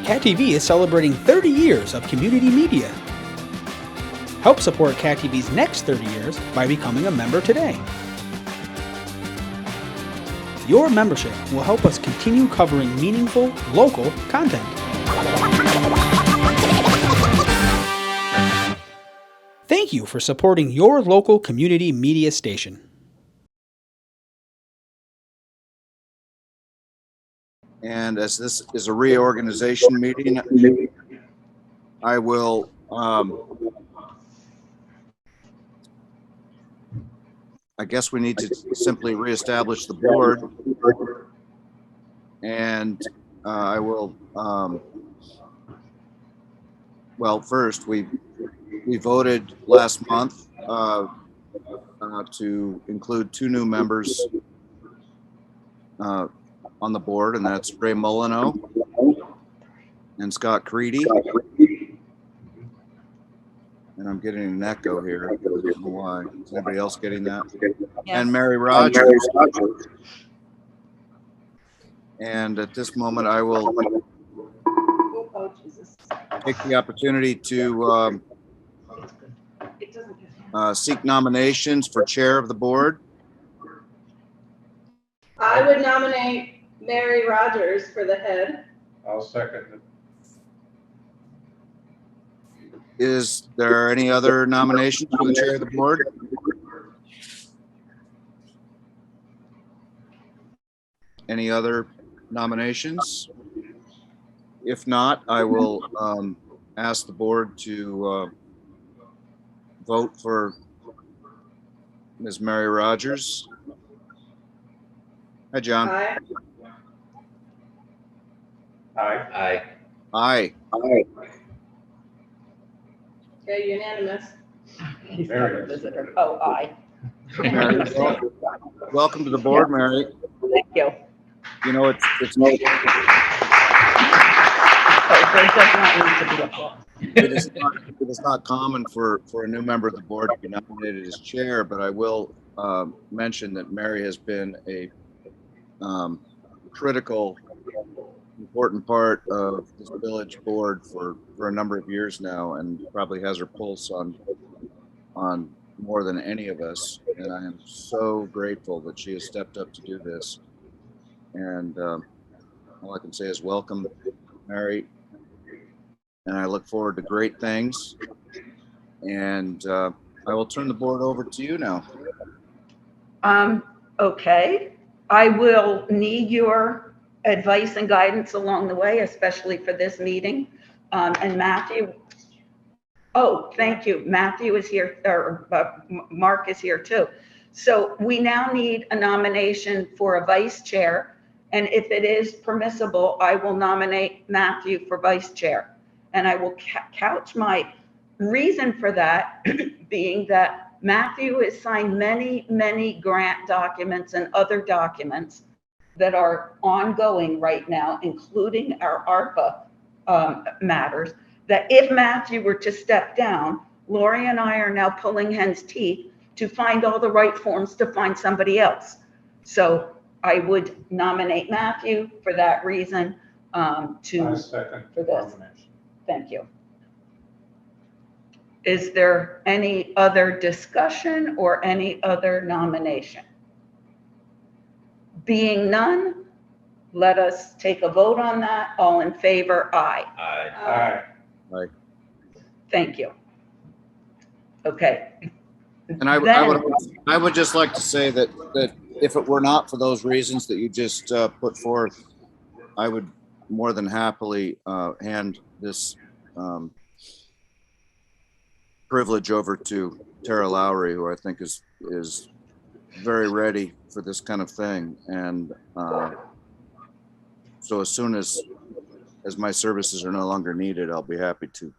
Cat TV is celebrating 30 years of community media. Help support Cat TV's next 30 years by becoming a member today. Your membership will help us continue covering meaningful, local content. Thank you for supporting your local community media station. And as this is a reorganization meeting, I will I guess we need to simply reestablish the board, and I will well, first we voted last month to include 2 new members on the board, and that's Ray Molyneux and Scott Creedy. And I'm getting an echo here. I don't know why. Is anybody else getting that? Yes. And Mary Rogers. And at this moment, I will take the opportunity to seek nominations for chair of the board. I would nominate Mary Rogers for the head. I'll second it. Is there any other nominations for the chair of the board? Any other nominations? If not, I will ask the board to vote for Ms. Mary Rogers. Hi, John. Aye. Aye. Aye. Okay, unanimous. He's Mary. not a visitor. Oh, aye. Mary, welcome to the board, Mary. Thank you. You know, it's Oh, there does not need to be a vote. it is not common for a new member of the board to be nominated as chair, but I will mention that Mary has been a critical, important part of this village board for a number of years now, and probably has her pulse on more than any of us. And I am so grateful that she has stepped up to do this. And all I can say is welcome, Mary. And I look forward to great things. And I will turn the board over to you now. Okay. I will need your advice and guidance along the way, especially for this meeting. And Matthew, oh, thank you. Matthew is here, or Mark is here too. So we now need a nomination for a vice chair. And if it is permissible, I will nominate Matthew for vice chair. And I will couch my reason for that being that Matthew has signed many, many grant documents and other documents that are ongoing right now, including our ARPA matters, that if Matthew were to step down, Lori and I are now pulling hen's teeth to find all the right forms to find somebody else. So I would nominate Matthew for that reason I second for the this. nomination. Thank you. Is there any other discussion or any other nomination? Being none, let us take a vote on that. All in favor, aye. Aye. Aye. Thank you. Okay. And I would just like to say that if it were not for those reasons that you just put forth, I would more than happily hand this privilege over to Tara Lowry, who I think is very ready for this kind of thing. And so as soon as my services are no longer needed, I'll be happy to.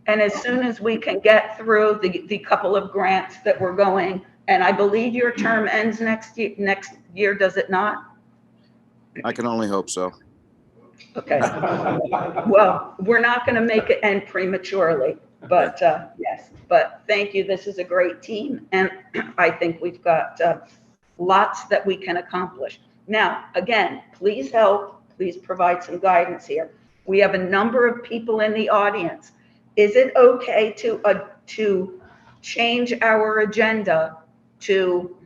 And as soon as we can get through the couple of grants that we're going, and I believe your term ends next year, does it not? I can only hope so. Okay. Well, we're not going to make it end prematurely, but yes, but thank you. This is a great team. And I think we've got lots that we can accomplish. Now, again, please help, please provide some guidance here. We have a number of people in the audience. Is it okay to change our agenda to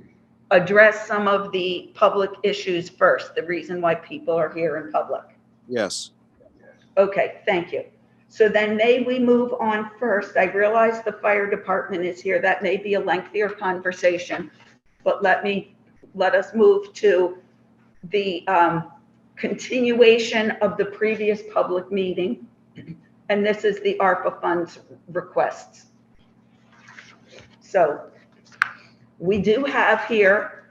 address some of the public issues first, the reason why people are here in public? Yes. Okay, thank you. So then may we move on first? I realize the fire department is here. That may be a lengthier conversation, but let us move to the continuation of the previous public meeting. And this is the ARPA funds requests. So we do have here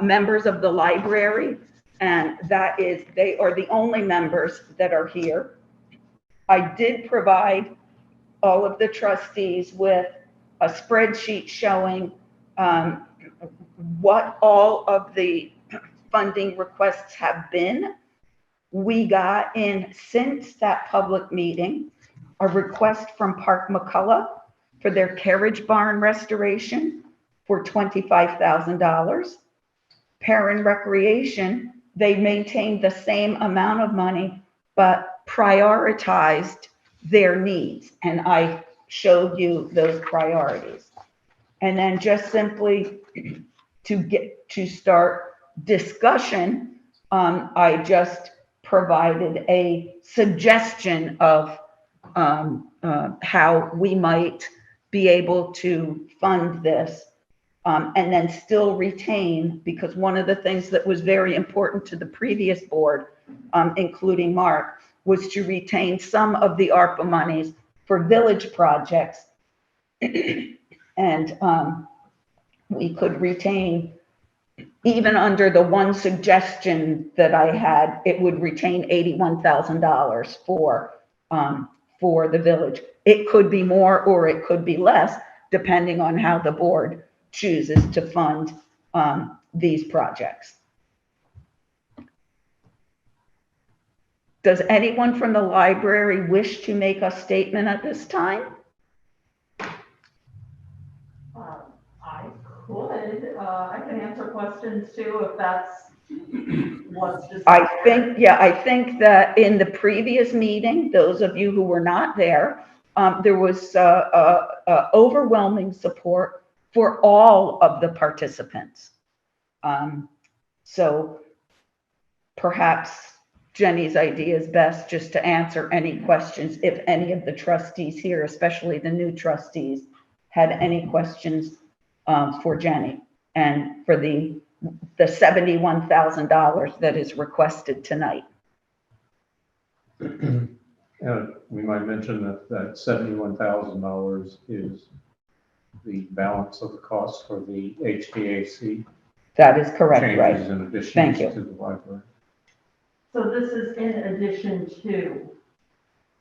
members of the library, and they are the only members that are here. I did provide all of the trustees with a spreadsheet showing what all of the funding requests have been. We got in, since that public meeting, a request from Park McCullough for their carriage barn restoration for $25,000. Parent Recreation, they maintained the same amount of money, but prioritized their needs. And I showed you those priorities. And then just simply to start discussion, I just provided a suggestion of how we might be able to fund this, and then still retain, because one of the things that was very important to the previous board, including Mark, was to retain some of the ARPA monies for village projects. And we could retain, even under the one suggestion that I had, it would retain $81,000 for the village. It could be more or it could be less, depending on how the board chooses to fund these projects. Does anyone from the library wish to make a statement at this time? I could. I can answer questions too, if that's what's desired. I think that in the previous meeting, those of you who were not there, there was overwhelming support for all of the participants. So perhaps Jenny's idea is best, just to answer any questions, if any of the trustees here, especially the new trustees, had any questions for Jenny and for the $71,000 that is requested tonight. We might mention that $71,000 is the balance of the cost for the HVAC. That is correct, right? Changes in addition Thank you. to the library. So this is in addition to.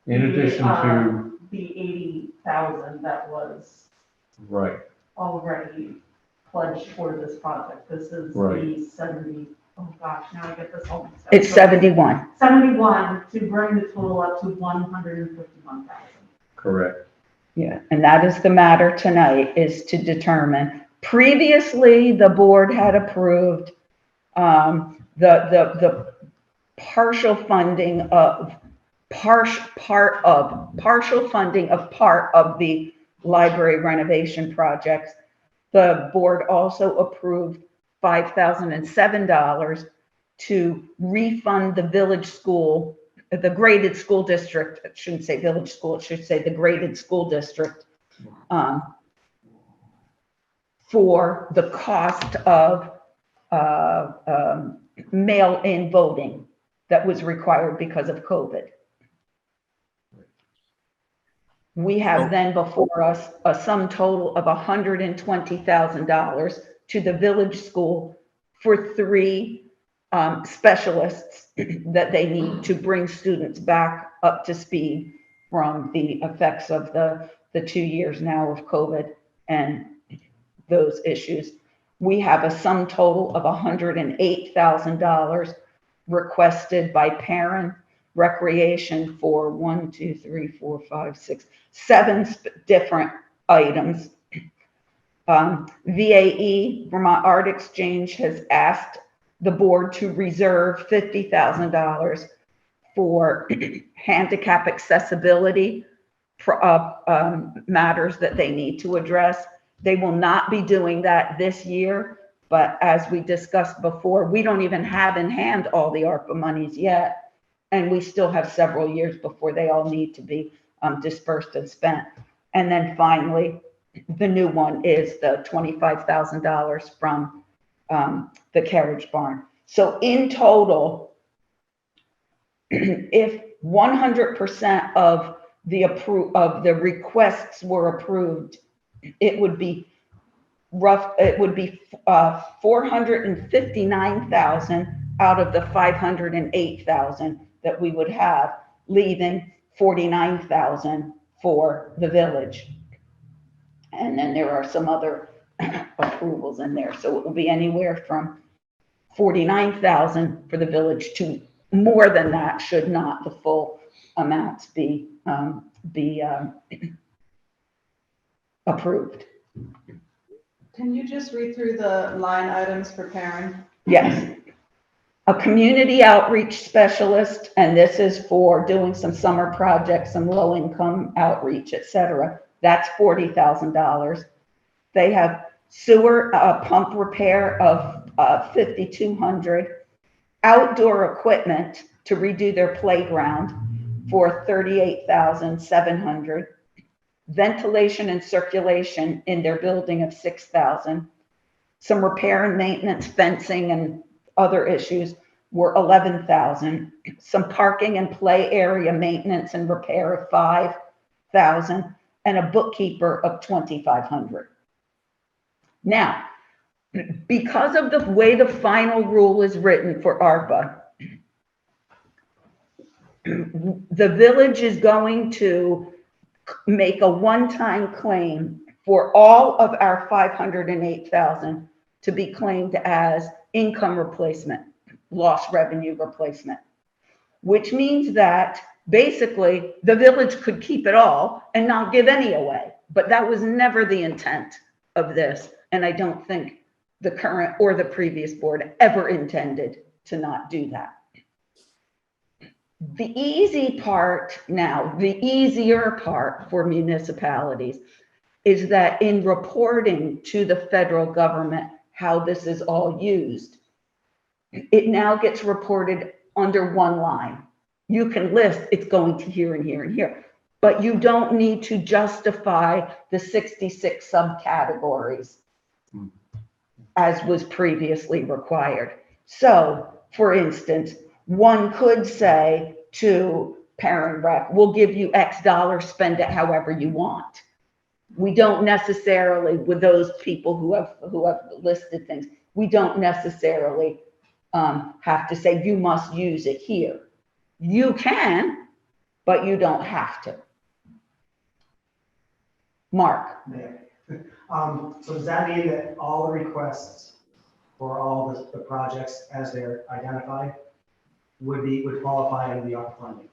In addition to. The 80,000 that was. Right. Already pledged for this project. This is right. The 70, oh gosh, now I get this all mixed up. It's 71. 71 to bring the total up to 151,000. Correct. Yeah, and that is the matter tonight, is to determine. Previously, the board had approved the partial funding of part of the library renovation projects. The board also approved $5,007 to refund the village school, the graded school district. It shouldn't say village school, it should say the graded school district, for the cost of mail-in voting that was required because of COVID. We have then before us a sum total of $120,000 to the village school for 3 specialists that they need to bring students back up to speed from the effects of the 2 years now of COVID and those issues. We have a sum total of $108,000 requested by Parent Recreation for 7 different items. VAE, Vermont Art Exchange, has asked the board to reserve $50,000 for handicap accessibility matters that they need to address. They will not be doing that this year, but as we discussed before, we don't even have in hand all the ARPA monies yet, and we still have several years before they all need to be dispersed and spent. And then finally, the new one is the $25,000 from the carriage barn. So in total, if 100% of the requests were approved, it would be 459,000 out of the 508,000 that we would have, leaving 49,000 for the village. And then there are some other approvals in there. So it will be anywhere from 49,000 for the village to more than that, should not the full amounts be approved. Can you just read through the line items for Karen? Yes. A community outreach specialist, and this is for doing some summer projects, some low income outreach, etc. That's $40,000. They have sewer pump repair of $5,200, outdoor equipment to redo their playground for $38,700, ventilation and circulation in their building of $6,000, some repair and maintenance, fencing and other issues were $11,000, some parking and play area maintenance and repair of $5,000, and a bookkeeper of $2,500. Now, because of the way the final rule is written for ARPA, the village is going to make a one-time claim for all of our 508,000 to be claimed as income replacement, lost revenue replacement, which means that basically the village could keep it all and not give any away. But that was never the intent of this. And I don't think the current or the previous board ever intended to not do that. The easy part now, the easier part for municipalities is that in reporting to the federal government how this is all used, it now gets reported under one line. You can list it's going to here and here and here, but you don't need to justify the 66 subcategories as was previously required. So, for instance, one could say to Parent Rec, we'll give you X dollars, spend it however you want. We don't necessarily, with those people who have listed things, we don't necessarily have to say you must use it here. You can, but you don't have to. Mark. So does that mean that all the requests for all the projects as they're identified would qualify under the ARPA funding?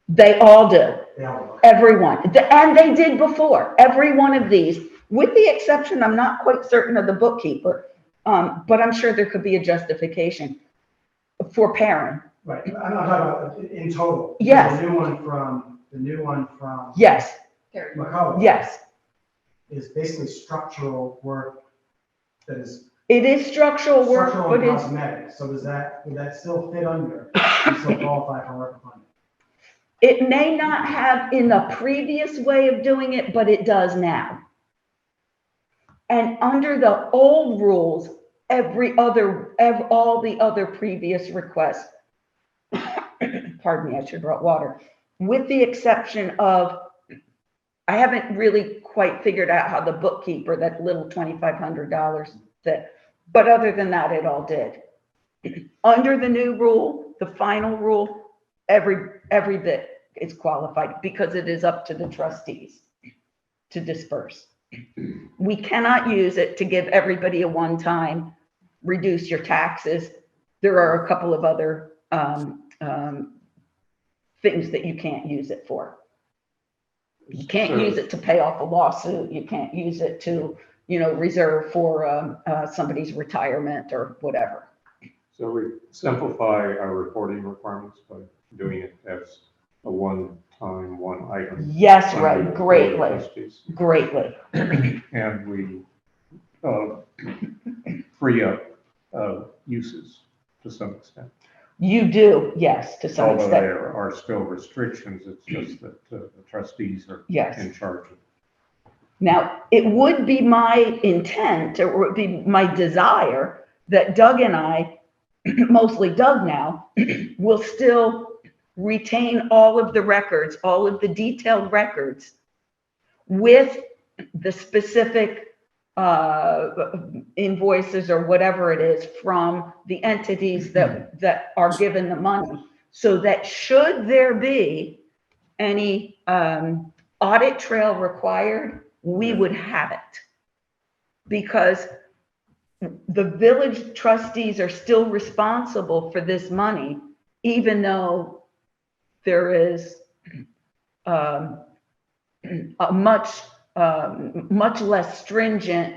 They all do. They all do. Everyone. And they did before. Every one of these, with the exception, I'm not quite certain of the bookkeeper, but I'm sure there could be a justification for Perrin. Right. I'm not talking about in total. Yes. The new one from Yes. McCullough. Yes. Is basically structural work that is It is structural work, structural but and it's, cosmetic. So would that still fit under and still qualify for ARPA funding? it may not have in the previous way of doing it, but it does now. And under the old rules, all the other previous requests, pardon me, I should have brought water, with the exception of, I haven't really quite figured out how the bookkeeper, that little $2,500 fit, but other than that, it all did. Under the new rule, the final rule, every bit is qualified because it is up to the trustees to disperse. We cannot use it to give everybody a one-time, reduce your taxes. There are a couple of other things that you can't use it for. You can't use it to pay off a lawsuit. You can't use it to, reserve for somebody's retirement or whatever. So we simplify our reporting requirements by doing it item. Yes, under right, the Board of greatly, Trustees. greatly. And we free up uses to some extent. You do, yes, to some Although extent, there are still restrictions, it's just that the trustees are yes. in charge of it. Now, it would be my intent, or it would be my desire, that Doug and I, mostly Doug now, will still retain all of the records, all of the detailed records with the specific invoices or whatever it is from the entities that are given the money. So that should there be any audit trail required, we would have it. Because the village trustees are still responsible for this money, even though there is a much less stringent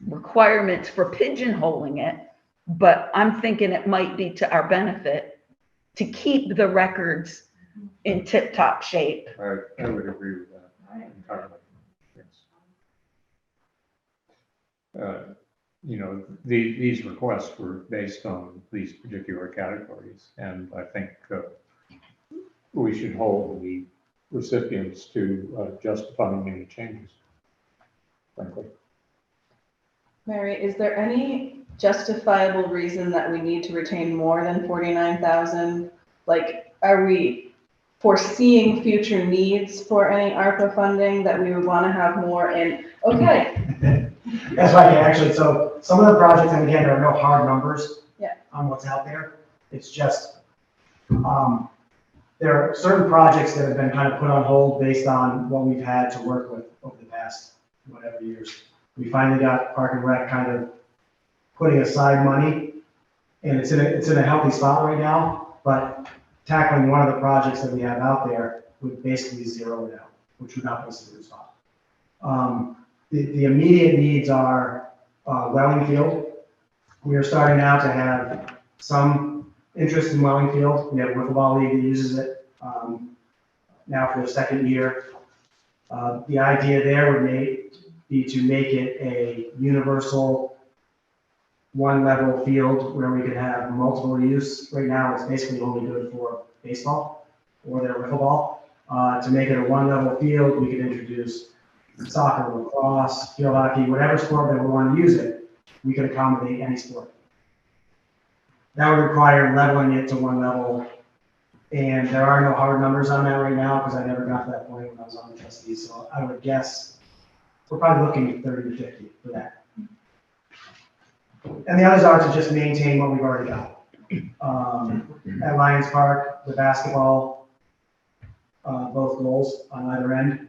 requirements for pigeonholing it. But I'm thinking it might be to our benefit to keep the records in tip-top shape. I would agree with that entirely. Yes. You know, these requests were based on these particular categories, and I think we should hold the recipients to justifying any changes, frankly. Mary, is there any justifiable reason that we need to retain more than 49,000? Like, are we foreseeing future needs for any ARPA funding that we would want to have more in? Okay. That's right, yeah, actually, so some of the projects, and again, there are no hard numbers on what's out there. It's just, there are certain projects that have been kind of put on hold based on what we've had to work with over the past whatever years. We finally got Park and Rec kind of putting aside money, and it's in a healthy spot right now, but tackling one of the projects that we have out there would basically zero it out, which would not be a good spot. The immediate needs are Welling Field. We are starting now to have some interest in Welling Field. We have a wiffle ball league that uses it now for the second year. The idea there would be to make it a universal one-level field where we could have multiple use. Right now, it's basically only good for baseball or their wiffle ball. To make it a one-level field, we could introduce soccer, lacrosse, field hockey, whatever sport that we want to use it, we could accommodate any sport. That would require leveling it to one level, and there are no hard numbers on that right now because I never got to that point when I was on the trustees. So I would guess we're probably looking at 30 to 50 for that. And the others are to just maintain what we've already got. At Lions Park, the basketball, both goals on either end,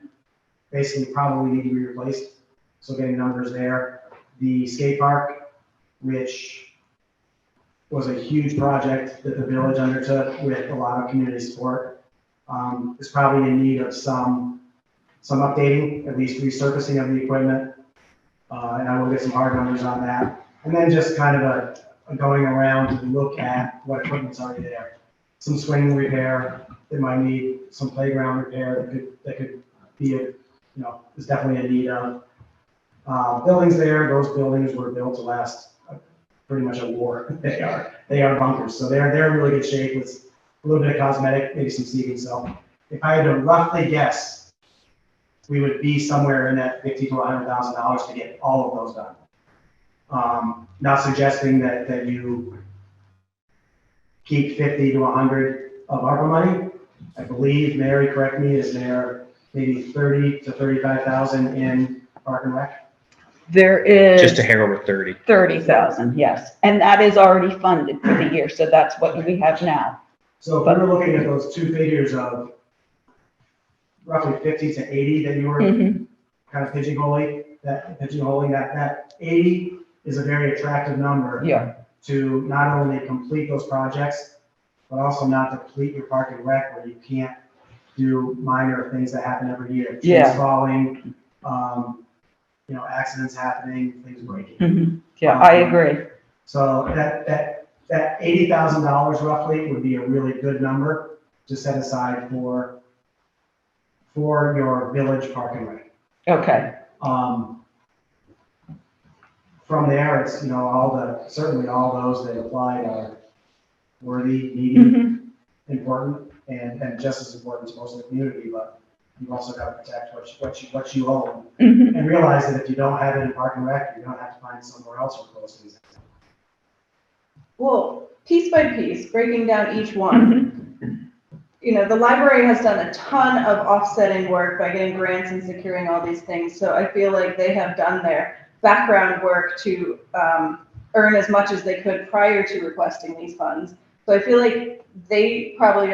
basically probably need to be replaced. So getting numbers there. The skate park, which was a huge project that the village undertook with a lot of community support, is probably in need of some updating, at least resurfacing of the equipment. And I will get some hard numbers on that. And then just kind of a going around to look at what equipment's already there. Some swing repair that might need, some playground repair that could be is definitely a need of. Buildings there, those buildings were built to last pretty much a war. They are bunkers. So they're in really good shape with a little bit of cosmetic, maybe some seating. So if I had to roughly guess, we would be somewhere in that $50,000 to $100,000 to get all of those done. Not suggesting that you keep 50 to 100 of ARPA money. I believe, Mary, correct me, is there maybe 30 to 35,000 in Park and Rec? There is Just a hair over 30. 30,000, yes, and that is already funded for the year, so that's what we have now. So if we were looking at those two figures of roughly 50 to 80 that you were kind of pigeonholing, that 80 is a very attractive number. Yeah. To not only complete those projects, but also not deplete your Park and Rec where you can't do minor things that happen every year. Trees falling, accidents happening, things breaking. Yeah, I agree. So that $80,000 roughly would be a really good number to set aside for for your village park and rec. Okay. From there, it's, certainly all those that applied are worthy, needy, important, and just as important to most of the community, but you've also got to protect what you own. And realize that if you don't have it in park and rec, you're gonna have to find somewhere else for close to these. Well, piece by piece, breaking down each one. The library has done a ton of offsetting work by getting grants and securing all these things. So I feel like they have done their background work to earn as much as they could prior to requesting these funds. So I feel like they probably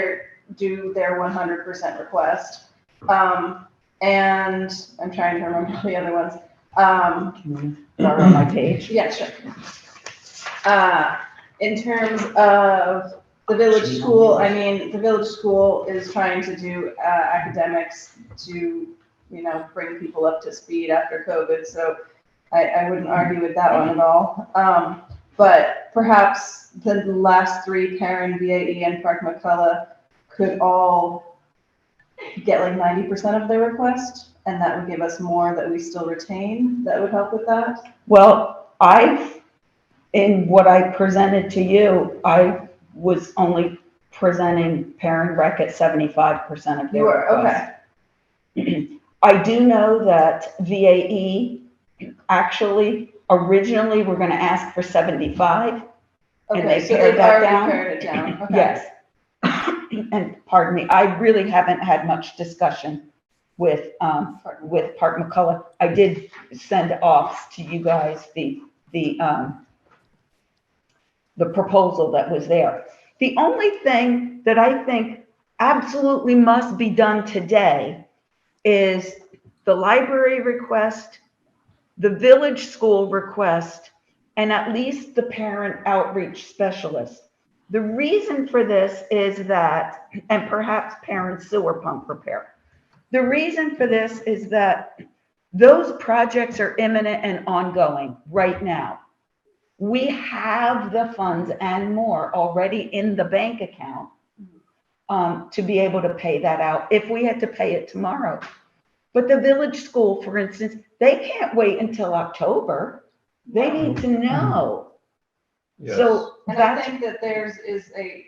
do their 100% request. And I'm trying to remember the other ones. Start on my page. Yeah, sure. In terms of the village school, the village school is trying to do academics to, bring people up to speed after COVID. So I wouldn't argue with that one at all. But perhaps the last three, Perrin, VAE, and Park McCullough, could all get like 90% of their request, and that would give us more that we still retain. That would help with that. Well, in what I presented to you, I was only presenting Parent Rec at 75% of their You were, request. okay. I do know that VAE actually originally were going to ask for 75. And they so pared they've that already down? pared it down. Okay. Yes. And pardon me, I really haven't had much discussion with Park McCullough. I did send off to you guys the proposal that was there. The only thing that I think absolutely must be done today is the library request, the village school request, and at least the parent outreach specialist. The reason for this is that, and perhaps parent sewer pump repair. The reason for this is that those projects are imminent and ongoing right now. We have the funds and more already in the bank account to be able to pay that out if we had to pay it tomorrow. But the village school, for instance, they can't wait until October. They need to know. Yes. So And I think that theirs is a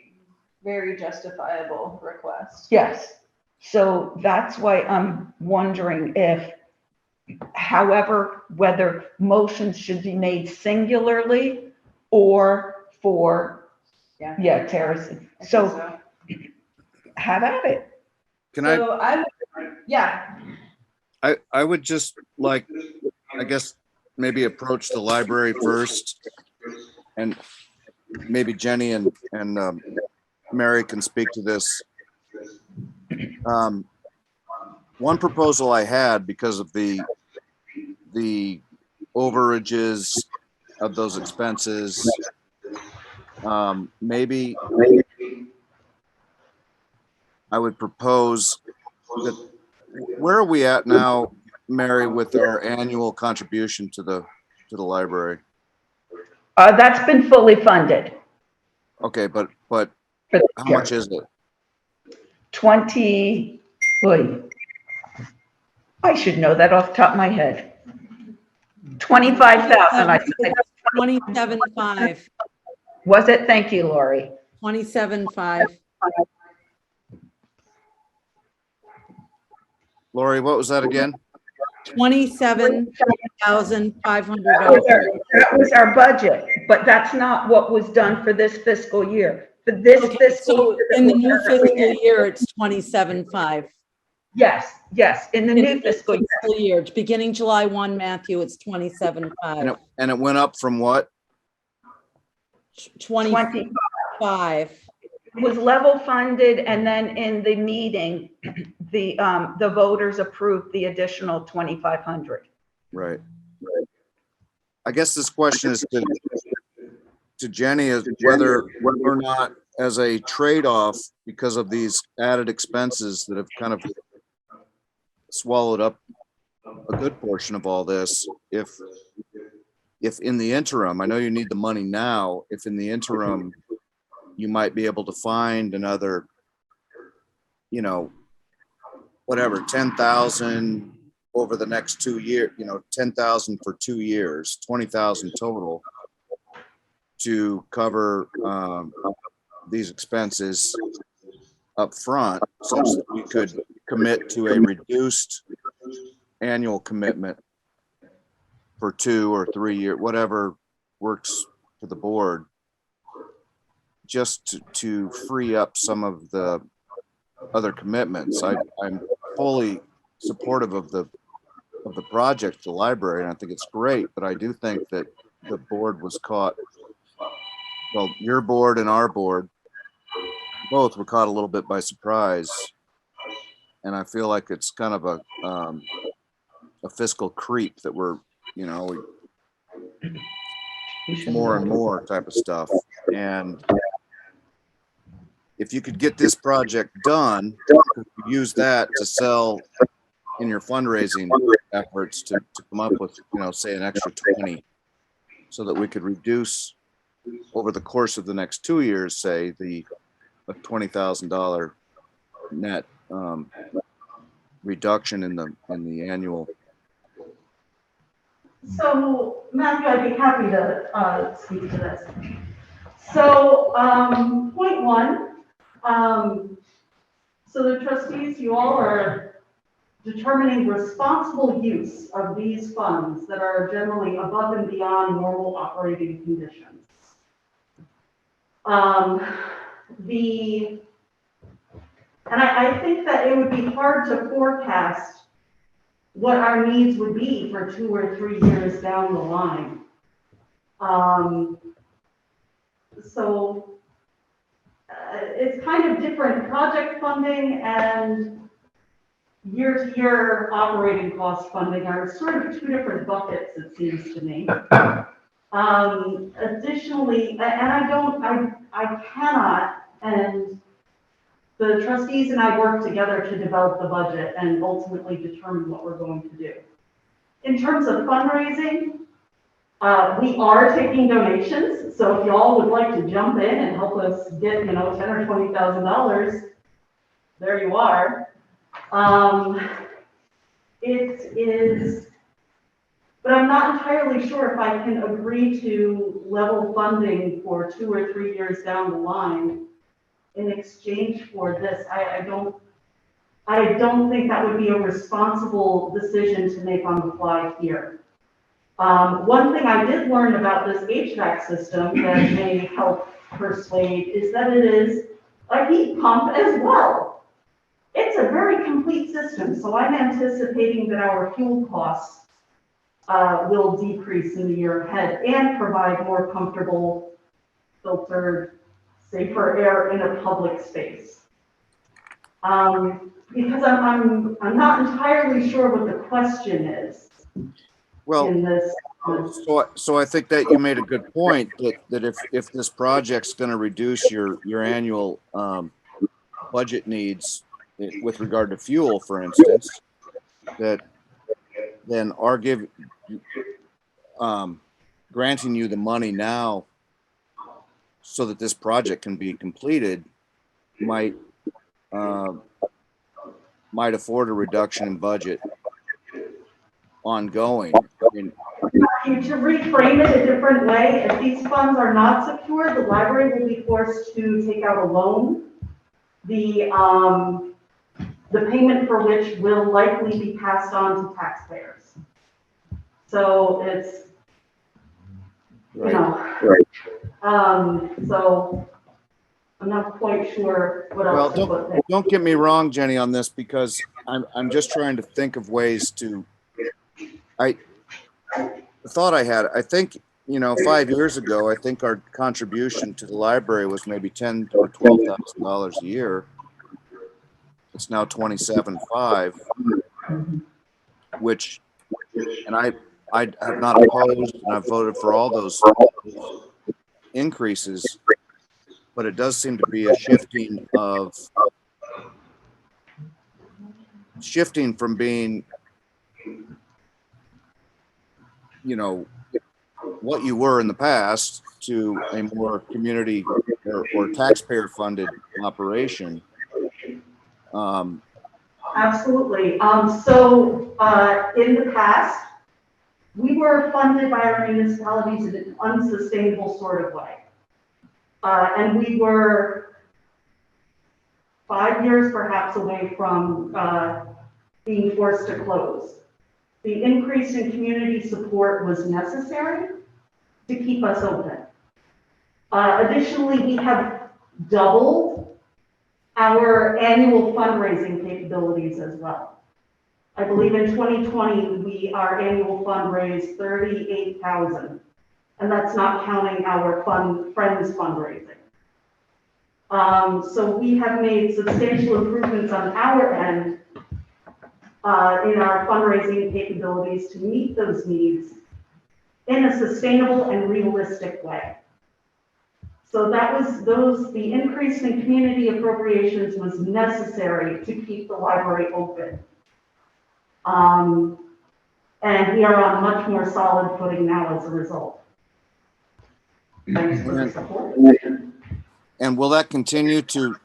very justifiable request. yes. So that's why I'm wondering if, however, whether motions should be made singularly or for, terrace. So have at it. I would just like, I guess, maybe approach the library first, and maybe Jenny and Mary can speak to this. One proposal I had, because of the overages of those expenses, maybe I would propose that, where are we at now, Mary, with our annual contribution to the library? That's been fully funded. Okay, but For this how year. much is it? 20, wait. I should know that off the top of my head. 25,000, I said. 27.5. Was it? Thank you, Lori. 27.5. Lori, what was that again? $27,500. That was our budget, but that's not what was done for this fiscal year. For this Okay, fiscal so year. in the new fiscal year, it's 27.5. Yes, in the In new fiscal year. Beginning July 1, Matthew, it's 27.5. And it went up from what? 25. It was level funded, and then in the meeting, the voters approved the additional 2,500. Right. I guess this question is to Jenny, is whether or not, as a trade-off, because of these added expenses that have kind of swallowed up a good portion of all this, if in the interim, I know you need the money now, if in the interim you might be able to find another, whatever, 10,000 over the next 2 years, 10,000 for 2 years, 20,000 total to cover these expenses up front, such that we could commit to a reduced annual commitment for 2 or 3 years, whatever works for the board, just to free up some of the other commitments. I'm fully supportive of the project, the library, and I think it's great, but I do think that the board was caught, well, your board and our board both were caught a little bit by surprise. And I feel like it's kind of a fiscal creep that we're, more and more type of stuff. And if you could get this project done, use that to sell in your fundraising efforts to come up with, say an extra 20, so that we could reduce over the course of the next 2 years, say a $20,000 net reduction in the annual. So Matthew, I'd be happy to speak to this. So point one, so the trustees, you all are determining responsible use of these funds that are generally above and beyond normal operating conditions. And I think that it would be hard to forecast what our needs would be for 2 or 3 years down the line. It's kind of different. Project funding and year-to-year operating cost funding are sort of 2 different buckets, it seems to me. Additionally, and I cannot, and the trustees and I work together to develop the budget and ultimately determine what we're going to do. In terms of fundraising, we are taking donations. So if y'all would like to jump in and help us get, $10,000 or $20,000, there you are. It is, but I'm not entirely sure if I can agree to level funding for 2 or 3 years down the line in exchange for this. I don't think that would be a responsible decision to make on the fly here. One thing I did learn about this HVAC system that may help persuade is that it is a heat pump as well. It's a very complete system, so I'm anticipating that our fuel costs will decrease in the year ahead and provide more comfortable, filtered, safer air in a public space. Because I'm not entirely sure what the question is. Well, in this. So I think that you made a good point that if this project's going to reduce your annual budget needs with regard to fuel, for instance, that then granting you the money now so that this project can be completed might afford a reduction in budget ongoing. To reframe it a different way, if these funds are not secure, the library will be forced to take out a loan. The payment for which will likely be passed on to taxpayers. So it's, so I'm not quite sure what else to put there. Don't get me wrong, Jenny, on this, because I'm just trying to think of ways to. The thought I had, I think, 5 years ago, I think our contribution to the library was maybe $10,000 or $12,000 a year. It's now $27,500, which, and I have not opposed, and I've voted for all those increases, but it does seem to be a shifting from being, what you were in the past to a more community or taxpayer funded operation. Absolutely. In the past, we were funded by our municipalities in an unsustainable sort of way. And we were 5 years perhaps away from being forced to close. The increase in community support was necessary to keep us open. Additionally, we have doubled our annual fundraising capabilities as well. I believe in 2020, our annual fund raised $38,000, and that's not counting our friends fundraising. So we have made substantial improvements on our end in our fundraising capabilities to meet those needs in a sustainable and realistic way. So the increase in community appropriations was necessary to keep the library open. And we are on much more solid footing now as a result. Thanks for the support. And will that continue to,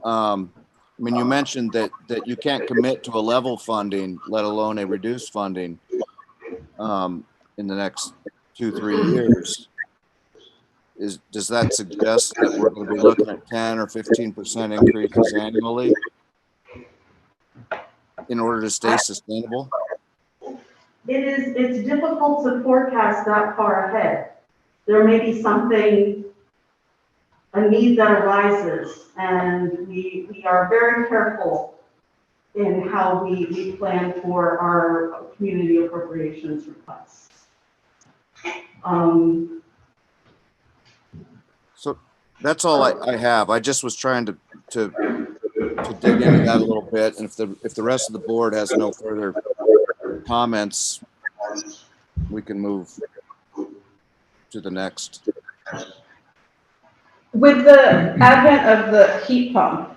you mentioned that you can't commit to a level funding, let alone a reduced funding in the next 2-3 years. Does that suggest that we're going to be looking at 10 or 15% increases annually in order to stay sustainable? It's difficult to forecast that far ahead. There may be a need that arises, and we are very careful in how we plan for our community appropriations requests. So that's all I have. I just was trying to dig into that a little bit, and if the rest of the board has no further comments, we can move to the next. With the advent of the heat pump,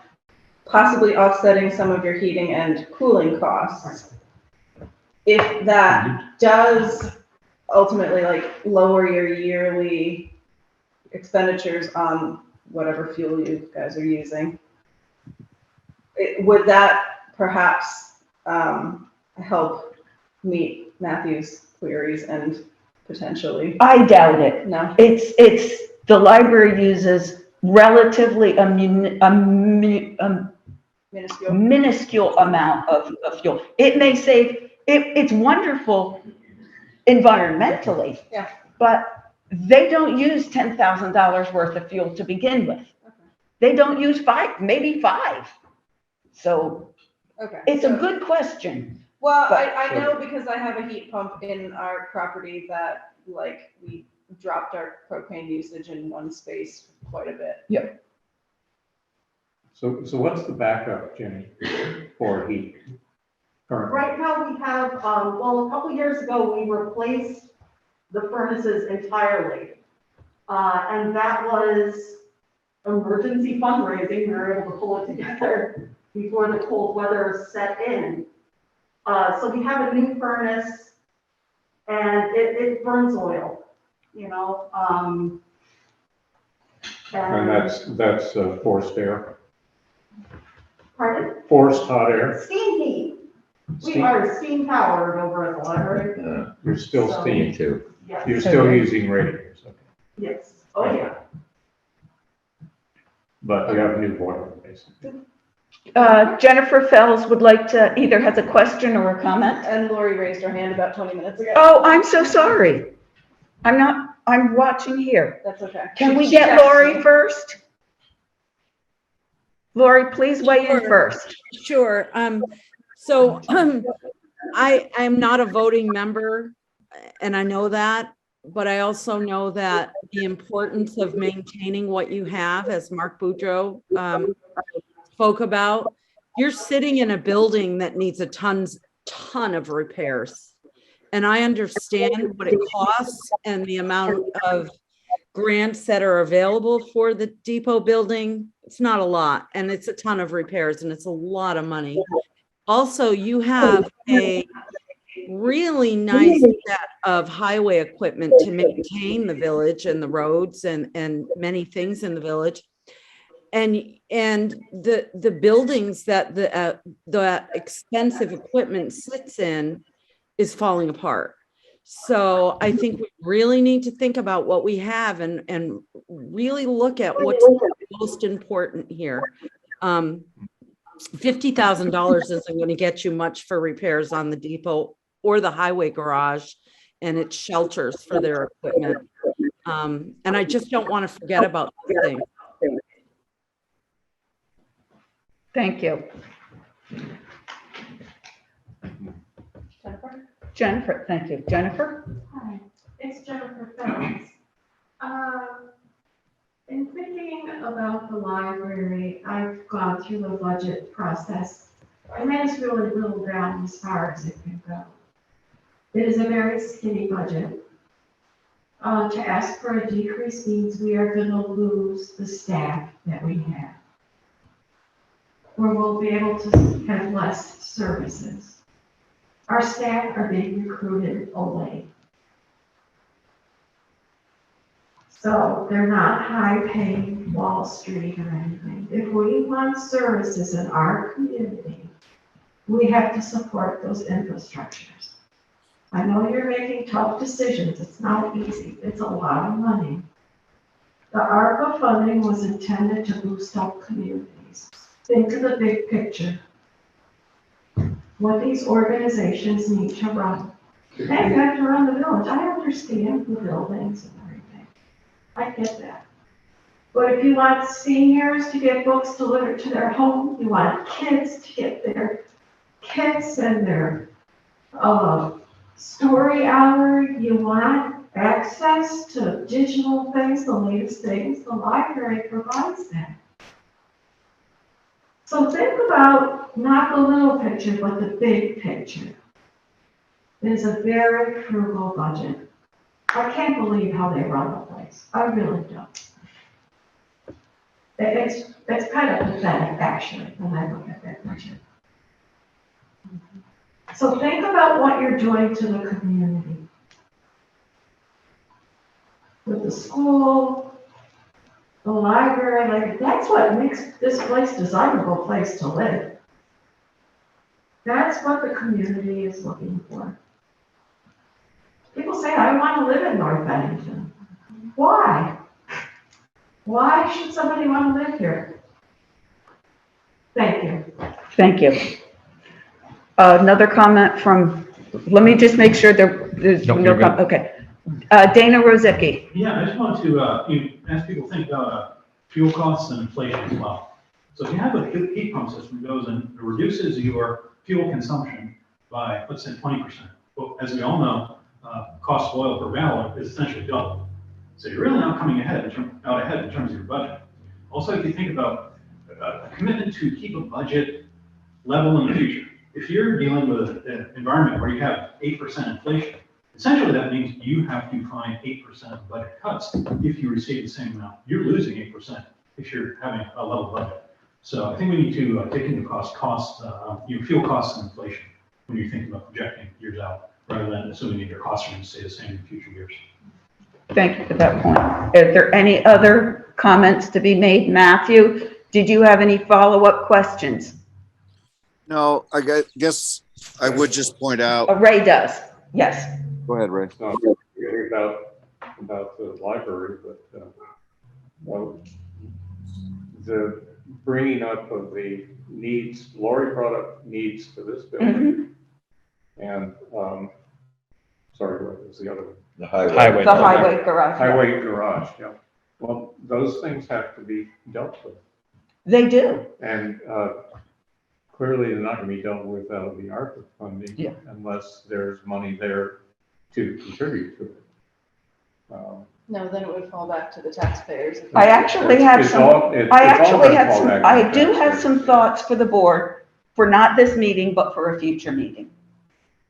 possibly offsetting some of your heating and cooling costs, if that does ultimately lower your yearly expenditures on whatever fuel you guys are using, would that perhaps help meet Matthew's queries and potentially? I doubt it. No. It's the library uses relatively a minuscule amount of fuel. It may save, it's wonderful environmentally, Yeah. but they don't use $10,000 worth of fuel to begin with. Okay. They don't use maybe five. So Okay. it's a good question. Well, But- I know because I have a heat pump in our property that we dropped our propane usage in one space quite a bit. Yeah. So what's the backup, Jenny, for heat currently? Right now we have, a couple years ago, we replaced the furnaces entirely. And that was emergency fundraising. We were able to pull it together before the cold weather set in. So we have a new furnace, and it burns oil, And that's forced air, Pardon? forced hot air. Steam heat. We Steam. are steam powered over at the library. You're still So- steam. too. Yes. You're still using radiators, okay. Yes. Oh, yeah. But you have a new boiler, basically. Jennifer Fells would like to either has a question or a comment. And Lori raised her hand about 20 minutes ago. Oh, I'm so sorry. I'm watching here. That's okay. Can we She get texted Lori me. first? Lori, please weigh in Sure. first. Sure. So I'm not a voting member, and I know that, but I also know that the importance of maintaining what you have, as Mark Boudreau spoke about. You're sitting in a building that needs a ton of repairs. And I understand what it costs and the amount of grants that are available for the depot building. It's not a lot, and it's a ton of repairs, and it's a lot of money. Also, you have a really nice set of highway equipment to maintain the village and the roads and many things in the village. and the buildings that the expensive equipment sits in is falling apart. So I think we really need to think about what we have and really look at what's most important here. $50,000 isn't going to get you much for repairs on the depot or the highway garage and its shelters for their equipment. And I just don't want to forget about the thing. Thank you. Jennifer, thank you. Jennifer? Hi, it's Jennifer Phillips. In thinking about the library, I've gone through the budget process, and that is really whittled down as far as it can go. It is a very skinny budget. To ask for a decrease means we are going to lose the staff that we have, or we'll be able to have less services. Our staff are being recruited away. So they're not high-paying Wall Street or anything. If we want services in our community, we have to support those infrastructures. I know you're making tough decisions. It's not easy. It's a lot of money. The ARPA funding was intended to boost up communities. Think of the big picture. What these organizations need to run. They have to run the village. I understand the buildings and everything. I get that. But if you want seniors to get books delivered to their home, you want kids to get their kits and their story hour, you want access to digital things, the latest things, the library provides that. So think about not the little picture, but the big picture. It is a very frugal budget. I can't believe how they run the place. I really don't. It's kind of pathetic, actually, when I look at that budget. So think about what you're doing to the community. With the school, the library, like, that's what makes this place a desirable place to live. That's what the community is looking for. People say, I want to live in North Bennington. Why? Why should somebody want to live here? Thank you. Thank you. Another comment from, let me just make sure there's no comment. Okay. Dana Rozicki. Yeah, I just want to ask people to think about fuel costs and inflation as well. So if you have a heat pump system that goes and reduces your fuel consumption by, let's say, 20%. Well, as we all know, cost of oil per barrel is essentially double. So you're really not coming out ahead in terms of your budget. Also, if you think about a commitment to keep a budget level in the future, if you're dealing with an environment where you have 8% inflation, essentially that means you have to find 8% of budget cuts if you receive the same amount. You're losing 8% if you're having a level budget. So I think we need to take into fuel costs and inflation when you're thinking about projecting years out, rather than assuming that your costs are going to stay the same in future years. Thank you for that point. Are there any other comments to be made? Matthew, did you have any follow-up questions? No, I guess I would just point out. Ray does. Yes. Go ahead, Ray. Not really about the library, but the bringing up of the needs, Lori brought up needs for this building. And sorry, what was the other one? The highway. The highway garage. Highway garage, yeah. Well, those things have to be dealt with. They do. And clearly they're not going to be dealt with out of the ARPA funding unless there's money there to contribute to it. No, then it would fall back to the taxpayers. I actually have I do have some thoughts for the board for not this meeting, but for a future meeting.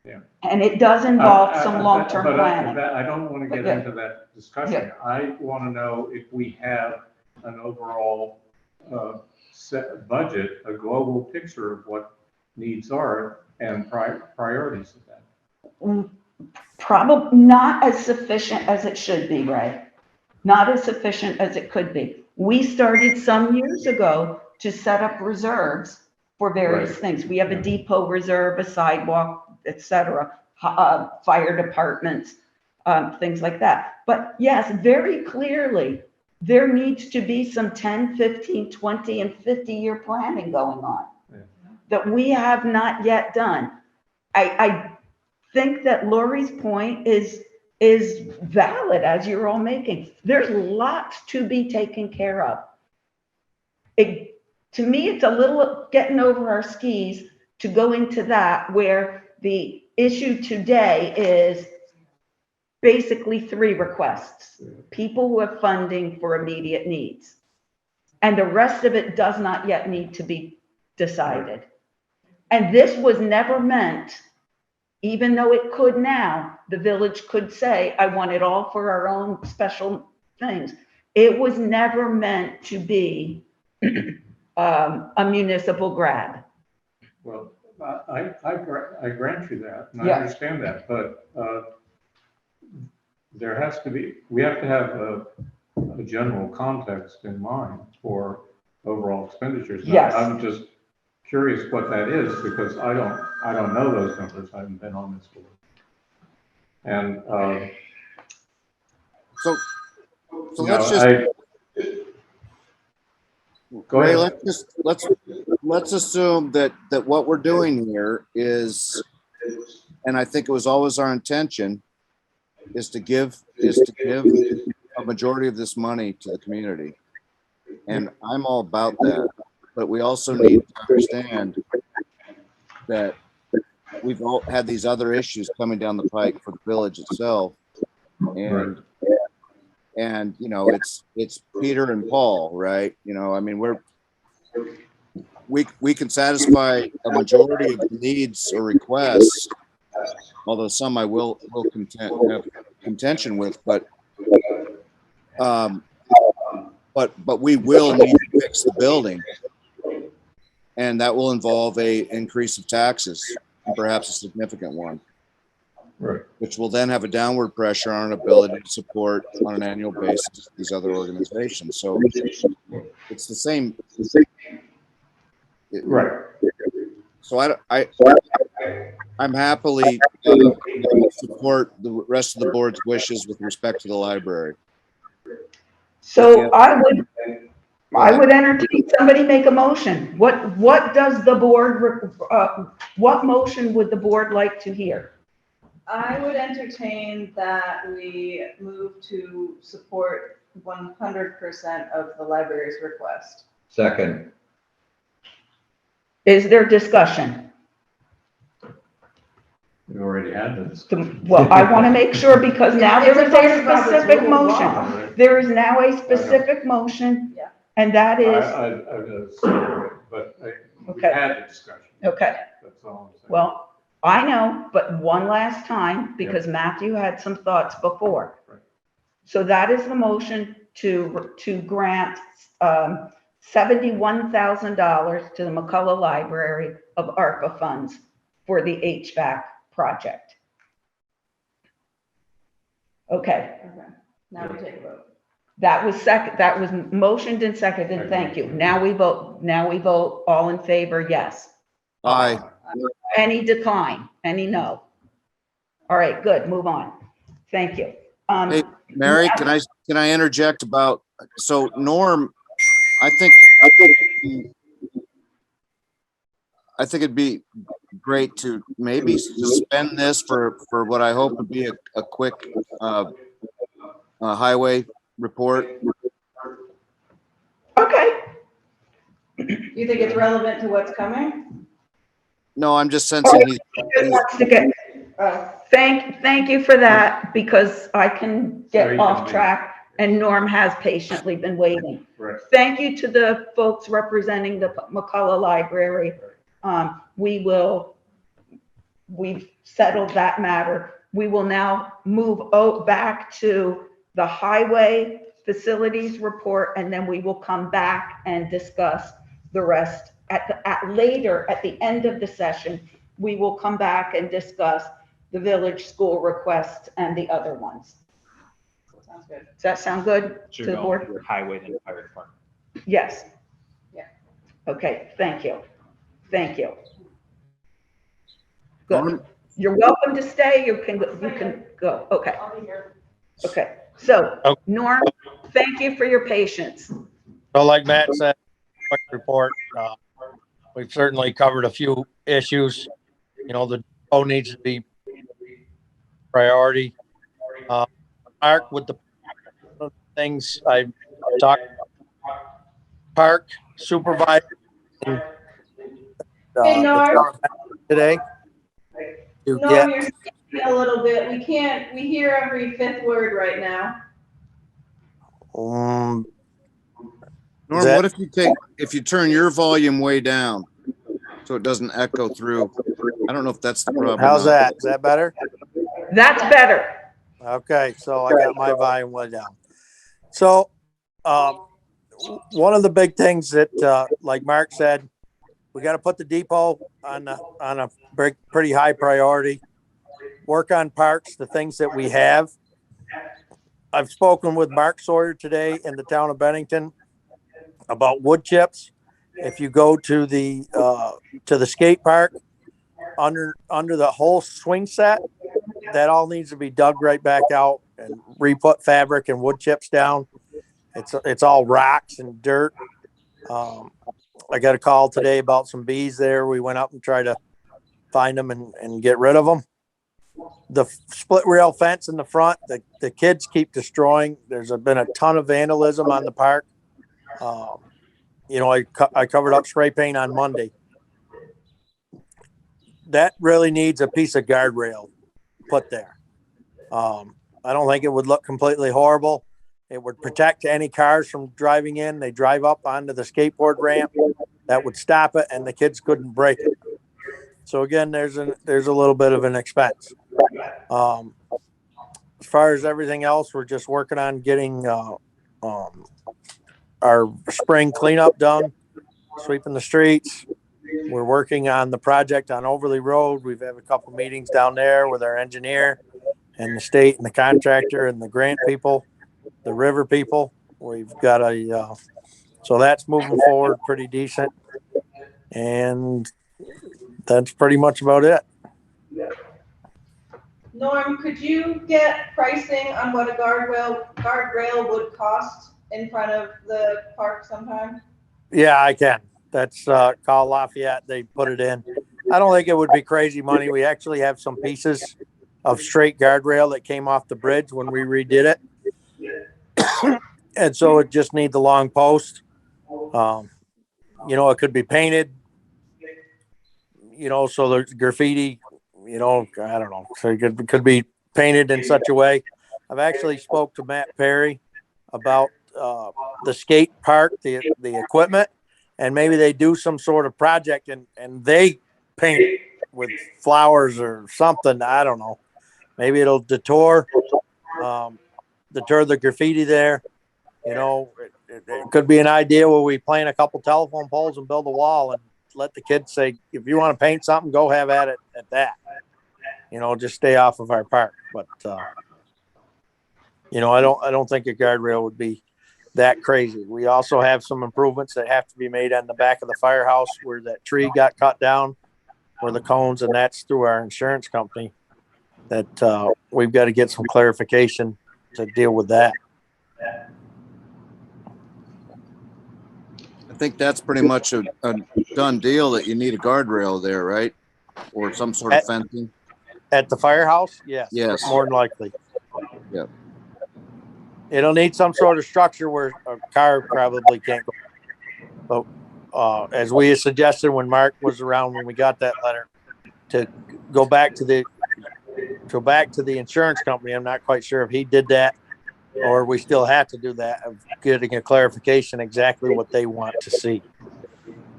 Yeah. And it does involve some long-term planning. I don't want to get into that discussion. Yeah. I want to know if we have an overall set budget, a global picture of what needs are and priorities of that. Probably not as sufficient as it should be, Ray. Not as sufficient as it could be. We started some years ago to set up reserves for various Right. things. We have a depot reserve, a sidewalk, et cetera, fire departments, things like that. But yes, very clearly, there needs to be some 10, 15, 20, and 50-year planning going on that we have not yet done. I think that Lori's point is valid, as you're all making. There's lots to be taken care of. To me, it's a little getting over our skis to go into that, where the issue today is basically 3 requests. People who have funding for immediate needs. And the rest of it does not yet need to be decided. And this was never meant, even though it could now, the village could say, I want it all for our own special things. It was never meant to be a municipal grab. Well, I grant you that, and I Yeah. understand that, but there has to be, we have to have a general context in mind for overall expenditures. Now, Yes. I'm just curious what that is, because I don't know those numbers. I haven't been on this board. And So you let's know, just, go Ray, ahead. let's assume that what we're doing here is, and I think it was always our intention, is to give a majority of this money to the community. And I'm all about that. But we also need to understand that we've all had these other issues coming down the pike for the village itself. And you know, it's Peter and Paul, right? You know, I mean, we can satisfy a majority of the needs or requests, although some I will have contention with, but we will need to fix the building, and that will involve a increase of taxes, and perhaps a significant one, Right. which will then have a downward pressure on our ability to support on an annual basis these other organizations. So it's the same. Right. So I'm happily support the rest of the board's wishes with respect to the library. So I would entertain somebody make a motion. What does the board, what motion would the board like to hear? I would entertain that we move to support 100% of the library's request. Second. Is there discussion? We already had this. Well, I want to make sure, because now there is a specific motion. There is now a specific motion, Yeah. and that is, But we Okay. had the discussion. okay, That's all I'm saying. well, I know, but one last time, because Matthew had some thoughts before. Right. So that is the motion to grant $71,000 to the McCullough Library of ARPA funds for the HVAC project. Okay, Now we take a vote. that was motioned and seconded, thank you. Now we vote, all in favor, yes. Aye. Any decline, any no? All right, good, move on. Thank you. Hey, Mary, can I interject about, so Norm, I think it'd be great to maybe suspend this for what I hope would be a quick highway report. Okay, You think it's relevant to what's coming? No, I'm just sensing he wants to get, thank you for that, because I can get off track, and Norm has patiently been waiting. Right. Thank you to the folks representing the McCullough Library. We've settled that matter. We will now move back to the highway facilities report, and then we will come back and discuss the rest later at the end of the session. We will come back and discuss the village school requests and the other ones. Sounds good. Does that sound good to Should the go board? for highway than fire department. Yes. Yeah. Okay, thank you. Thank you. Good. Norm? You're welcome to stay. You can go. Okay. I'll be here. Okay. So Okay. Norm, thank you for your patience. So like Matt said, quick report, we've certainly covered a few issues. You know, the depot needs to be priority. Mark, with the things I talked, park supervisor Hey, the Norm. town today to Norm, get, you're speaking a little bit. We hear every fifth word right now. Norm, that- what if you turn your volume way down so it doesn't echo through? I don't know if that's the problem. how's that? Is that better? That's better. Okay, so I got my volume way down. So, one of the big things that, like Mark said, we got to put the depot on a pretty high priority. Work on parks, the things that we have. I've spoken with Mark Sawyer today in the town of Bennington about wood chips. If you go to the skate park, under the whole swing set, that all needs to be dug right back out and re-put fabric and wood chips down. It's all rocks and dirt. I got a call today about some bees there. We went up and tried to find them and get rid of them. The split rail fence in the front, the kids keep destroying. There's been a ton of vandalism on the park. You know, I covered up spray paint on Monday. That really needs a piece of guardrail put there. I don't think it would look completely horrible. It would protect any cars from driving in. They drive up onto the skateboard ramp. That would stop it, and the kids couldn't break it. So again, there's a little bit of an expense. As far as everything else, we're just working on getting our spring cleanup done, sweeping the streets. We're working on the project on Overley Road. We've had a couple meetings down there with our engineer and the state and the contractor and the grant people, the river people. We've got so that's moving forward pretty decent. And that's pretty much about it. Norm, could you get pricing on what a guardrail would cost in front of the park sometime? Yeah, I can. That's call Lafayette. They put it in. I don't think it would be crazy money. We actually have some pieces of straight guardrail that came off the bridge when we redid it. And so it just needs the long post. You know, it could be painted, you know, so there's graffiti, you know, I don't know. So it could be painted in such a way. I've actually spoke to Matt Perry about the skate park, the equipment, and maybe they do some sort of project and they paint it with flowers or something. I don't know. Maybe it'll deter the graffiti there. You know, it could be an idea where we plant a couple telephone poles and build a wall and let the kids say, if you want to paint something, go have at it at that. You know, just stay off of our park. But you know, I don't think a guardrail would be that crazy. We also have some improvements that have to be made on the back of the firehouse where that tree got cut down, where the cones, and that's through our insurance company. That we've got to get some clarification to deal with that. I think that's pretty much a done deal that you need a guardrail there, right? Or some sort of fencing. At the firehouse? Yes. Yes. More than likely. Yep. It'll need some sort of structure where a car probably can't go. But as we suggested when Mark was around, when we got that letter, to go back to the insurance company. I'm not quite sure if he did that or we still have to do that, of getting a clarification exactly what they want to see.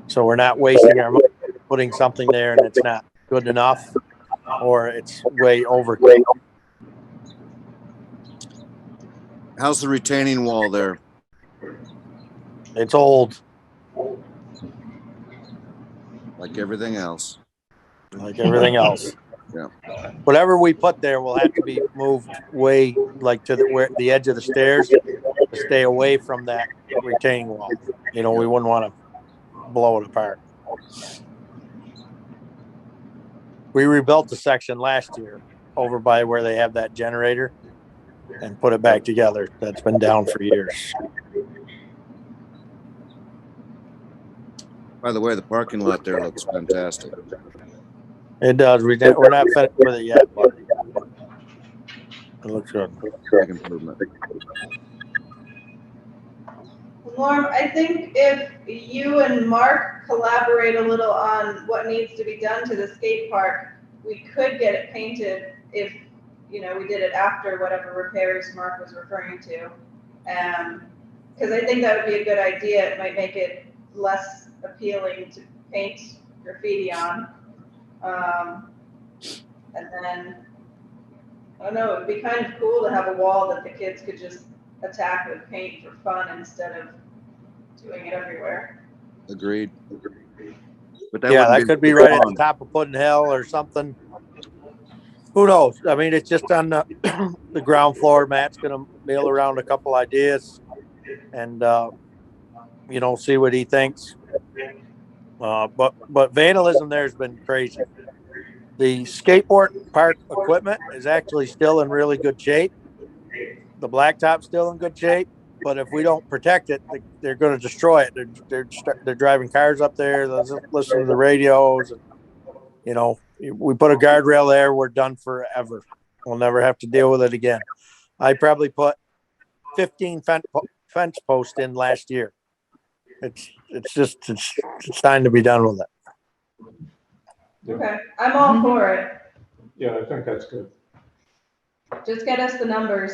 So we're not wasting our money putting something there and it's not good enough, or it's way over. How's the retaining wall there? It's old. Like everything else. Like everything else. Yeah. Whatever we put there will have to be moved way like to where the edge of the stairs to stay away from that retaining wall. You know, we wouldn't want to blow it apart. We rebuilt the section last year over by where they have that generator and put it back together. That's been down for years. By the way, the parking lot there looks fantastic. It does. We're not finished with it yet, but it looks good. Big improvement. Norm, I think if you and Mark collaborate a little on what needs to be done to the skate park, we could get it painted if, you know, we did it after whatever repairs Mark was referring to. Because I think that would be a good idea. It might make it less appealing to paint graffiti on. And then, I don't know, it would be kind of cool to have a wall that the kids could just attack with paint for fun instead of doing it everywhere. Agreed. But That could be right at the top of Puddin' Hill or something. Who knows? I mean, it's just on the, the ground floor. Matt's gonna mail around a couple ideas and you know, see what he thinks. But vandalism there has been crazy. The skateboard park equipment is actually still in really good shape. The blacktop's still in good shape, but if we don't protect it, they're going to destroy it. They're driving cars up there, listening to the radios, and you know, we put a guardrail there, we're done forever. We'll never have to deal with it again. I probably put 15 fence posts in last year. It's time to be done with it. Okay, I'm all for it. Yeah, I think that's good. Just get us the numbers.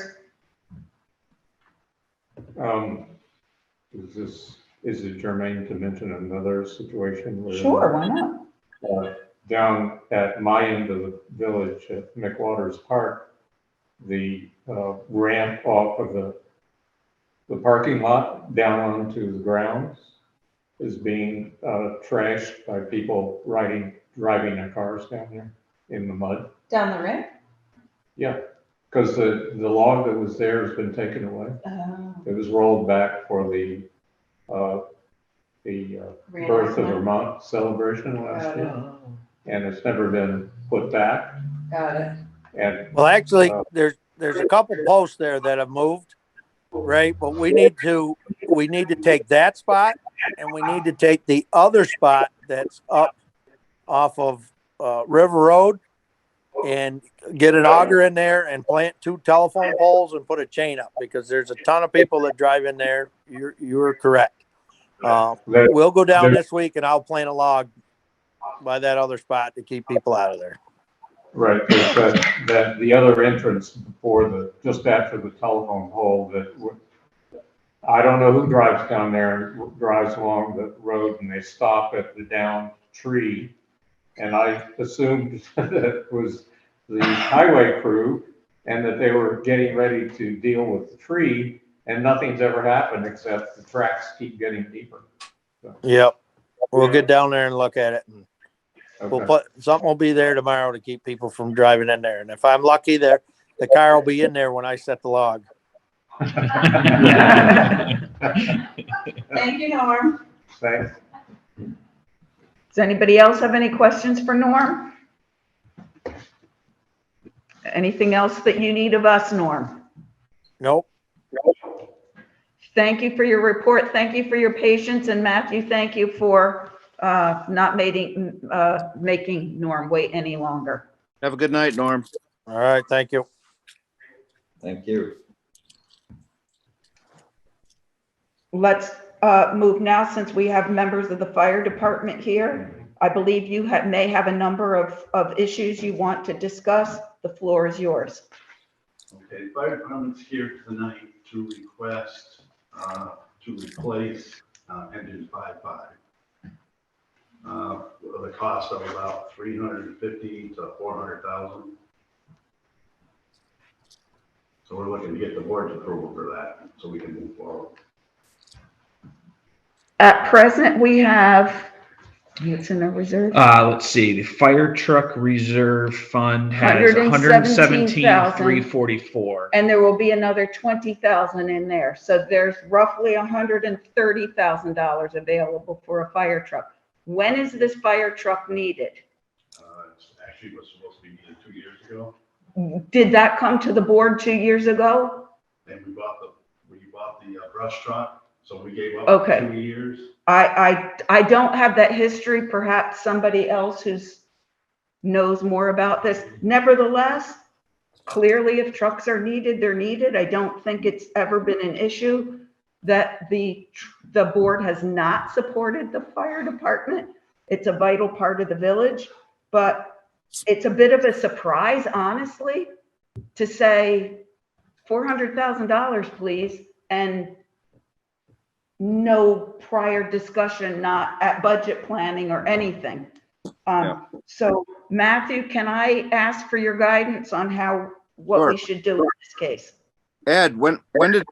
Is it germane to mention another situation where? Sure, why not? Down at my end of the village at McWaters Park, the ramp off of the parking lot down onto the grounds is being trashed by people driving their cars down there in the mud. Down the ramp? Yeah, because the log that was there has been taken away. It was rolled back for the Birth of Vermont celebration last year, and it's never been put back. Got it. And well, actually, there's a couple posts there that have moved, right? But we need to take that spot, and we need to take the other spot that's up off of River Road, and get an auger in there and plant 2 telephone poles and put a chain up, because there's a ton of people that drive in there. You're correct. We'll go down this week and I'll plant a log by that other spot to keep people out of there. Right, that the other entrance before just after the telephone pole, I don't know who drives down there, drives along the road, and they stop at the downed tree. And I assumed that it was the highway crew and that they were getting ready to deal with the tree, and nothing's ever happened except the tracks keep getting deeper. So. Yep. We'll get down there and look at it. And okay. Something will be there tomorrow to keep people from driving in there. And if I'm lucky, the car will be in there when I set the log. Thank you, Norm. Thanks. Does anybody else have any questions for Norm? Anything else that you need of us, Norm? Nope. Thank you for your report. Thank you for your patience. And Matthew, thank you for not making Norm wait any longer. Have a good night, Norm. All right. Thank you. Thank you. Let's move now, since we have members of the fire department here. I believe you may have a number of issues you want to discuss. The floor is yours. Okay, the fire department's here tonight to request to replace engine 5.5. With a cost of about $350,000 to $400,000. So we're looking to get the board's approval for that so we can move forward. At present, we have What's in our reserve? Let's see, the fire truck reserve fund has 117,344. And there will be another 20,000 in there. So there's roughly $130,000 available for a fire truck. When is this fire truck needed? It's actually was supposed to be needed 2 years ago, Did that come to the board 2 years ago? and we bought the brush truck, so we gave up Okay. 2 years. I don't have that history. Perhaps somebody else knows more about this. Nevertheless, clearly if trucks are needed, they're needed. I don't think it's ever been an issue that the board has not supported the fire department. It's a vital part of the village, but it's a bit of a surprise, honestly, to say $400,000, please, and no prior discussion, not at budget planning or anything. So Matthew, can I ask for your guidance on what Sure. we should do in this case? Ed, when did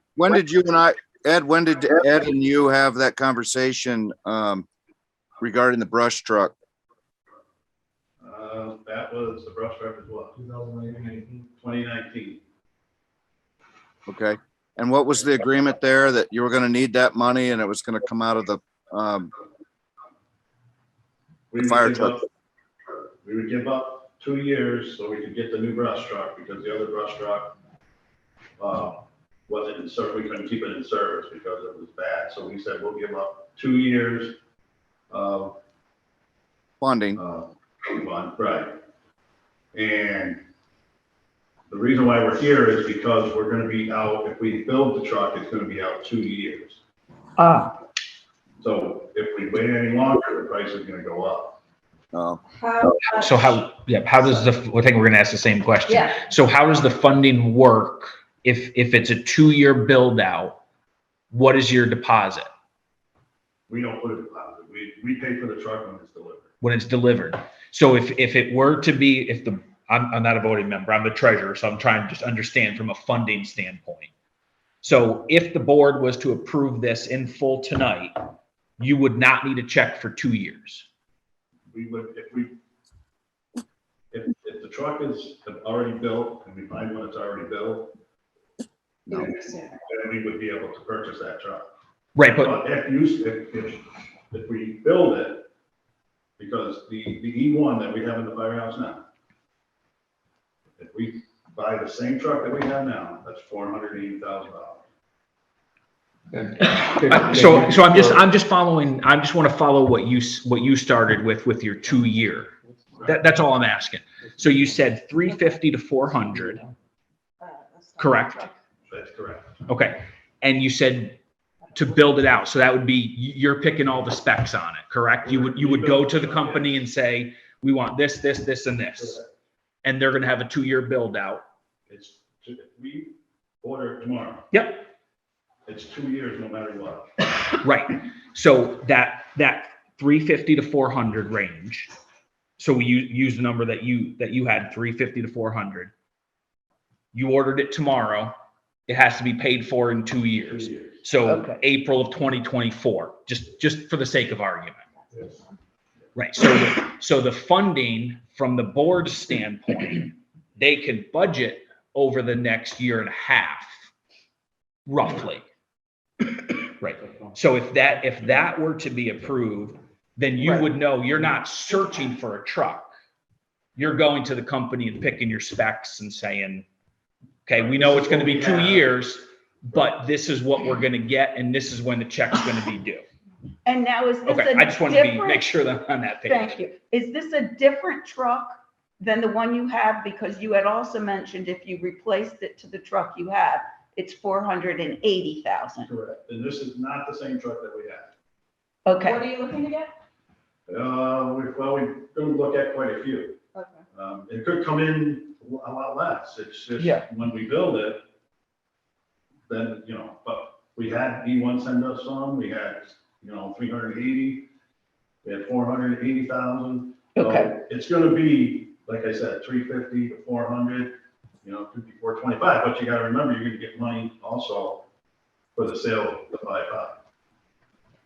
you and I, Ed, when did Ed and you have that conversation regarding the brush truck? That was the brush truck as well. 2019. Okay. And what was the agreement there, that you were going to need that money and it was going to come out of the fire truck? We would give up 2 years so we could get the new brush truck, because the other brush truck wasn't in service. We couldn't keep it in service because it was bad. So we said, we'll give up 2 years of Funding. Right. And the reason why we're here is because we're going to be out, if we build the truck, it's going to be out 2 years. So if we wait any longer, the price is going to go up. Oh. So how does I think we're going to ask the same question. Yeah. So how does the funding work if it's a 2-year build out? What is your deposit? We don't put a deposit. We pay for the truck when it's delivered. So if it were to be, I'm not a voting member, I'm the treasurer, so I'm trying to just understand from a funding standpoint. So if the board was to approve this in full tonight, you would not need a check for 2 years. We would, if the truck is already built and we find one that's already built, then we would be able to purchase that truck. Right, but if we build it, because the E1 that we have in the firehouse now, if we buy the same truck that we have now, that's $480,000. So I'm just following. I just want to follow what you started with your 2 year. That's all I'm asking. So you said 350 to 400. Correct. That's correct. Okay, and you said to build it out. So that would be you're picking all the specs on it. Correct. You would go to the company and say, we want this, this, this, and this, and they're going to have a 2-year build out. We order it tomorrow. Yep. It's 2 years no matter what. Right. So that 350 to 400 range. So we use the number that you had, 350 to 400. You ordered it tomorrow. It has to be paid for in 2 years. So okay. April of 2024, just for the sake of argument. Yes. Right. So the funding from the board's standpoint, they can budget over the next year and a half, roughly. Right. So if that were to be approved, then you would know you're not searching for a truck. You're going to the company and picking your specs and saying, okay, we know it's going to be 2 years, but this is what we're going to get, and this is when the check's going to be due. And now is this okay? I just want to make sure that I'm on that page. Thank you. Is this a different truck than the one you have? Because you had also mentioned if you replaced it to the truck you have, it's $480,000. Correct. And this is not the same truck that we have. Okay. What are you looking to get? We're going to look at quite a few. Okay. It could come in a lot less. It's just when we build it, then, but we had E1 send us some, we had, 380, we had 480,000. Okay. So it's going to be, like I said, 350 to 400, could be 425, but you got to remember, you're going to get money also for the sale of the 5.5.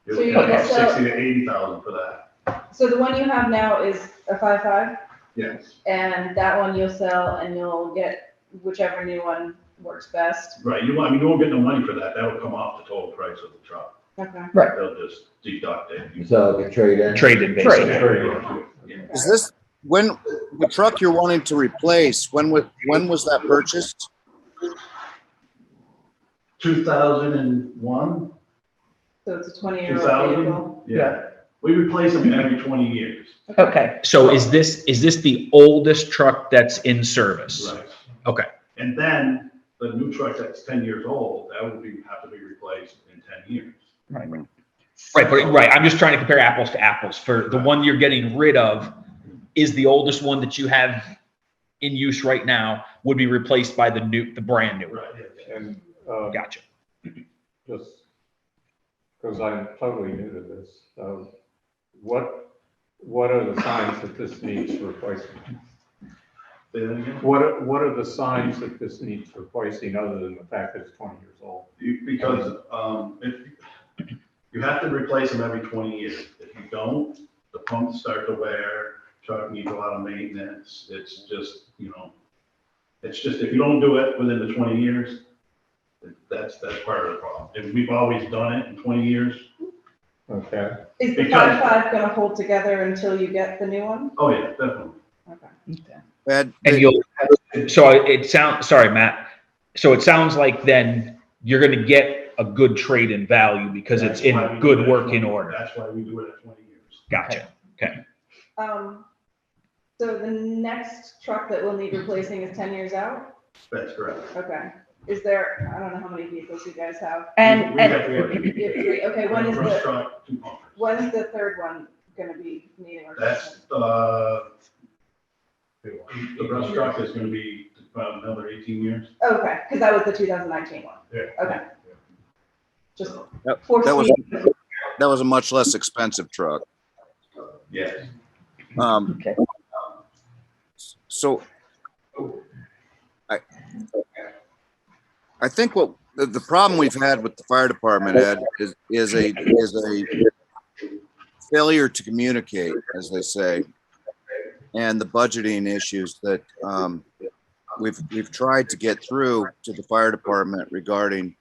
You're looking at 60 to 80,000 for that. So the one you have now is a 5.5, Yes. and that one you'll sell and you'll get whichever new one works best. Right, you won't get no money for that. That'll come off the total price of the truck. Okay. They'll just deduct it. So like a trade-in? Trade-in, basically. Yeah. Is this, when, the truck you're wanting to replace, when was that purchased? 2001, So it's a 20-year-old 2000? vehicle. Yeah. We replace them every 20 years. Okay, So is this the oldest truck that's in service? Right. Okay. And then the new truck that's 10 years old, that will have to be replaced in 10 years. Right, I'm just trying to compare apples to apples. For the one you're getting rid of, is the oldest one that you have in use right now would be replaced by the brand new. Right. And, Gotcha. just because I'm totally new to this, what are the signs that this needs replacement? Say that again? What are the signs that this needs replacing other than the fact that it's 20 years old? Because if you have to replace them every 20 years. If you don't, the pumps start to wear, truck needs a lot of maintenance. It's just, if you don't do it within the 20 years, that's part of the problem. If we've always done it in 20 years. Okay. Is the Because- 5.5 gonna hold together until you get the new one? Oh, yeah, definitely. Okay. Ed, And sorry, Matt. So it sounds like then you're gonna get a good trade-in value because it's That's why in we good do it at working 20 order. That's why we do it at 20 years. Gotcha. Okay. So the next truck that we'll need replacing is 10 years out? That's correct. Okay. Is there, I don't know how many vehicles you guys have. and, We and, have You have 3, okay, when is brush the, truck, 2 pumpers. when is the third one gonna be needing That's, replacement? the brush truck is gonna be about another 18 years. Okay, because that was the 2019 one. Yeah. Okay. Just That foresee. was a much less expensive truck. Yes. okay. So I think what the problem we've had with the fire department, Ed, is a failure to communicate, as they say, and the budgeting issues that we've tried to get through to the fire department regarding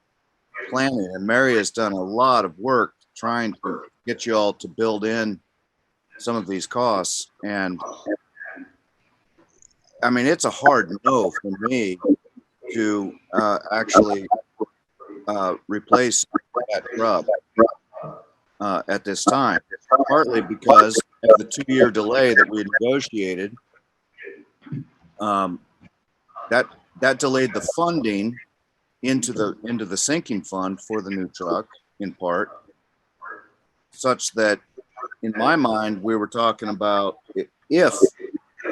planning. And Mary has done a lot of work trying to get you all to build in some of these costs. And I mean, it's a hard no for me to actually replace that truck at this time, partly because of the 2-year delay that we negotiated. That delayed the funding into the sinking fund for the new truck in part, such that in my mind we were talking about if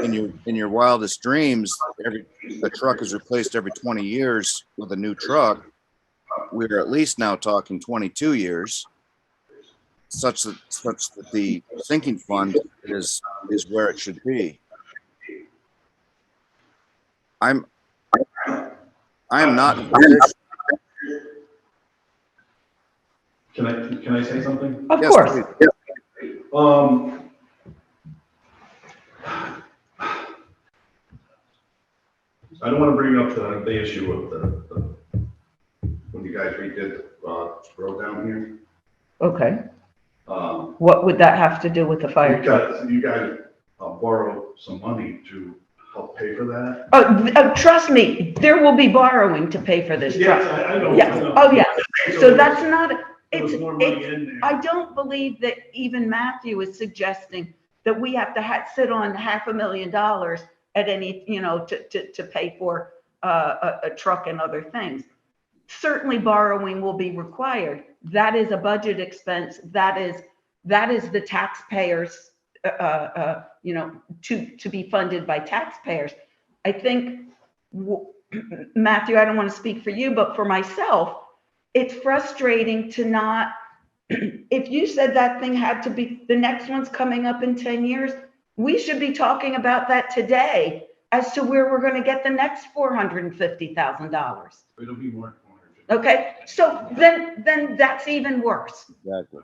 in your wildest dreams a truck is replaced every 20 years with a new truck, we're at least now talking 22 years, such that the sinking fund is where it should be. I am not. Can I say something? Of Yes, course. please. I don't want to bring up the issue of the when you guys redid the road down here. Okay. What would that have to do with the fire truck? You guys borrowed some money to help pay for that. Oh, trust me, there will be borrowing to pay for this Yes, truck. I know. Yes. I know. Oh, yes. So there that's was- not, there was it's, more money in there. I don't believe that even Matthew is suggesting that we have to sit on $500,000 at any, to pay for a truck and other things. Certainly borrowing will be required. That is a budget expense. That is the taxpayers, to be funded by taxpayers. I think, Matthew, I don't want to speak for you, but for myself, it's frustrating to not, if you said that thing had to be, the next one's coming up in 10 years, we should be talking about that today as to where we're going to get the next $450,000. It'll be more. Okay, so then that's even worse. Exactly.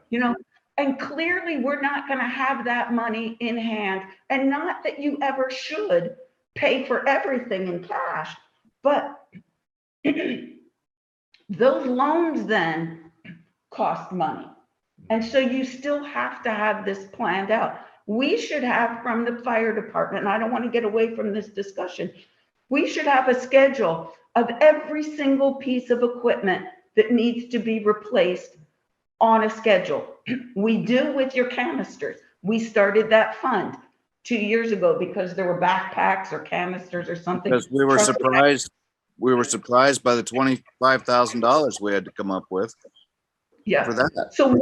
And clearly, we're not going to have that money in hand. And not that you ever should pay for everything in cash, but those loans then cost money. And so you still have to have this planned out. We should have from the fire department, and I don't want to get away from this discussion, we should have a schedule of every single piece of equipment that needs to be replaced on a schedule. We do with your canisters. We started that fund 2 years ago because there were backpacks or canisters or something. Because we were surprised by the $25,000 we had to come up with Yeah. for that. So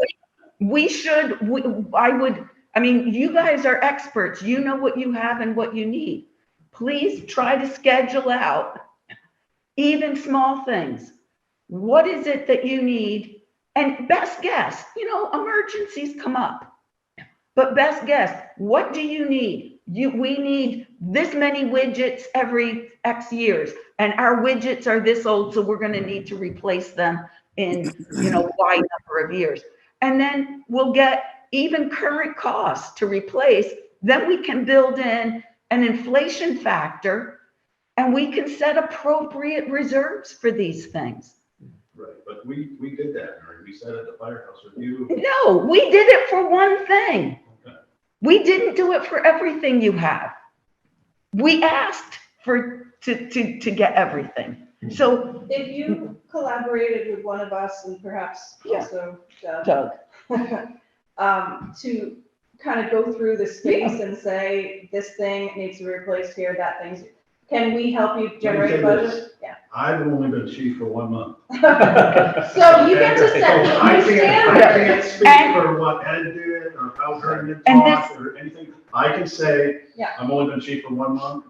I mean, you guys are experts. You know what you have and what you need. Please try to schedule out even small things. What is it that you need? And best guess, emergencies come up. But best guess, what do you need? We need this many widgets every X years, and our widgets are this old, so we're going to need to replace them in, Y number of years. And then we'll get even current costs to replace. Then we can build in an inflation factor, and we can set appropriate reserves for these things. Right, but we did that, Mary. We sat at the firehouse with you. No, we did it for one thing. Okay. We didn't do it for everything you have. We asked to get everything. So If you collaborated with one of us and perhaps also Doug, to kind of go through the space and say, this thing needs to be replaced here, that thing's, can we help you generate budget? Yeah. I've only been chief for 1 month. So you get to set the I new can't standard. speak for what Ed did or how Vernon talked or anything. I can say, Yeah. I've only been chief for 1 month.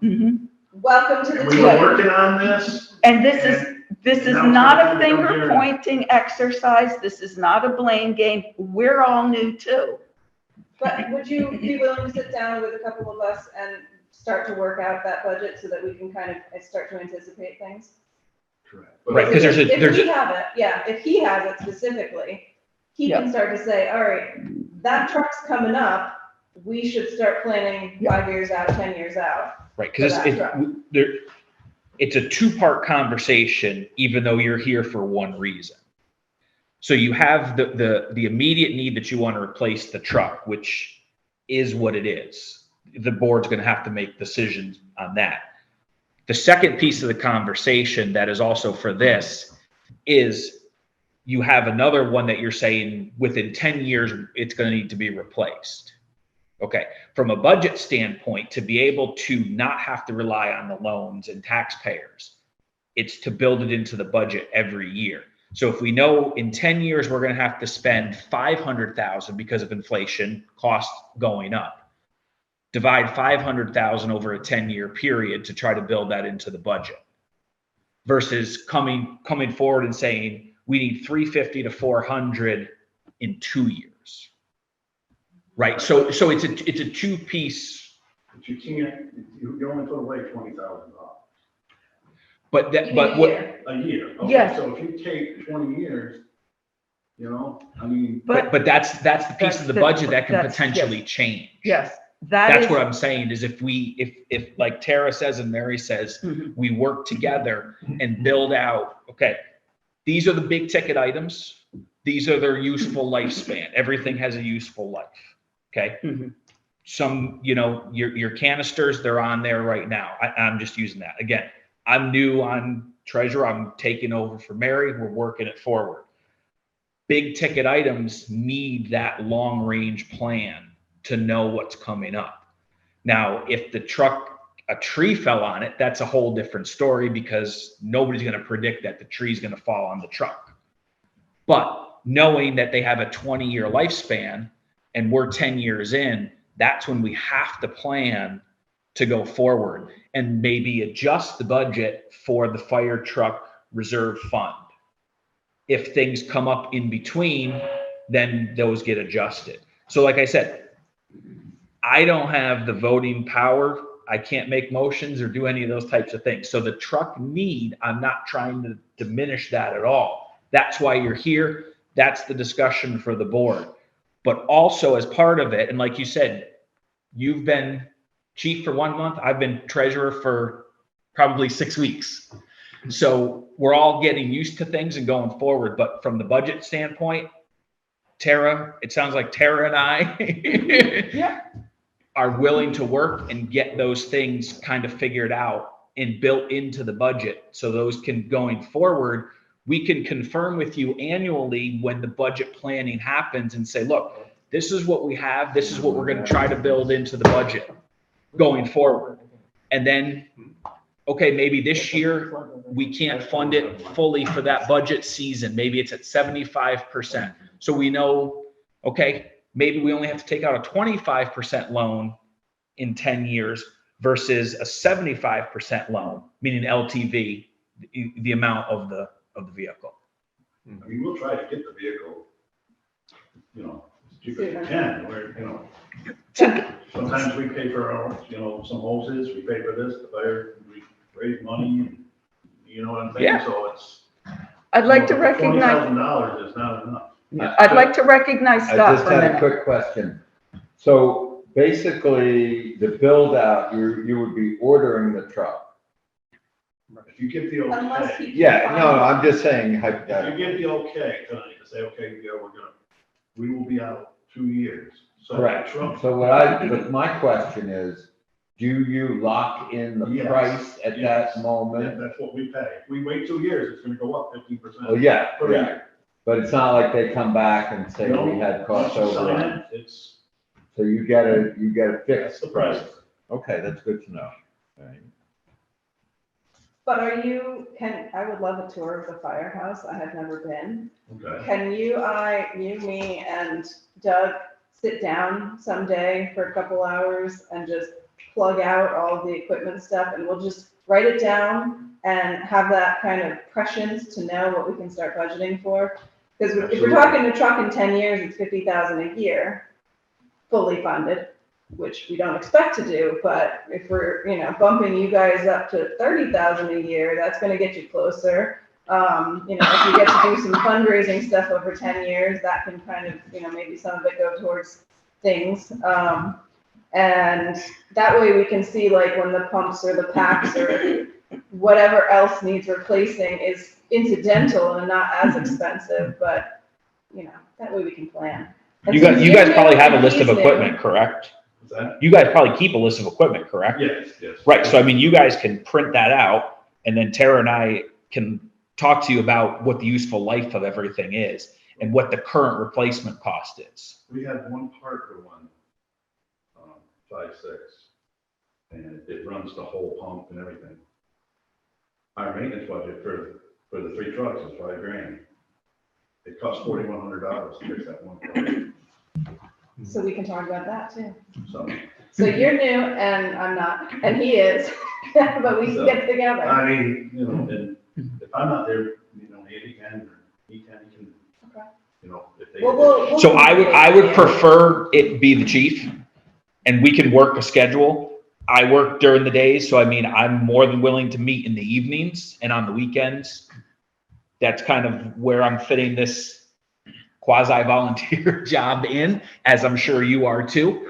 Welcome to And the we were team. working on this. and this is now it's not time a to come here. finger pointing exercise. This is not a blame game. We're all new too. But would you be willing to sit down with a couple of us and start to work out that budget so that we can kind of start to anticipate things? Correct. Right, because If we have it, if he has it specifically, he can start to say, all right, that truck's coming up. We should start planning 5 years out, 10 years out. Right, because it's a two-part conversation, even though you're here for one reason. So you have the immediate need that you want to replace the truck, which is what it is. The board's going to have to make decisions on that. The second piece of the conversation that is also for this is you have another one that you're saying within 10 years, it's going to need to be replaced. Okay, from a budget standpoint, to be able to not have to rely on the loans and taxpayers, it's to build it into the budget every year. So if we know in 10 years, we're going to have to spend $500,000 because of inflation, costs going up, divide 500,000 over a 10-year period to try to build that into the budget versus coming forward and saying, we need 350 to 400 in 2 years. Right. So it's a two-piece. But you can't, you only put away $20,000. But what? A year. Okay, Yes. so if you take 20 years, I mean. But that's the piece of the budget that can that's- potentially change. Yes, That's what I'm saying is if like Tara says and Mary says, we work together and build out, okay, these are the big ticket items. These are their useful lifespan. Everything has a useful life. Okay. Some, your canisters, they're on there right now. I'm just using that. Again, I'm new on treasurer. I'm taking over for Mary. We're working it forward. Big ticket items need that long range plan to know what's coming up. Now, if a tree fell on it, that's a whole different story because nobody's going to predict that the tree's going to fall on the truck. But knowing that they have a 20-year lifespan and we're 10 years in, that's when we have to plan to go forward and maybe adjust the budget for the fire truck reserve fund. If things come up in between, then those get adjusted. So like I said, I don't have the voting power. I can't make motions or do any of those types of things. So the truck need, I'm not trying to diminish that at all. That's why you're here. That's the discussion for the board. But also as part of it, and like you said, you've been chief for 1 month, I've been treasurer for probably 6 weeks. So we're all getting used to things and going forward. But from the budget standpoint, Tara, it sounds like Tara and I are willing to work and get those things kind of figured out and built into the budget. So those can, going forward, we can confirm with you annually when the budget planning happens and say, look, this is what we have. This is what we're going to try to build into the budget going forward. And then, okay, maybe this year we can't fund it fully for that budget season. Maybe it's at 75%. So we know, okay, maybe we only have to take out a 25% loan in 10 years versus a 75% loan, meaning LTV, the amount of the vehicle. I mean, we'll try to get the vehicle, as cheap as we can, where, sometimes we pay for our, some hoses, we pay for this, the fire, we raise money, you know what I'm saying? Yeah. So it's. I'd like to recognize, $20,000 is not enough. I'd like to recognize I Scott just for a had a minute. quick question. So basically, the build out, you would be ordering the truck. If you get the Unless okay, he. Yeah, no, I'm just saying if you hypothetically. get the okay tonight to say, okay, yeah, we will be out 2 years. So Correct. Trump, So but my question is, do you lock in the Yes. price at Yes. that moment? that's what we pay. If we wait 2 years, it's gonna go up 15%. Oh, yeah, per yeah. year. But it's not like they come back and say No, we had cost once you sign overrun. it, It's, So you get a that's fixed the price. price. Okay, that's good to know. All right. But I would love a tour of the firehouse. I have never been. Okay. Can you, me and Doug sit down someday for a couple hours and just plug out all of the equipment stuff, and we'll just write it down and have that kind of prescience to know what we can start budgeting for? Because if we're talking a truck in 10 years, it's 50,000 a year, fully funded, which we don't expect to do, but if we're, bumping you guys up to 30,000 a year, that's gonna get you closer. If you get to do some fundraising stuff over 10 years, that can kind of, maybe some of it go towards things. And that way we can see like when the pumps or the packs or whatever else needs replacing is incidental and not as expensive, but, that way we can plan. And You since guys you're probably new have a and list of he's new- equipment, correct? What's that? You guys probably keep a list of equipment, correct? Yes, yes. Right, so I mean, you guys can print that out, and then Tara and I can talk to you about what the useful life of everything is and what the current replacement cost is. We had one part for one, 5.6, and it runs the whole pump and everything. Our maintenance budget for the 3 trucks is $5,000. It costs $4,100 to fix that one part. So we can talk about that too. So, So you're new and I'm not, and he is, but we can get together. I mean, and if I'm not there, Andy can, or he can, Okay. if they. We'll So I would prefer it be the chief, and we can work a schedule. I work during the days, so I mean, I'm more than willing to meet in the evenings and on the weekends. That's kind of where I'm fitting this quasi-volunteer job in, as I'm sure you are too.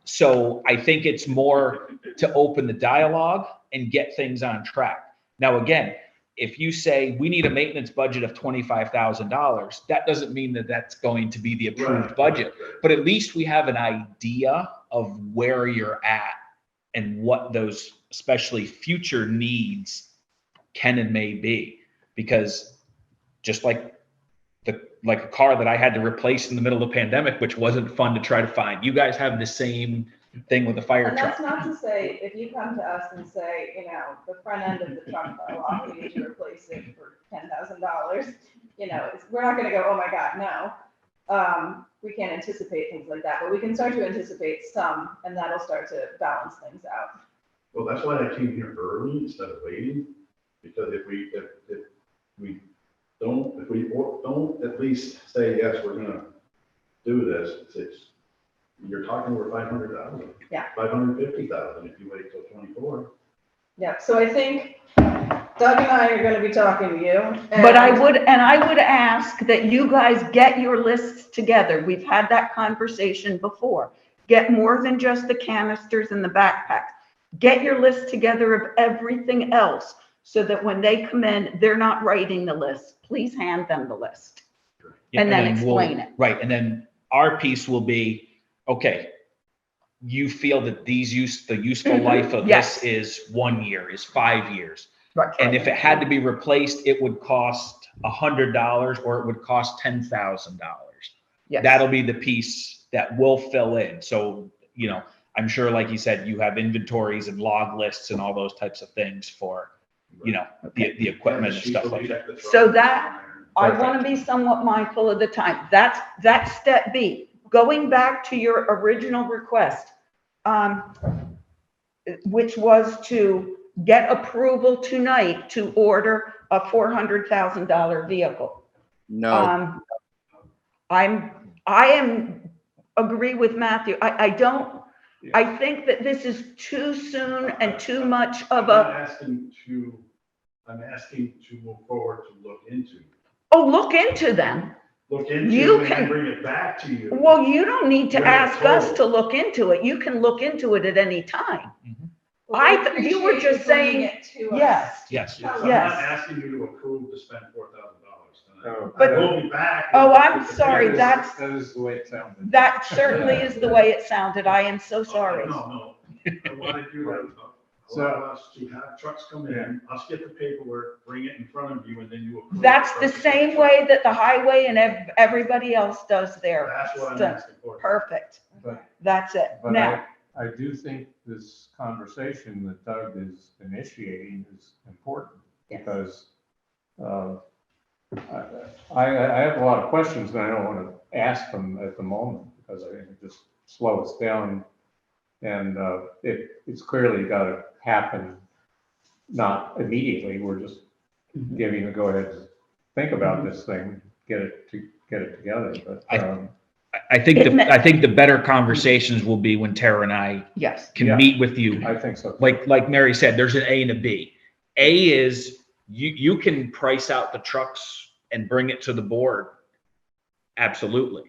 So I think it's more to open the dialogue and get things on track. Now, again, if you say we need a maintenance budget of $25,000, that doesn't mean that that's going to be the approved budget, but at least we have an idea of where you're at and what those especially future needs can and may be. Because just like a car that I had to replace in the middle of the pandemic, which wasn't fun to try to find, you guys have the same thing with the fire And truck. that's not to say, if you come to us and say, the front end of the truck fell off, we need to replace it for $10,000, we're not gonna go, oh my God, no. We can't anticipate things like that, but we can start to anticipate some, and that'll start to balance things out. Well, that's why I came here early instead of waiting, because if we don't at least say, yes, we're gonna do this, you're talking over 500,000. Yeah. 550,000 if you wait till 24. Yeah, so I think Doug and I are gonna be talking to you. But I and- would ask that you guys get your lists together. We've had that conversation before. Get more than just the canisters and the backpacks. Get your list together of everything else so that when they come in, they're not writing the list. Please hand them the list. Yeah, And then we'll- explain it. Right, and then our piece will be, okay, you feel that the useful Mhm, life of yes. this is 1 year, is 5 years. Right. And if it had to be replaced, it would cost $100 or it would cost $10,000. Yes. That'll be the piece that we'll fill in. So, you know, I'm sure, like you said, you have inventories and log lists and all those types of things for, you know, the equipment and stuff like that. So that, I want to be somewhat mindful of the time. That's step B. Going back to your original request, which was to get approval tonight to order a $400,000 vehicle. No, I am agree with Matthew. I think that this is too soon and too much of I'm not a, I'm asking to move forward to look into. oh, look into them. Look You into and can- then bring it back to you. Well, you don't need to You're ask us told. to look into it. You can look into it at any time. Well, we You were appreciate just you bringing saying, it to us. yes. Yes. Yes, I'm Yes. not asking you to approve to spend $4,000 tonight. Oh, But- We'll be back. Oh, with- I'm with the sorry, papers. That is the way it sounded. That certainly is the way it sounded. I am so sorry. No, I wanted you to So- allow us to have trucks come in, us get the paperwork, bring it in front of you, and then you approve. That's it. the same way that the highway and everybody else does their That's what I'm stuff. asking for. Perfect. But- That's it. But Now, I do think this conversation that Doug is initiating is important Yes. because I have a lot of questions and I don't want to ask them at the moment because I think it just slows us down. And it's clearly got to happen, not immediately. We're just giving the go ahead to think about this thing, get it together. But I think the better conversations will be when Tara and I yes. can Yeah. meet with you. I think so. Like Mary said, there's an A and a B. A is you can price out the trucks and bring it to the board. Absolutely.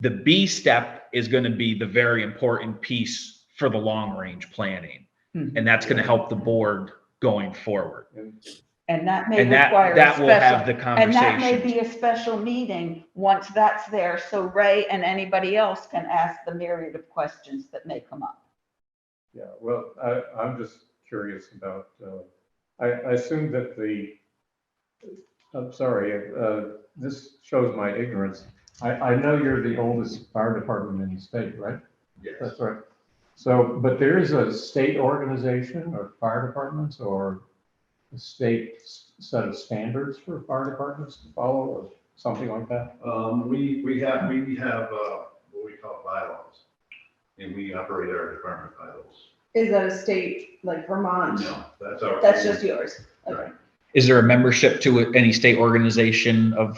The B step is going to be the very important piece for the long range planning. Mhm. And that's going to help the board going forward. And that may And require a that will have special, the and that may conversation. be a special meeting once that's there, so Ray and anybody else can ask the myriad of questions that may come up. Yeah, well, I'm just curious about, I assume that I'm sorry, this shows my ignorance. I know you're the oldest fire department in the state, right? Yes. That's right. So, but there is a state organization or fire departments or a state set of standards for fire departments to follow or something like that? We have what we call bylaws, and we operate our department bylaws. Is that a state, like Vermont? No, that's our. That's just yours. Okay. Is there a membership to any state organization of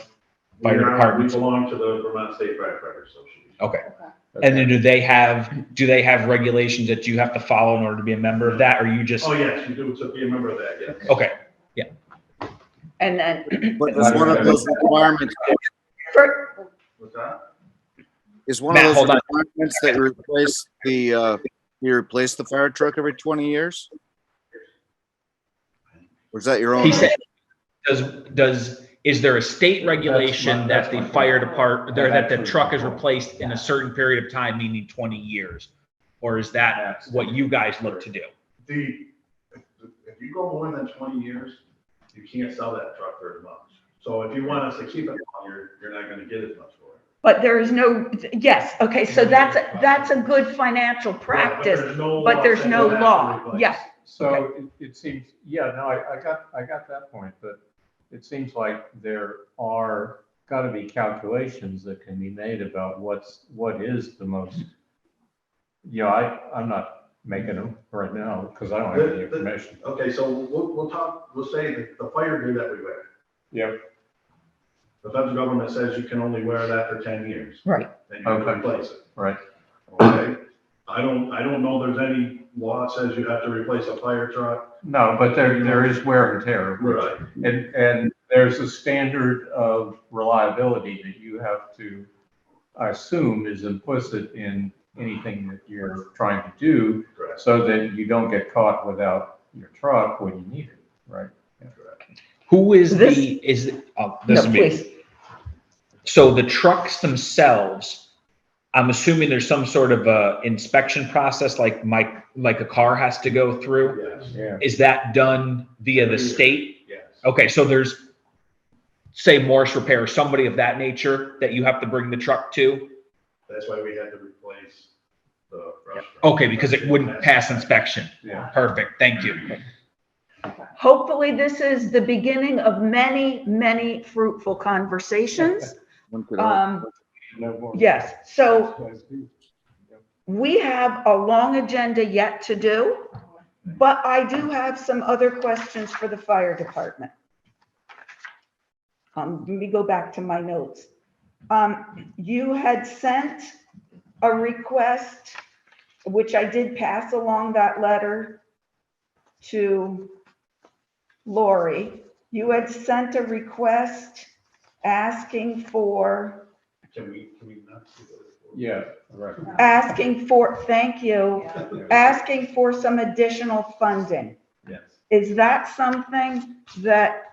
fire We departments? belong to the Vermont State Firefighters Association. Okay. And then do they have regulations that you have to follow in order to be a member of that, or you just? Oh, yes, you do, to be a member of that, yes. Okay. And then, but is one of those requirements, for, What's that? is one Matt, of those hold on. requirements that you replace the fire truck every 20 years? Or is that your own? He said, is there a state regulation That's that the my fire point. department, that the truck is replaced in a certain period of time, meaning 20 years? Or is that what you guys look to do? If you go more than 20 years, you can't sell that truck very much. So if you want us to keep it longer, you're not gonna get as much for it. but there is no, yes, okay, so that's a good financial practice, but there's no law. Yes. So it seems, yeah, no, I got that point, but it seems like there are gotta be calculations that can be made about what is the most, I'm not making them right now because I don't have the information. Okay, so we'll say that the fire gear that we wear. Yep. The federal government says you can only wear that for 10 years. Right. Then you have to Okay. replace it. Right. Okay, I don't know there's any law says you have to replace a fire truck. No, but there is wear and tear. Right. And there's a standard of reliability that you have to, I assume, is implicit in anything that you're trying to do, Correct. so that you don't get caught without your truck when you need it, right? Who is This- this No, is me. please. So the trucks themselves, I'm assuming there's some sort of a inspection process like a car has to go through. Yes. Yeah. Is that done via the state? Yes. Okay, so there's, say, Morse Repair, or somebody of that nature that you have to bring the truck to? That's why we had to replace the brush truck. Okay, because it wouldn't pass inspection. Yeah. Perfect, thank you. Hopefully, this is the beginning of many, many fruitful conversations. One could hope. Yes, so we have a long agenda yet to do, but I do have some other questions for the fire department. Let me go back to my notes. You had sent a request, which I did pass along that letter to Lori. You had sent a request asking for, Can we not do it? Yeah, right. thank you, asking for some additional funding. Yes. Is that something that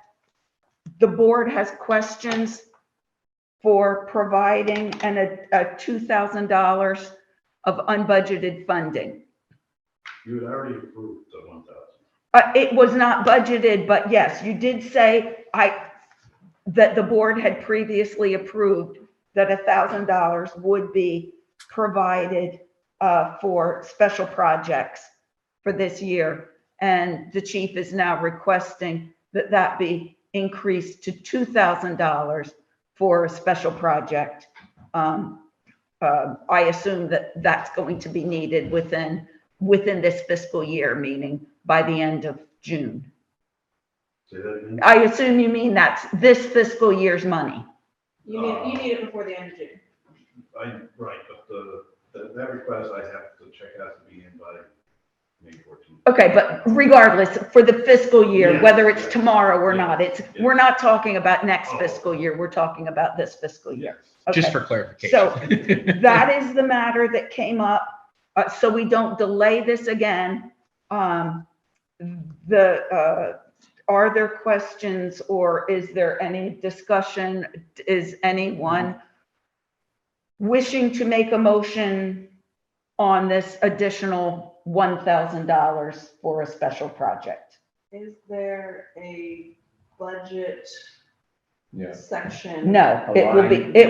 the board has questions for providing a $2,000 of unbudgeted funding? You had already approved the 1,000. It was not budgeted, but yes, you did say that the board had previously approved that $1,000 would be provided for special projects for this year. And the chief is now requesting that that be increased to $2,000 for a special project. I assume that that's going to be needed within this fiscal year, meaning by the end of June. Say that again? I assume you mean that's this fiscal year's money. You need it before the end of June. Right, but that request I have to check out to be in by May 14th. Okay, but regardless, for the fiscal year, Yeah, whether it's yeah. tomorrow or Yeah, not, yeah. we're not talking about next Oh. fiscal year, we're talking about this fiscal year. Yes. Just Okay. for clarification. So that is the matter that came up, so we don't delay this again. Are there questions or is there any discussion? Is anyone wishing to make a motion on this additional $1,000 for a special project? Is there a budget Yeah. section? No, it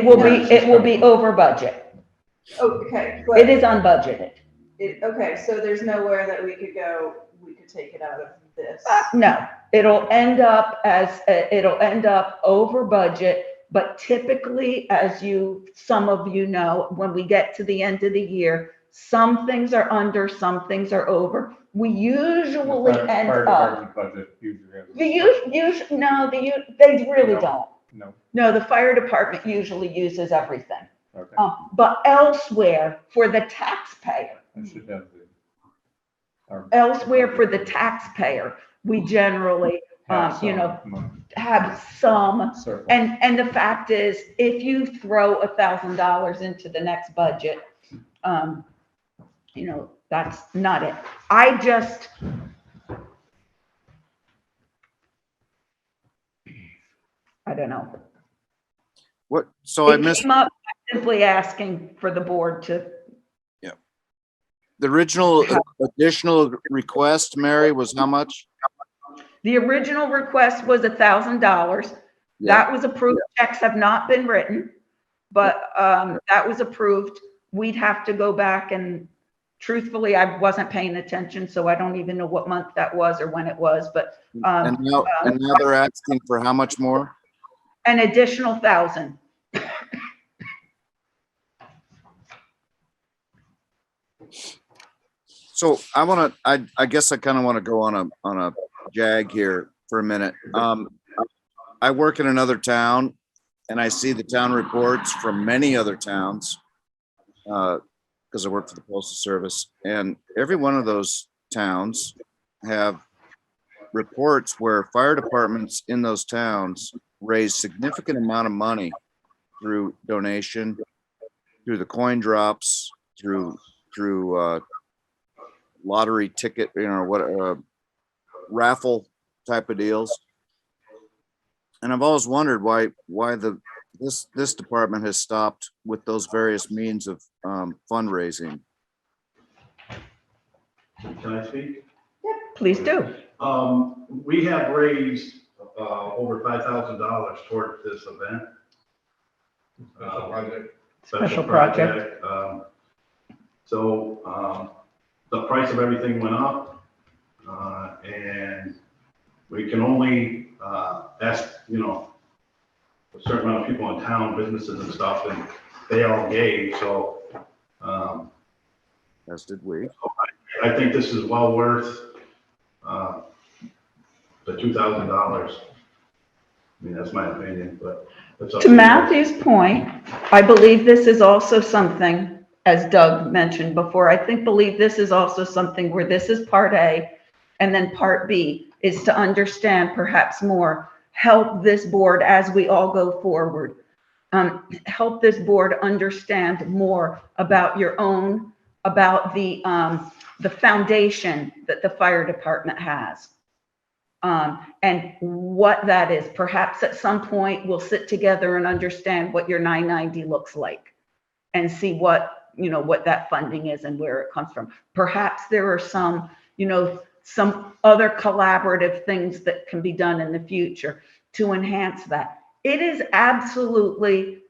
will be over budget. Okay, It is unbudgeted. okay, so there's nowhere that we could go, we could take it out of this. No, it'll end up over budget, but typically, as some of you know, when we get to the end of the year, some things are under, some things are over. We usually end Fire up. department budget usually has. They really No. don't. No, No, the fire department usually uses everything. okay. But elsewhere, for the taxpayer, I should have the. we generally, have you know, some money, have some. surplus. And the fact is, if you throw $1,000 into the next budget, that's not it. I don't know. What, so I It missed came up simply asking for the board to, the original additional request, Mary, was how much? the original request was $1,000. Yeah. That was approved. Checks have not been written, but that was approved. We'd have to go back and truthfully, I wasn't paying attention, so I don't even know what month that was or when it was, but And now they're asking for how much more? an additional 1,000. So I guess I kind of want to go on a jag here for a minute. I work in another town and I see the town reports from many other towns, because I work for the Postal Service, and every one of those towns have reports where fire departments in those towns raise significant amount of money through donation, through the coin drops, through lottery ticket, raffle type of deals. And I've always wondered why this department has stopped with those various means of fundraising. Can I speak? Please do. We have raised over $5,000 toward this event. Special project. So the price of everything went up, and we can only ask, a certain amount of people in town, businesses and stuff, and they all gave. So As did we. I think this is well worth the $2,000. I mean, that's my opinion, but it's up To you. Matthew's point, I believe this is also something, as Doug mentioned before, believe this is also something where this is part A, and then part B is to understand perhaps more, help this board as we all go forward, help this board understand more about about the foundation that the fire department has. And what that is. Perhaps at some point we'll sit together and understand what your 990 looks like and see what that funding is and where it comes from. Perhaps there are some other collaborative things that can be done in the future to enhance that. It is absolutely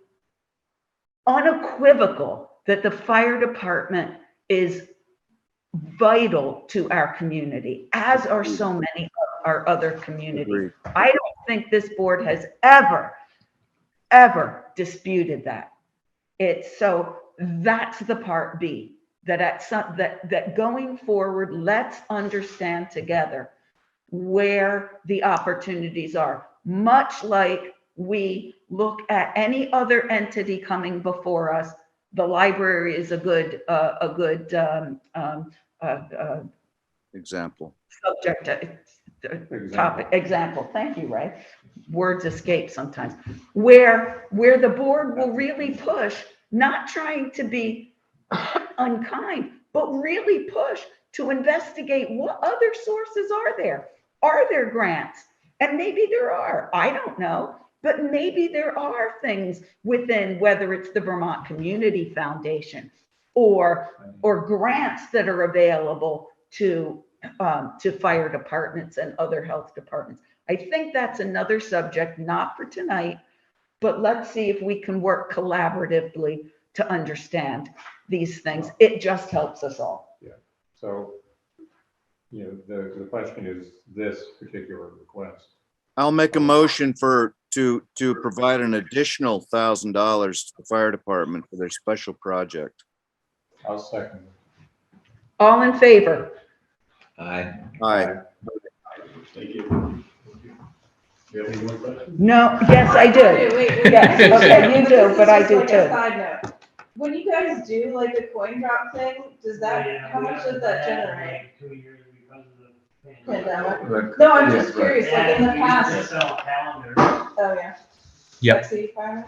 unequivocal that the fire department is vital to our community, as are so many of our other communities. Agreed. I don't think this board has ever disputed that. So that's the part B, that going forward, let's understand together where the opportunities are, much like we look at any other entity coming before us. The library is a good Example. subject, topic, example. Thank you, Ray. Words escape sometimes. Where the board will really push, not trying to be unkind, but really push to investigate what other sources are there. Are there grants? And maybe there are, I don't know, but maybe there are things within, whether it's the Vermont Community Foundation or grants that are available to fire departments and other health departments. I think that's another subject, not for tonight, but let's see if we can work collaboratively to understand these things. It just helps us all. Yeah. So, the question is this particular request. I'll make a motion to provide an additional $1,000 to the fire department for their special project. I'll second it. All in favor? Aye. Aye. Thank you. Do you have any more questions? No, yes, I do. Wait. Yes, okay, you do, but I do This is just too. like a side note. When you guys do like the coin drop thing, how much does that generate? 2 years because of the Pandemic? No, I'm just curious, like in the And we used to past. sell calendars. Oh, yeah. Yep. Lexi, fire?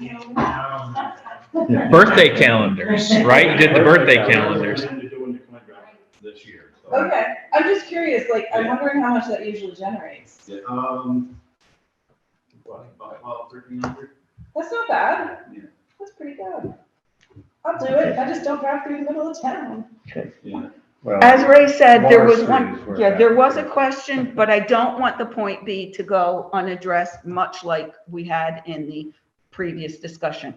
Birthday calendars, right? You did the birthday calendars. We're into doing the coin drop this year. So. Okay, I'm just curious, like, I'm wondering how much that usually generates. Yeah, about 1,300. That's not bad. Yeah. That's pretty good. I'll do it. I just don't drive through the middle of town. Yeah. Well, As Ray said, there was Water Street is one, where there that was a is. question, but I don't want the point B to go unaddressed, much like we had in the previous discussion.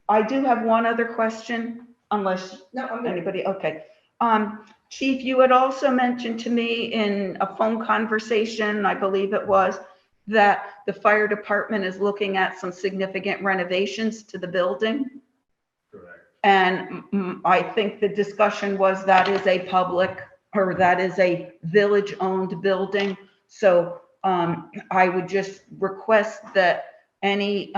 I do have one other question, unless No, I'm good. anybody, okay. Chief, you had also mentioned to me in a phone conversation, I believe it was, that the fire department is looking at some significant renovations to the building. Correct. And I think the discussion was that is a public, or that is a village-owned building. So I would just request that any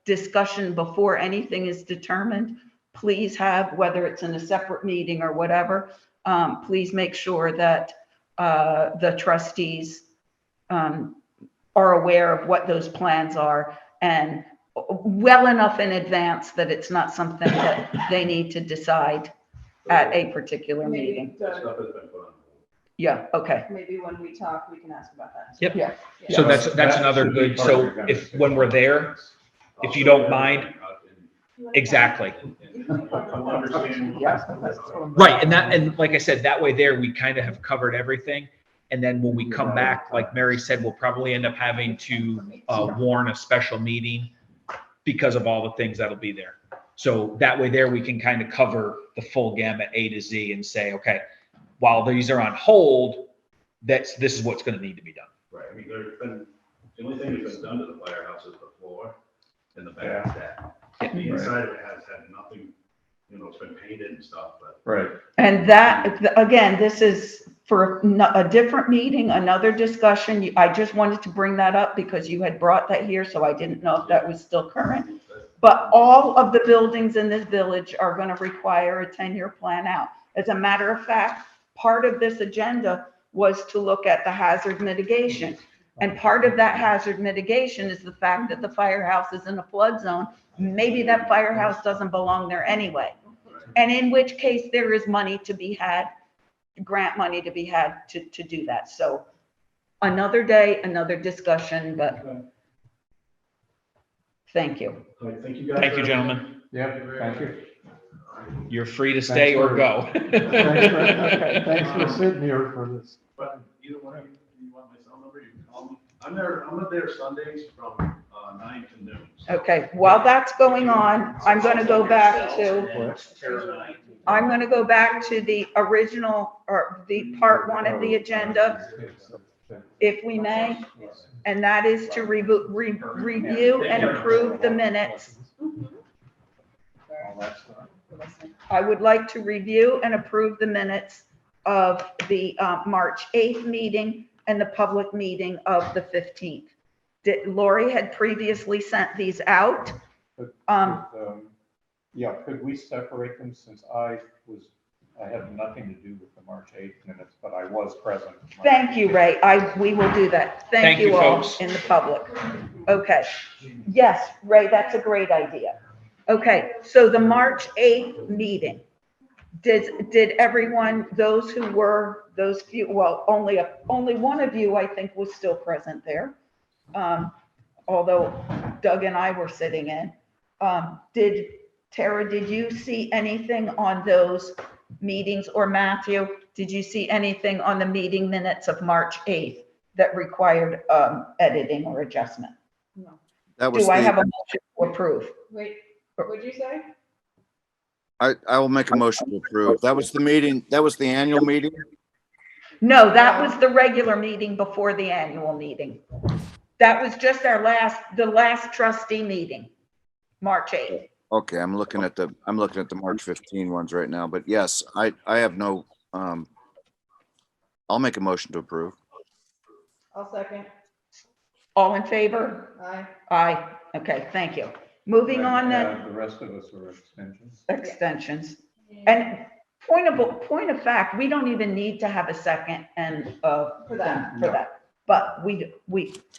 discussion before anything is determined please have, whether it's in a separate meeting or whatever, please make sure that the trustees are aware of what those plans are, and well enough in advance that it's not something that they need to decide at a particular meeting. Yeah, okay. Maybe when we talk, we can ask about that. Yep. Yeah. So that's That another should be good, part so of your if, when we're there, if you don't mind, exactly. Right, and like I said, that way there, we kind of have covered everything. And then when we come back, like Mary said, we'll probably end up having to warn a special meeting because of all the things that'll be there. So that way there, we can kind of cover the full gamut A to Z and say, okay, while these are on hold, this is what's gonna need to be done. Right, I mean, there's been, the only thing that's been done to the firehouse is the floor and the back deck. The inside of it has had nothing, you know, it's been painted and stuff, but. Right. And that, again, this is for a different meeting, another discussion. I just wanted to bring that up because you had brought that here, so I didn't know if that was still current. But all of the buildings in this village are going to require a 10-year plan out. As a matter of fact, part of this agenda was to look at the hazard mitigation. And part of that hazard mitigation is the fact that the firehouse is in a flood zone. Maybe that firehouse doesn't belong there anyway. And in which case there is money to be had, grant money to be had to do that. So another day, another discussion, but thank you. Thank you guys. Thank you, gentlemen. Yeah, thank you. You're free to stay or go. Thanks for sitting here for this. But either one of you want my cell number, you can call me. I'm there Sundays from 9 to noon. So- Okay, while that's going on, I'm going to go back to the original, or the part one of the agenda, if we may, and that is to review and approve the minutes. I would like to review and approve the minutes of the March 8th meeting and the public meeting of the 15th. Lori had previously sent these out. Yeah, could we separate them, since I had nothing to do with the March 8th minutes, but I was present. Thank you, Ray. We will do that. Thank you all folks. in the public. Okay. Yes, Ray, that's a great idea. Okay, so the March 8th meeting, did everyone, those who were, those few, well, only one of you, I think, was still present there. Although Doug and I were sitting in. Tara, did you see anything on those meetings, or Matthew, did you see anything on the meeting minutes of March 8th that required editing or adjustment? No. That was Do I have the, a motion to approve? Wait, what'd you say? I will make a motion to approve. That was the meeting, that was the annual meeting? No, that was the regular meeting before the annual meeting. That was just the last trustee meeting, March 8th. Okay, I'm looking at the March 15 ones right now, but yes, I have no, I'll make a motion to approve. I'll second. All in favor? Aye. Aye. Okay, thank you. Moving on then, The rest of us were extensions. extensions. And point of fact, we don't even need to have a second and For that. for that. But we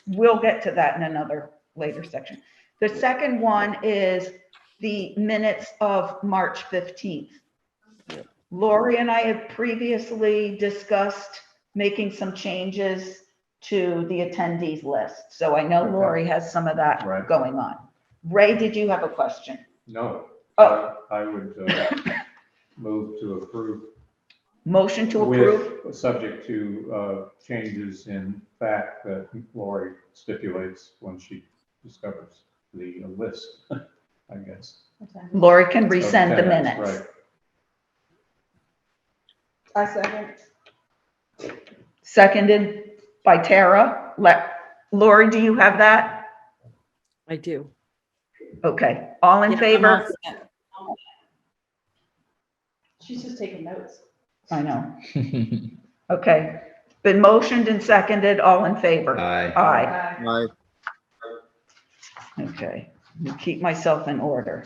will get to that in another later section. The second one is the minutes of March 15th. Lori and I have previously discussed making some changes to the attendees list. So I know Lori has some of that Right. going on. Ray, did you have a question? No. Oh. I would move to approve. Motion to approve? With, subject to changes in fact that Lori stipulates when she discovers the list, I guess. Lori can resend the Tenants, minutes. I second. Seconded by Tara. Lori, do you have that? I do. Okay, all in Yeah, I'm favor? all set. She's just taking notes. I know. Okay, been motioned and seconded, all in favor? Aye. Aye. Aye. Okay, keep myself in order.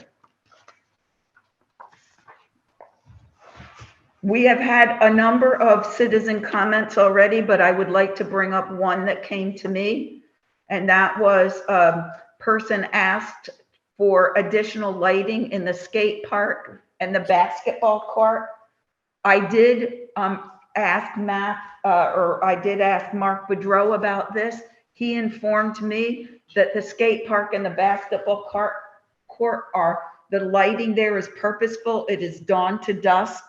We have had a number of citizen comments already, but I would like to bring up one that came to me. And that was person asked for additional lighting in the skate park and the basketball court. I did ask Mark Boudreau about this. He informed me that the skate park and the basketball court are, the lighting there is purposeful. It is dawn to dusk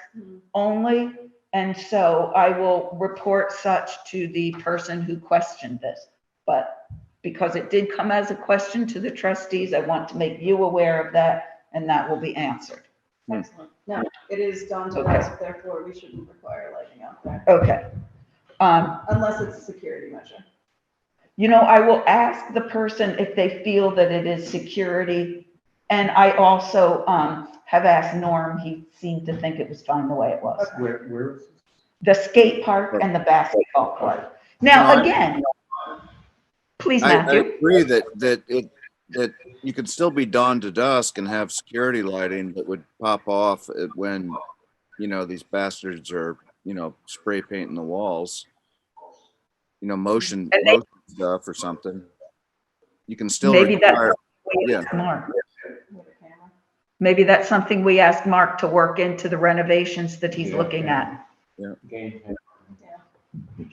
only. And so I will report such to the person who questioned this. But because it did come as a question to the trustees, I want to make you aware of that, and that will be answered. Excellent. No, it is dawn to Okay. dusk, therefore we shouldn't require lighting out there, Okay. unless it's a security measure. You know, I will ask the person if they feel that it is security. And I also have asked Norm, he seemed to think it was fine the way it was. Where? The skate park and the basketball court. Now, again, please, I Matthew. agree that you could still be dawn to dusk and have security lighting that would pop off when, these bastards are, spray painting the walls, motion stuff or something. You can still Maybe that's require, something we yeah. ask Mark. Maybe that's something we ask Mark to work into the renovations that he's looking at.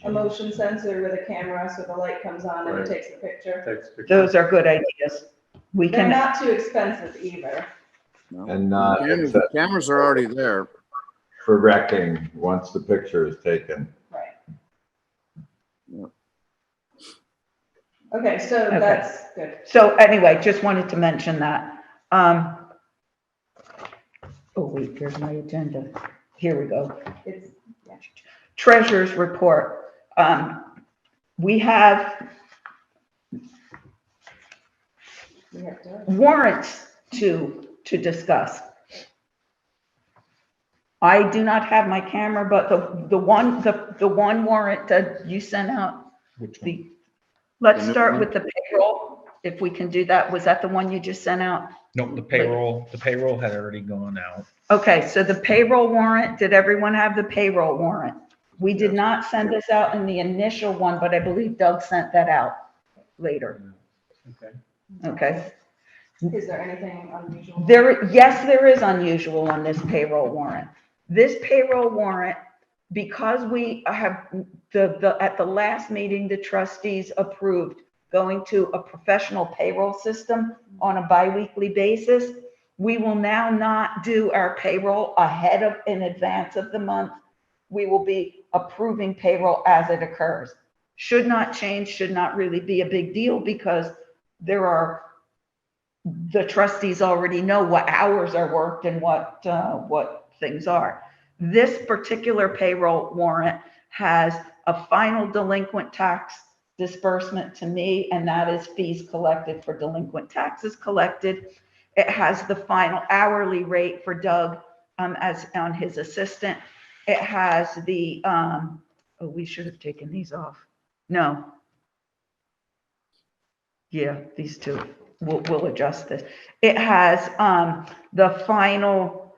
A motion sensor with a camera, so the light comes on and it takes the picture. Those are good ideas. We They're can, not too expensive either. No. And Cameras are already there. for wrecking once the picture is taken. Right. Yeah. Okay, so Okay. that's good. so anyway, just wanted to mention that. Oh, wait, here's my agenda. Here we go. It's, Treasurer's report. We have we have to. warrants to discuss. I do not have my camera, but the one warrant that you sent out, Which one? let's The new start one? with the payroll, if we can do that. Was that the one you just sent out? No, the payroll had already gone out. Okay, so the payroll warrant, did everyone have the payroll warrant? We did not send this out in the initial one, but I believe Doug sent that out later. Okay. Okay. Is there anything unusual? Yes, there is unusual on this payroll warrant. This payroll warrant, because we have at the last meeting, the trustees approved going to a professional payroll system on a biweekly basis. We will now not do our payroll in advance of the month. We will be approving payroll as it occurs. Should not change, should not really be a big deal because the trustees already know what hours are worked and what things are. This particular payroll warrant has a final delinquent tax disbursement to me, and that is fees collected for delinquent taxes collected. It has the final hourly rate for Doug as on his assistant. It has the, we should have taken these off. No. Yeah, these two. We'll adjust this. It has the final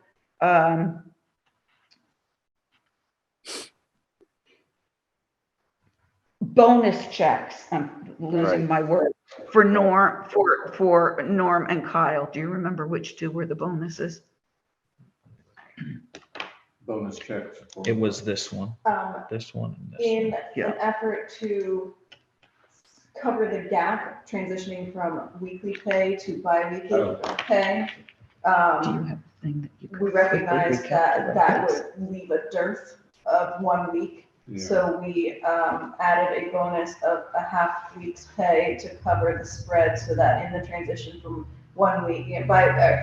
bonus checks. I'm losing my word for Norm and Kyle. Do you remember which two were the bonuses? Bonus checks. It was this one, Um, this one, and this in one. Yeah. an effort to cover the gap transitioning from weekly pay to bi-weekly pay, Do you have a thing that you could we quickly recognize that recalculate this? would leave a dearth of 1 week. Yeah. So we added a bonus of a half week's pay to cover the spread so that in the transition from 1 week,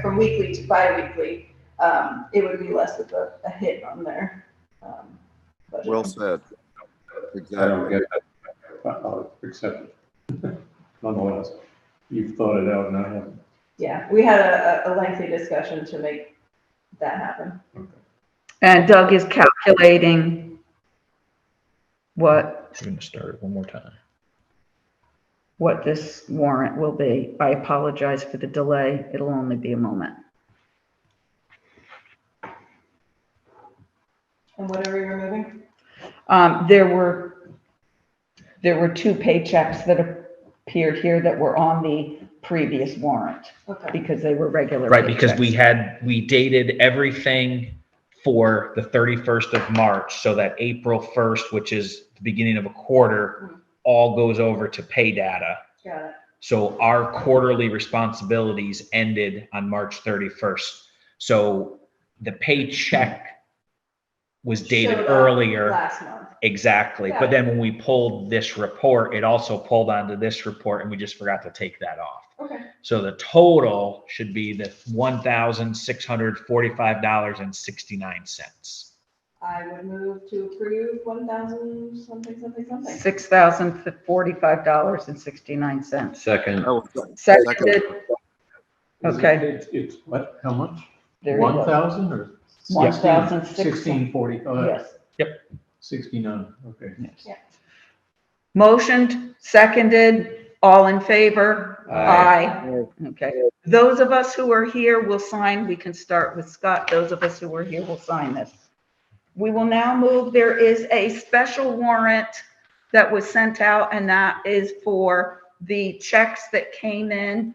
from weekly to bi-weekly, it would be less of a hit on their budget. Well said. I don't Exactly. get that. I'll accept it. Nonetheless, you've thought it out and I haven't. Yeah, we had a lengthy discussion to make that happen. And Doug is calculating what I'm gonna start it one more time. this warrant will be. I apologize for the delay. It'll only be a moment. And what are we removing? There were 2 paychecks that appeared here that were on the previous warrant Okay. because they were regular. Right, because paychecks. we dated everything for the 31st of March, so that April 1st, which is the beginning of a quarter, all goes over to pay data. Got it. So our quarterly responsibilities ended on March 31st. So the paycheck was dated Showed up earlier. Last month. Exactly. Got But it. then when we pulled this report, it also pulled onto this report and we just forgot to take that off. Okay. So the total should be the $1,645.69. I would move to approve 1,000 something. $6,045.69. Second. Oh, Seconded. Is Okay. It's what, how much? There you go. 1,000 or? 1,600. 1645? Yes. 69, okay. Yeah. Motioned, seconded, all in favor? Aye. Okay. Those of us who are here will sign. We can start with Scott. Those of us who are here will sign this. We will now move. There is a special warrant that was sent out, and that is for the checks that came in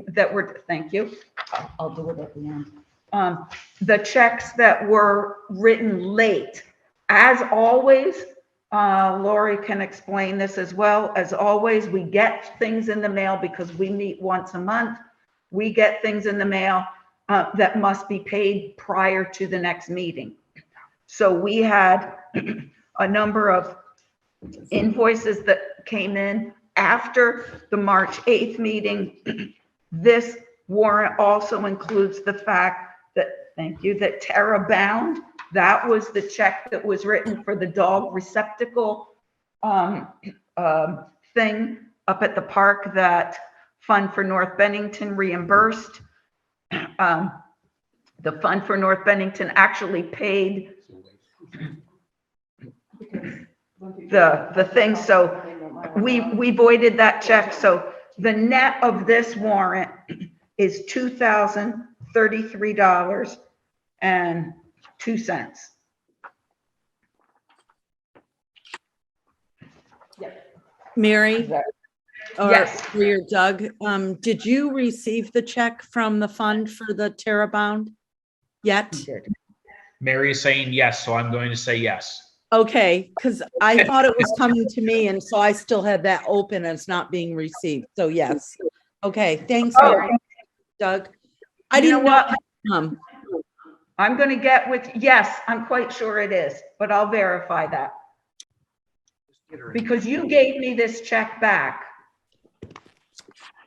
that were, thank you. I'll do it at the end. The checks that were written late. As always, Lori can explain this as well. As always, we get things in the mail because we meet once a month. We get things in the mail that must be paid prior to the next meeting. So we had a number of invoices that came in after the March 8th meeting. This warrant also includes the fact that, thank you, that Terra Bound, that was the check that was written for the dog receptacle thing up at the park that Fund for North Bennington reimbursed. The Fund for North Bennington actually paid the thing, so we voided that check. So the net of this warrant is $2,033.02. Mary? Or Yes. for your Doug, did you receive the check from the fund for the Terrabound yet? Mary is saying yes, so I'm going to say yes. Okay, because I thought it was coming to me, and so I still had that open and it's not being received. So yes. Okay, thanks, Mary. Doug. I You know didn't know what? that. I'm going to get with, yes, I'm quite sure it is, but I'll verify that. Because you gave me this check back.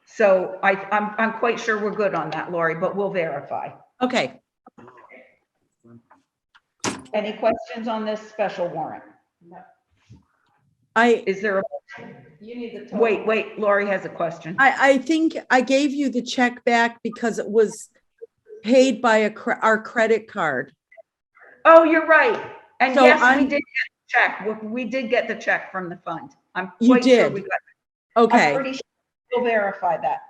So I'm quite sure we're good on that, Lori, but we'll verify. Okay. Any questions on this special warrant? I Is there a, You need the total. wait, Lori has a question. I think I gave you the check back because it was paid by our credit card. Oh, you're right. And So yes, I'm- we did get the check. We did get the check from the fund. I'm You quite sure did? we got it. I'm Okay, pretty sure we'll verify that.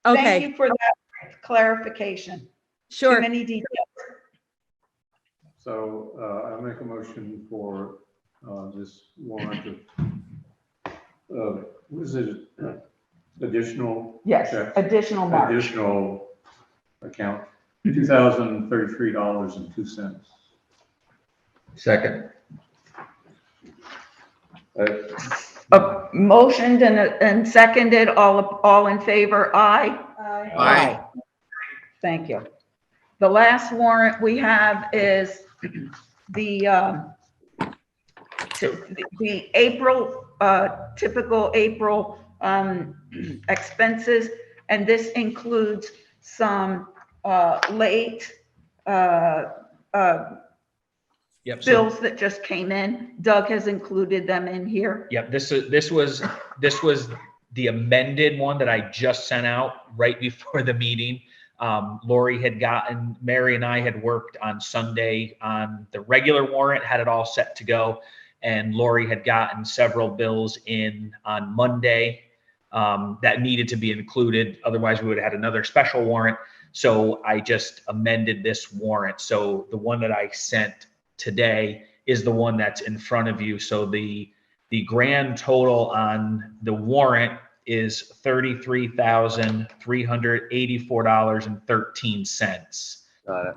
okay, Thank you for that clarification. Too sure. many details. So I'll make a motion for this warrant of, what is it? Additional? Yes, checks? additional march. Additional account, $2,033.02. Second. Motioned and seconded, all in favor, aye. Aye. Thank you. The last warrant we have is the April, typical April expenses, and this includes some late Yep. bills that just came in. Doug has included them in here. Yep, this was the amended one that I just sent out right before the meeting. Lori had gotten, Mary and I had worked on Sunday on the regular warrant, had it all set to go. And Lori had gotten several bills in on Monday that needed to be included. Otherwise, we would have had another special warrant. So I just amended this warrant. So the one that I sent today is the one that's in front of you. So the grand total on the warrant is $33,384.13. Got it.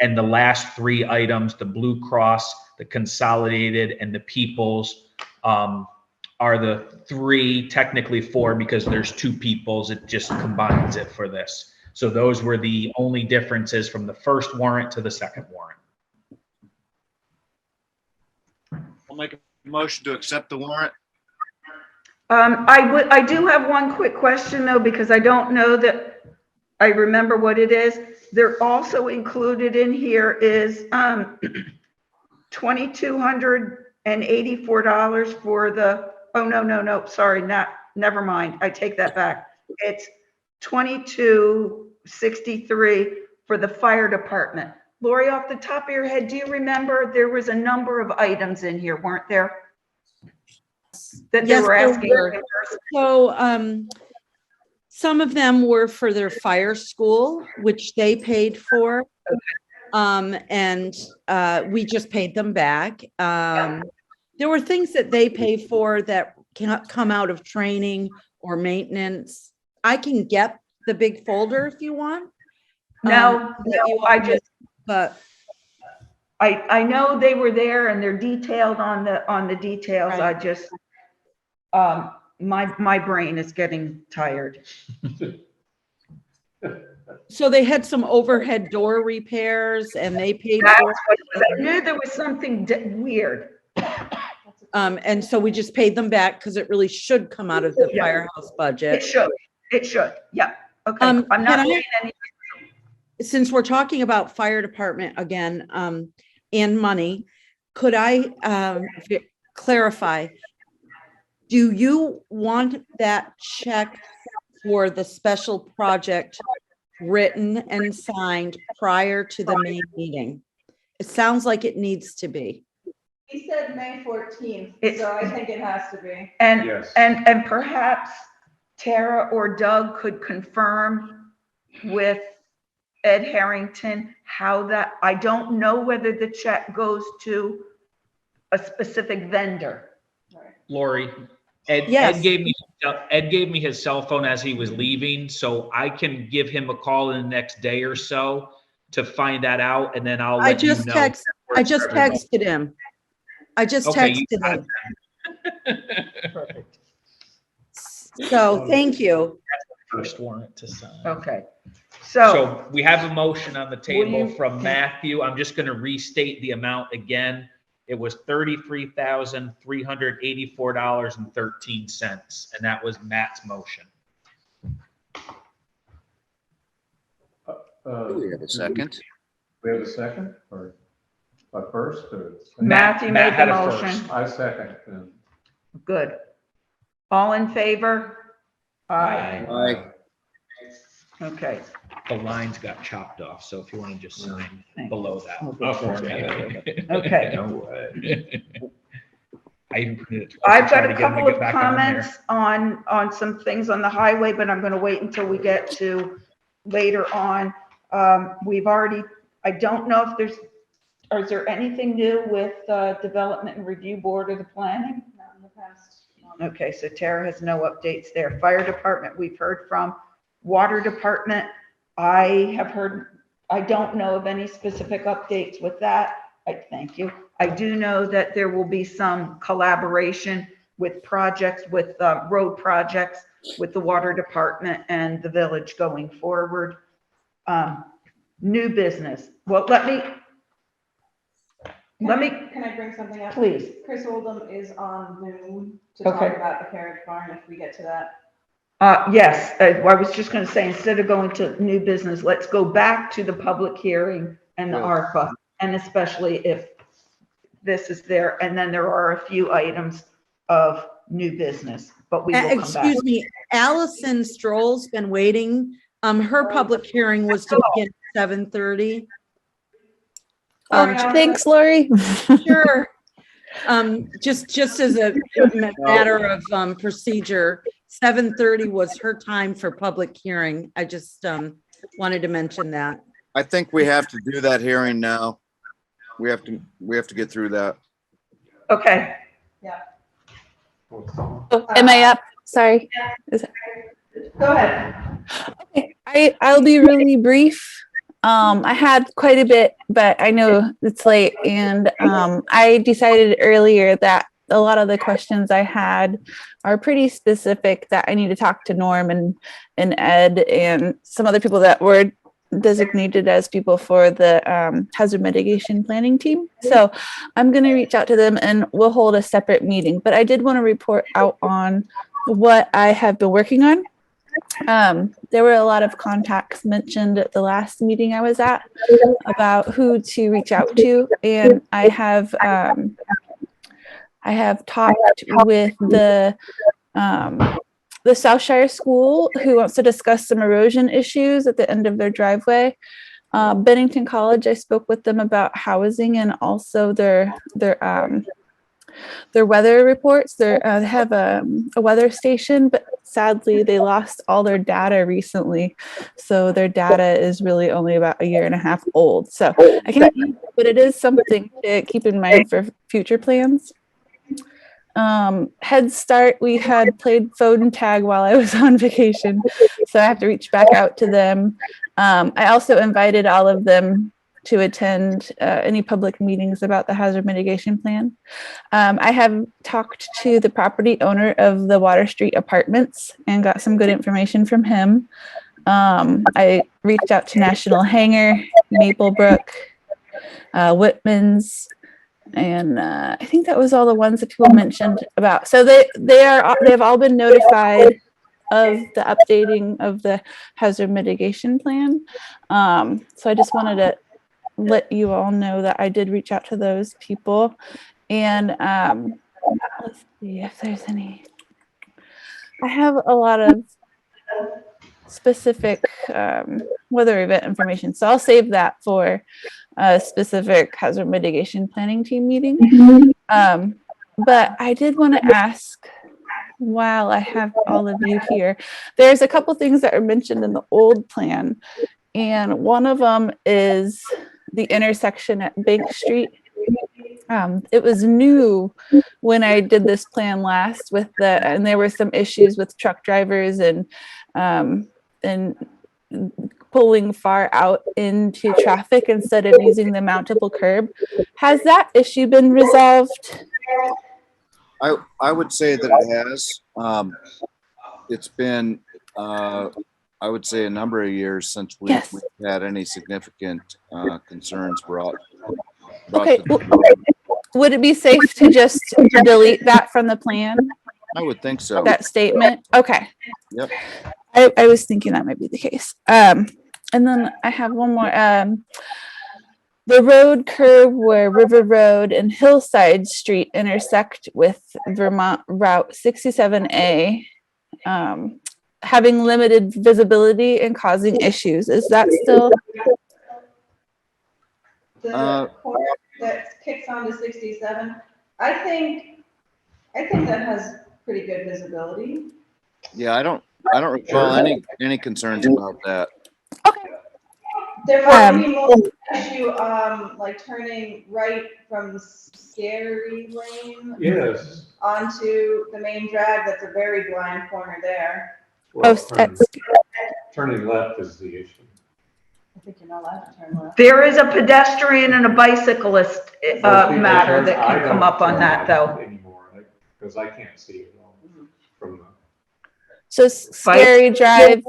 And the last three items, the Blue Cross, the Consolidated, and the Peoples, are the three, technically four, because there's two Peoples. It just combines it for this. So those were the only differences from the first warrant to the second warrant. I'll make a motion to accept the warrant. I do have one quick question though, because I don't know that I remember what it is. They're also included in here is, $2,284 for the, oh, no, sorry, never mind. I take that back. It's $2,263 for the fire department. Lori, off the top of your head, do you remember there was a number of items in here, weren't there? That they Yes, were there asking. were. So, some of them were for their fire school, which they paid for. And we just paid them back. There were things that they pay for that cannot come out of training or maintenance. I can get the big folder if you want. No, But I know they were there and they're detailed on the details. Right. I just, my brain is getting tired. so they had some overhead door repairs and they paid That's for what it was. I knew there was something weird. and so we just paid them back because it really should come out of the Yeah. firehouse budget. It should, yeah, okay. I'm Can not I- saying anything. Since we're talking about fire department again, and money, could I clarify? Do you want that check for the special project written and signed prior to the main meeting? It sounds like it needs to be. He said May 14th, It's- so I think it has to be. And, Yes. and perhaps Tara or Doug could confirm with Ed Harrington how that, I don't know whether the check goes to a specific vendor. Lori, Ed Yes. gave me his cell phone as he was leaving, so I can give him a call in the next day or so to find that out, and then I'll I let you just know. texted him. I just Okay, you texted got him. Perfect. So thank you. First warrant to sign. Okay, so, So we have a motion on the table you- from Matthew. I'm just gonna restate the amount again. It was $33,384.13, and that was Matt's motion. Do we have a second? We have a second or a first or? Matthew Matt made had the a motion. first. I second. Good. All in favor? Aye. Aye. Okay. The lines got chopped off, so if you want to just sign Thank below that. Okay. No way. I even printed it twice to I've try got to a get him to couple get of back on there. comments on some things on the highway, but I'm gonna wait until we get to later on. We've already, I don't know if is there anything new with Development and Review Board or the planning? Not in the past. Okay, so Tara has no updates there. Fire department, we've heard from. Water department, I have heard, I don't know of any specific updates with that. Thank you. I do know that there will be some collaboration with projects, with road projects, with the water department and the village going forward. New business. Well, let me, Can I bring something up? please. Chris Oldham is on Zoom to Okay. talk about the carriage barn if we get to that. Yes, I was just gonna say, instead of going to new business, let's go back to the public hearing and the Yes. ARPA, and especially if this is there, and then there are a few items of new business, but we will come back. Excuse me, Allison Stroll's been waiting. Her public hearing was to begin at 7:30. Thanks, Lori. Sure. Just as a matter of procedure, 7:30 was her time for public hearing. I just wanted to mention that. I think we have to do that hearing now. we have to get through that. Okay, Well, Oh, am I up? Sorry. Go ahead. Okay, I'll be really brief. I had quite a bit, but I know it's late, and I decided earlier that a lot of the questions I had are pretty specific that I need to talk to Norm and Ed and some other people that were designated as people for the hazard mitigation planning team. So I'm going to reach out to them and we'll hold a separate meeting. But I did want to report out on what I have been working on. There were a lot of contacts mentioned at the last meeting I was at about who to reach out to, and I have talked with the Southshire School, who wants to discuss some erosion issues at the end of their driveway. Bennington College, I spoke with them about housing and also their weather reports. They have a weather station, but sadly they lost all their data recently. So their data is really only about 1.5 years old. So I can't, but it is something to keep in mind for future plans. Head Start, we had played phone tag while I was on vacation, so I have to reach back out to them. I also invited all of them to attend any public meetings about the hazard mitigation plan. I have talked to the property owner of the Water Street Apartments and got some good information from him. I reached out to National Hangar, Maplebrook, Whitman's, and I think that was all the ones that people mentioned about. So they've all been notified of the updating of the hazard mitigation plan. So I just wanted to let you all know that I did reach out to those people. And let's see if there's any. I have a lot of specific weather event information, so I'll save that for a specific hazard mitigation planning team meeting. But I did want to ask, while I have all of you here, there's a couple things that are mentioned in the old plan, and one of them is the intersection at Bank Street. It was new when I did this plan last and there were some issues with truck drivers and pulling far out into traffic instead of using the mountable curb. Has that issue been resolved? I would say that it has. It's been, I would say, a number of years since we've had any significant concerns brought Okay. to the board. Would it be safe to just delete that from the plan? I would think so. That statement? Okay. Yep. I was thinking that might be the case. And then I have one more. The road curve where River Road and Hillside Street intersect with Vermont Route 67A, having limited visibility and causing issues. Is that still? The corner that kicks onto 67, I think that has pretty good visibility. Yeah, I don't recall any concerns about that. There might be more issue, like turning right from Scary Lane. Yes. Onto the main drag. That's a very blind corner there. Well, turning left is the issue. I think you're not allowed to turn left. there is a pedestrian and a bicyclist matter that can come up on that, though. Anymore, because I can't see it all from the. So Scary Drive,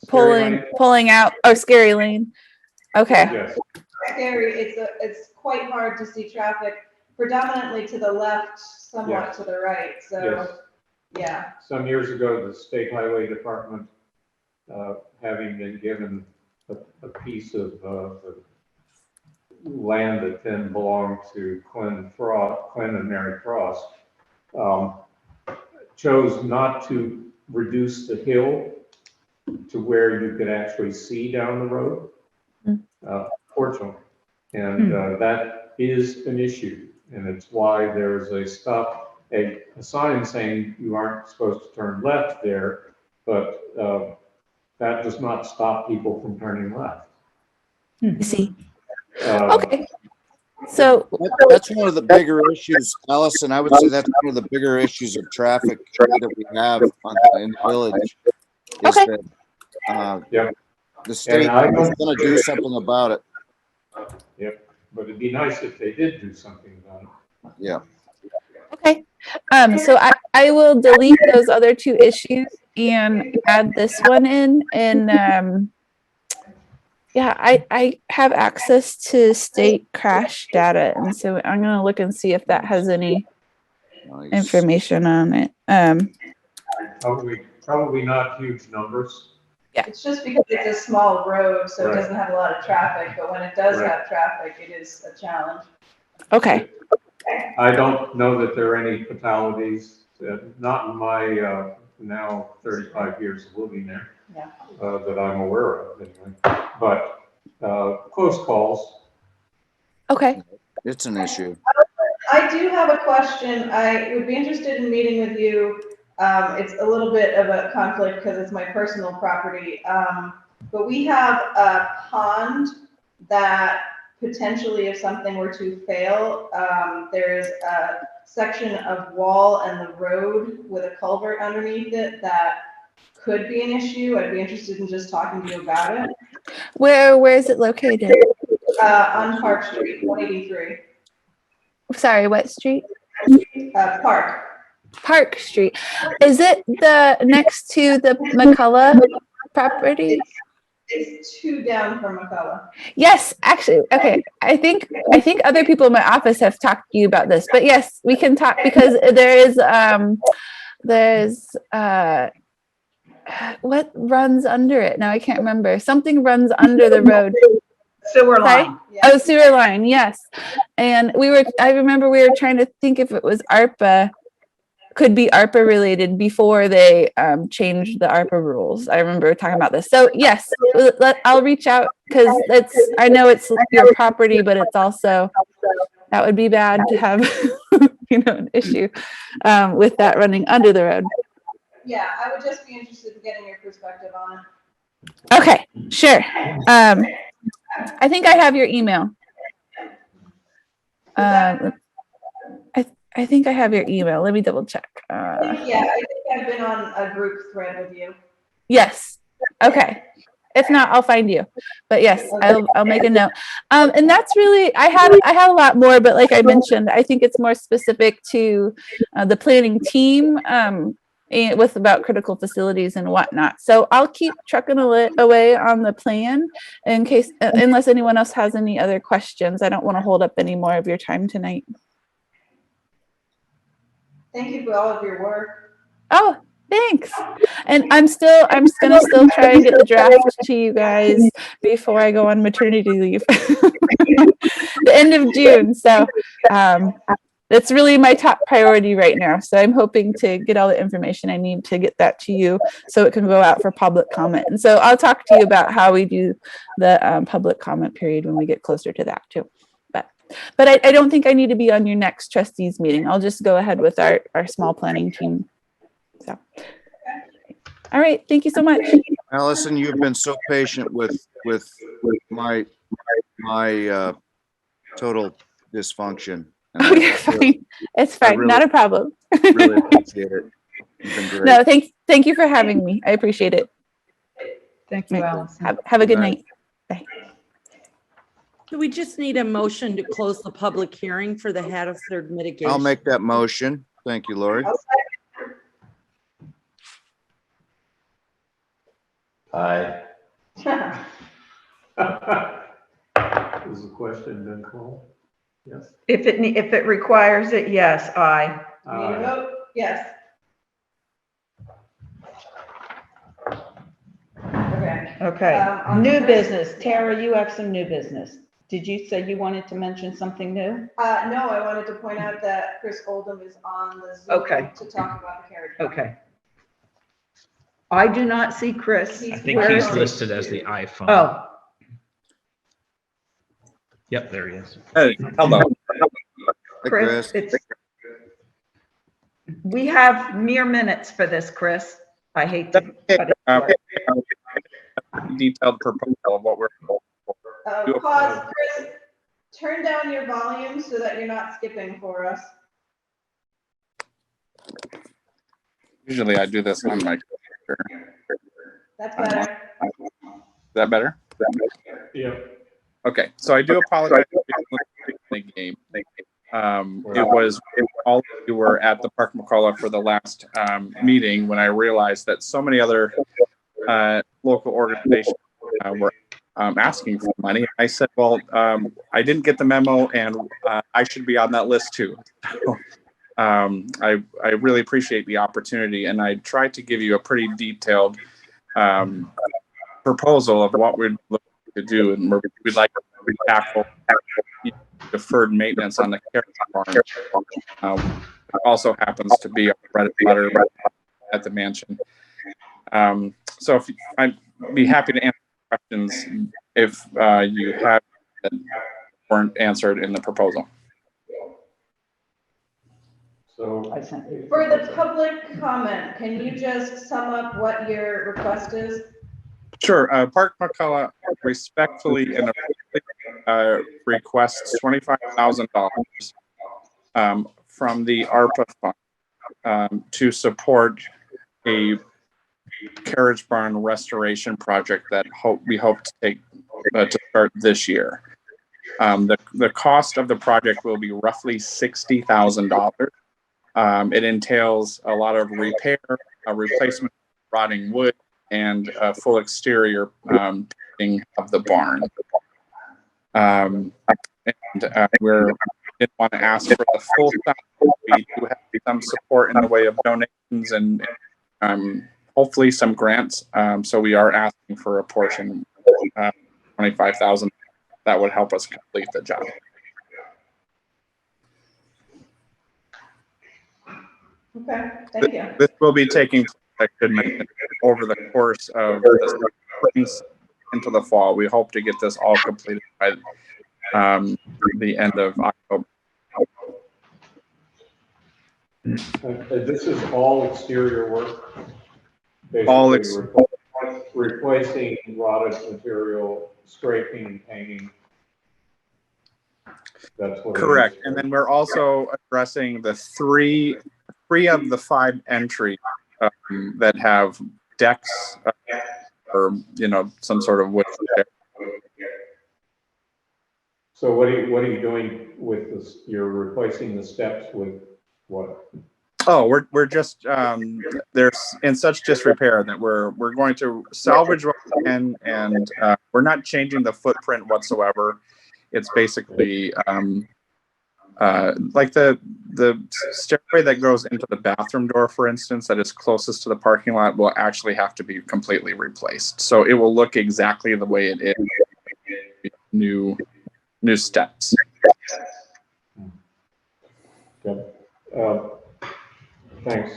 pulling out, or Scary Lane. Okay. Yes. Scary, it's quite hard to see traffic, predominantly to the left, somewhat to the right, so, yeah. Some years ago, the State Highway Department, having been given a piece of the land that then belonged to Quinn and Mary Frost, chose not to reduce the hill to where you could actually see down the road, fortunately. And that is an issue. And it's why there's a sign saying you aren't supposed to turn left there, but that does not stop people from turning left. I see. Okay. So, That's one of the bigger issues, Allison. I would say that's one of the bigger issues of traffic that we have in the village. Is Okay. that Yeah. the state is going to do something about it. Yep, but it'd be nice if they did do something about it. Yeah. okay. So I will delete those other two issues and add this one in. And yeah, I have access to state crash data. And so I'm going to look and see if that has any Nice. information on it. Probably not huge numbers. It's just because it's a small road, so it Right. doesn't have a lot of traffic, but when it does Right. have traffic, it is a challenge. Okay. I don't know that there are any fatalities, not in my now 35 years of living there, Yeah. that I'm aware of anyway. But close calls. Okay. It's an issue. I do have a question. I would be interested in meeting with you. It's a little bit of a conflict because it's my personal property. But we have a pond that potentially, if something were to fail, there's a section of wall and the road with a culvert underneath it that could be an issue. I'd be interested in just talking to you about it. Where is it located? On Park Street, 183. Sorry, what street? Park. Park Street. Is it the next to the McCullough property? It's 2 down from McCullough. Yes, actually. Okay. I think other people in my office have talked to you about this, but yes, we can talk because there's what runs under it? Now I can't remember. Something runs under the road. Sewer line. Oh, sewer line, yes. And I remember we were trying to think if it was ARPA, could be ARPA related before they changed the ARPA rules. I remember talking about this. So yes, I'll reach out because I know it's your property, but it's also, that would be bad to have, an issue with that running under the road. Yeah, I would just be interested in getting your perspective on it. Okay, sure. I think I have your email. I think I have your email. Let me double check. Yeah, I think I've been on a group thread with you. Yes. Okay. If not, I'll find you. But yes, I'll make a note. And that's really, I had a lot more, but like I mentioned, I think it's more specific to the planning team with about critical facilities and whatnot. So I'll keep trucking away on the plan in case, unless anyone else has any other questions. I don't want to hold up any more of your time tonight. Thank you for all of your work. Oh, thanks. And I'm gonna still try and get the draft to you guys before I go on maternity leave. The end of June. So that's really my top priority right now. So I'm hoping to get all the information I need to get that to you so it can go out for public comment. And so I'll talk to you about how we do the public comment period when we get closer to that too. But I don't think I need to be on your next trustees meeting. I'll just go ahead with our small planning team. So, all right. Thank you so much. Allison, you've been so patient with my total dysfunction. Oh, you're fine. It's fine. Really, not a problem. Really appreciate it. You've been great. No, thank you for having me. I appreciate it. Thank you, Allison. Have a good night. Bye. So we just need a motion to close the public hearing for the Hattiesburg mitigation. I'll make that motion. Thank you, Lori. Aye. Is the question then called? Yes. If it requires it, yes, aye. You need a vote? Yes. Okay. Okay. New business. Tara, you have some new business. Did you say you wanted to mention something new? No, I wanted to point out that Chris Oldham is on the Zoom Okay. to talk about the carriage. Okay. I do not see Chris. I think Where he's is he? listed as the iPhone. Oh, Yep, there he is. Hey, hello. Hey, Chris, we have mere minutes for this, Chris. I hate to cut it short. Detailed proposal of what we're. Pause, Chris. turn down your volume so that you're not skipping for us. Usually I do this on my computer. That's better. Is that better? Yeah. Okay, so I do apologize for the game. It was all of you were at the Park McCullough for the last meeting when I realized that so many other local organizations were asking for money. I said, well, I didn't get the memo and I should be on that list too. So, I really appreciate the opportunity, and I tried to give you a pretty detailed proposal of what we'd look to do, and we'd like to tackle deferred maintenance on the carriage barn. It also happens to be a bread and butter at the mansion. So if I'd be happy to answer questions if you have that weren't answered in the proposal. So For the public comment, can you just sum up what your request is? Sure. Park McCullough respectfully and requests $25,000 from the ARPA fund to support a carriage barn restoration project that we hope to take to start this year. The cost of the project will be roughly $60,000. It entails a lot of repair, a replacement of rotting wood, and a full exterior painting of the barn. We didn't want to ask for the full sum. We do have some support in the way of donations and hopefully some grants. So we are asking for a portion, $25,000. That would help us complete the job. Okay, thank you. This will be taking place, I should mention, over the course of the spring into the fall. We hope to get this all completed by the end of October. This is all exterior work? All Basically replacing rotted material, scraping and painting. That's what correct. And then we're also addressing the three of the 5 entries that have decks or some sort of wood. So what are you doing with this? You're replacing the steps with what? Oh, we're just there's in such disrepair that we're going to salvage what we can, and we're not changing the footprint whatsoever. It's basically like the stairway that goes into the bathroom door, for instance, that is closest to the parking lot will actually have to be completely replaced. So it will look exactly the way it is. New steps. Okay. Thanks.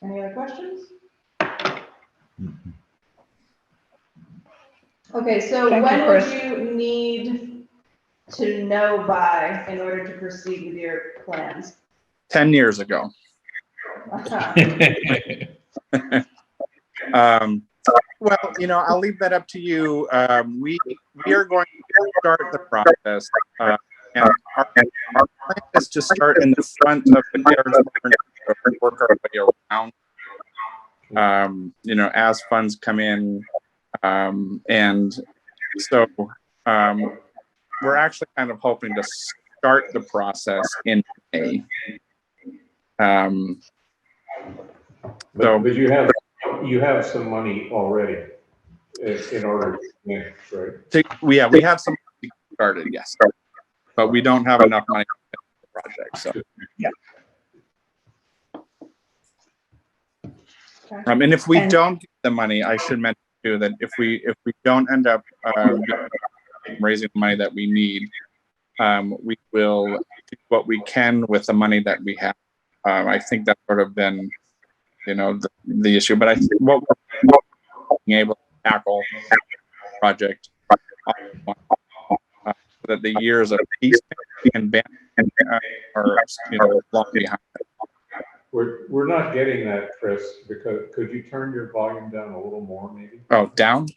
Any other questions? Okay, so Thank you, when would Chris. you need to know by in order to proceed with your plans? 10 years ago. Well, I'll leave that up to you. We are going to start the process, and our plan is to start in the front of the carriage barn and work our way around. As funds come in, and so we're actually kind of hoping to start the process in May. But you have some money already in order to manage, right? We have some money started, yes, but we don't have enough money for the project. So Yeah. and if we don't get the money, I should mention too that if we don't end up raising the money that we need, we will do what we can with the money that we have. I think that's sort of been, the issue. But I think what we're being able to tackle the project that the years of peace and ban are long behind. We're not getting that, Chris, because could you turn your volume down a little more maybe? Oh, down?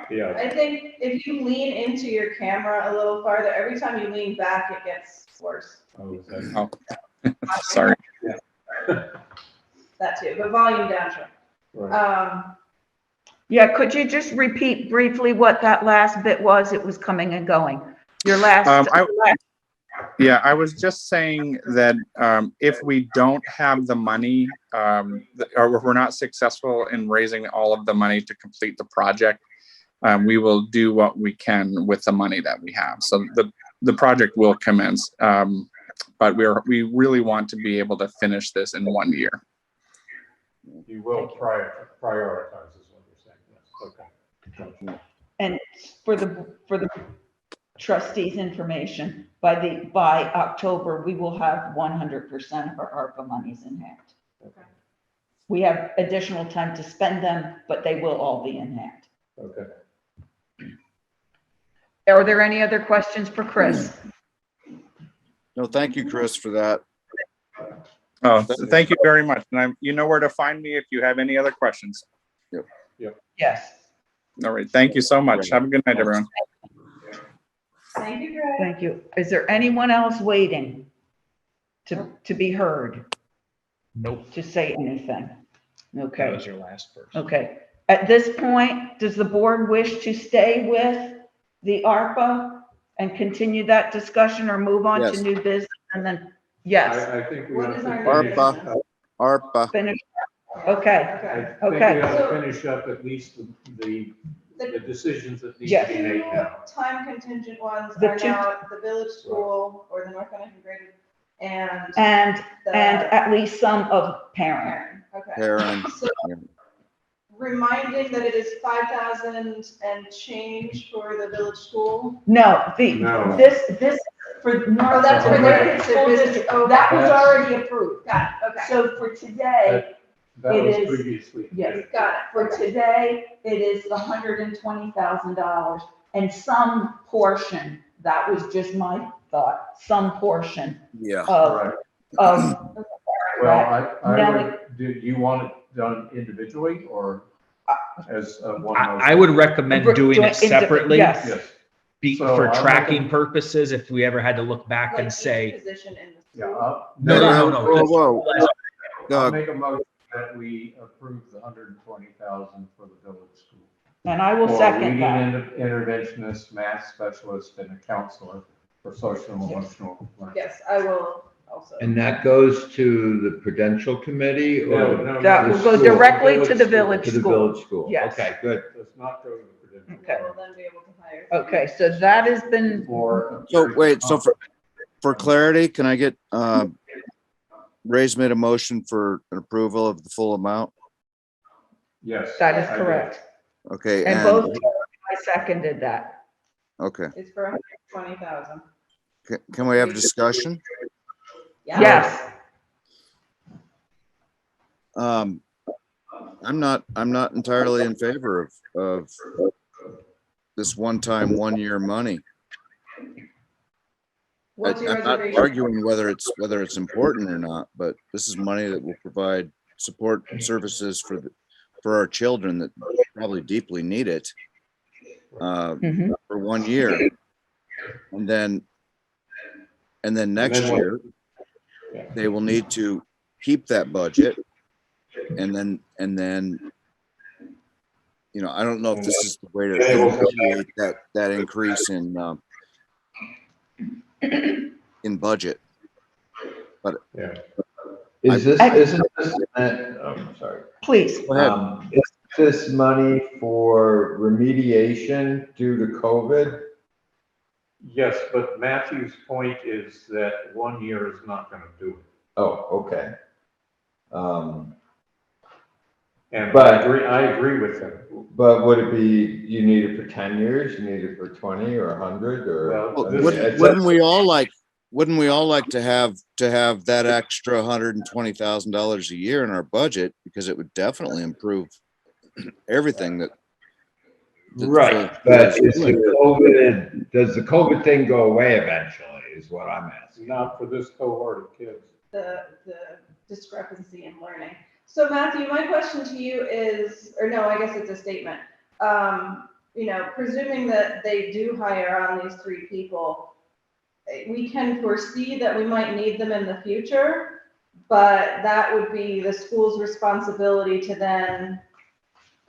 Yeah. I think if you lean into your camera a little farther, every time you lean back, it gets worse. Oh, is that- Sorry. That too, but volume down, sure. Right. Yeah, could you just repeat briefly what that last bit was? It was coming and going. Your last. Yeah, I was just saying that if we don't have the money, or if we're not successful in raising all of the money to complete the project, we will do what we can with the money that we have. So the project will commence, but we really want to be able to finish this in 1 year. You will prioritize is what you're saying. Yes. Okay. And for the trustees' information, by October, we will have 100% of our ARPA monies in hand. Okay. We have additional time to spend them, but they will all be in hand. Okay. Are there any other questions for Chris? No, thank you, Chris, for that. Oh, thank you very much. And you know where to find me if you have any other questions. Yep. Yes. All right. Thank you so much. Have a good night, everyone. Thank you, Greg. Thank you. Is there anyone else waiting to be heard, Nope. to say anything? That Okay. was your last person. Okay. At this point, does the board wish to stay with the ARPA and continue that discussion, or move on Yes. to new business? And then, yes, I think we What have is to our finish ARPA. up. ARPA. finish. I Okay. think Okay. we ought to finish up at least the decisions that need Yes. to be made now. Time contingent ones The are two- now the village school or the North Bennington graded and And the at least some of parent. parent. Okay. Karen. So reminding that it is 5,000 and change for the village school. No, No. this for Oh, North. that's for Bennington the School business. District. Oh, That was that's- already approved. Got it, okay. So for today, That It was is- previously. yes. Got it. for today, it is the $120,000, and some portion, that was just my thought, some portion Yeah. Right. of Well, I Now would, do you want it done individually or as one? I would recommend doing it separately. Yes. Yes. For So I'll tracking make purposes, if we ever had to look back Like and each say, position in the Yeah. school. no. Whoa. I'll Doug, make a motion that we approve the 120,000 for the village school. And I will For second reading that. interventionist, math specialist, and a counselor for social and emotional learning. Yes, I will also. And that goes to the Prudential Committee or? That the will go school? directly to the village To the school. village school? Yes. Okay, good. Does not go to the Prudential. Okay. We'll then be able to hire. Okay, so that has been, For. so wait, so for clarity, can I get, Ray's made a motion for an approval of the full amount? Yes. that is I did. correct. Okay, And and, both, I seconded that. okay, It's for 120,000. can we have discussion? Yes. I'm not entirely in favor of this one-time, 1 year money. What's your I'm not reservation? arguing whether it's important or not, but this is money that will provide support services for our children that probably deeply need it, Mhm. for 1 year. And then next what? year, they will need to keep that budget. And then, I don't know if this is the way to negotiate that increase in budget. Yeah. Isn't this, sorry. Please. Go ahead. Is this money for remediation due to COVID? Yes, but Matthew's point is that 1 year is not going to do it. Oh, okay. And But- I agree with him. But would it be, you need it for 10 years, you need it for 20 or 100 or? Well, Well, wouldn't we all like to have that extra $120,000 a year in our budget, because it would definitely improve everything that. Right, but does the COVID thing go away eventually is what I'm asking. Not for this cohort of kids. The discrepancy in learning. So Matthew, my question to you is, or no, I guess it's a statement. you know, presuming that they do hire on these 3 people, we can foresee that we might need them in the future, but that would be the school's responsibility to then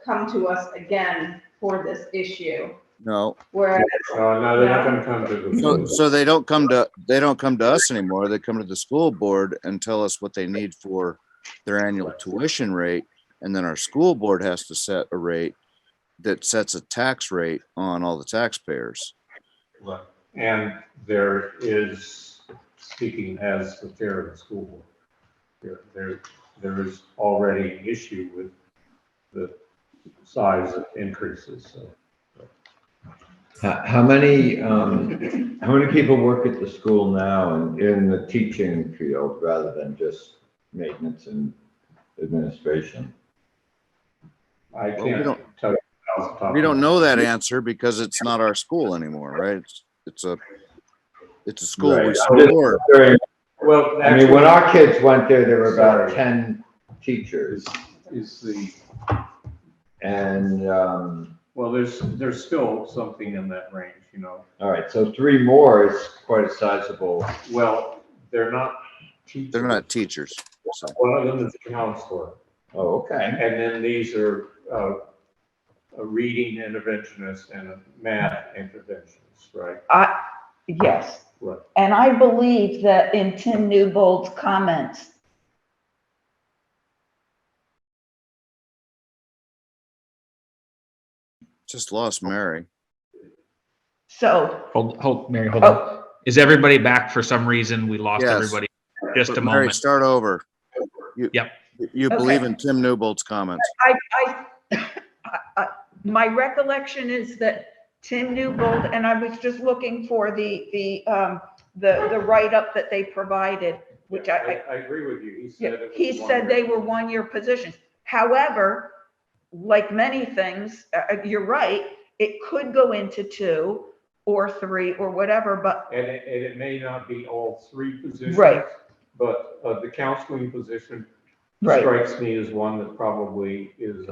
come to us again for this issue. No, Whereas, No, they're not gonna come to the. so they don't come to us anymore. They come to the school board and tell us what they need for their annual tuition rate. And then our school board has to set a rate that sets a tax rate on all the taxpayers. Right. And there is, speaking as the chair of the school board, there is already an issue with the size of increases, so. How many people work at the school now and in the teaching field rather than just maintenance and administration? I Well, we can't don't- tell you off the top We of don't my know head. that answer because it's not our school anymore, right? It's a school Right. we I'm just support. wondering, Well, I mean, when our kids went there were about Sorry. 10 teachers is the, and, well, there's still something in that range, you know. all right, so 3 more is quite a sizable. Well, they're not teachers. They're not teachers. So One of them is a counselor, Oh, okay. and then these are a reading interventionist and a math interventionist, right? Yes. Right. And I believe that in Tim Newbold's comments, just lost Mary. so, Hold, Mary, hold on. Is everybody back for some reason? We lost Yes. everybody. Just But a Mary, moment. start over. Yep. You believe in Tim Newbold's comments. my recollection is that Tim Newbold, and I was just looking for the write-up that they provided, which I agree with you. He said it was he said they were one-year positions. However, like many things, you're right, it could go into 2 or 3 or whatever, but. And it may not be all 3 positions. Right. But the counseling position Right. strikes me as one that probably is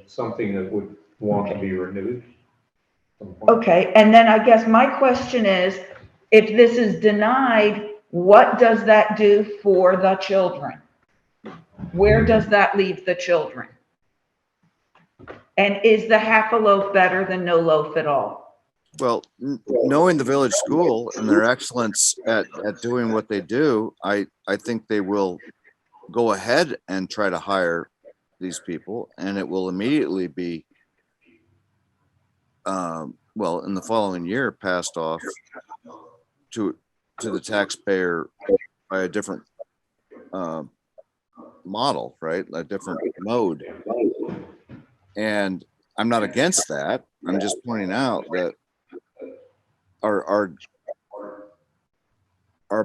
something that would want to be renewed. Okay, and then I guess my question is, if this is denied, what does that do for the children? Where does that leave the children? And is the half a loaf better than no loaf at all? Well, knowing the village school and their excellence at doing what they do, I think they will go ahead and try to hire these people, and it will immediately be, well, in the following year, passed off to the taxpayer by a different model, right? A different mode. And I'm not against that. I'm just pointing out that are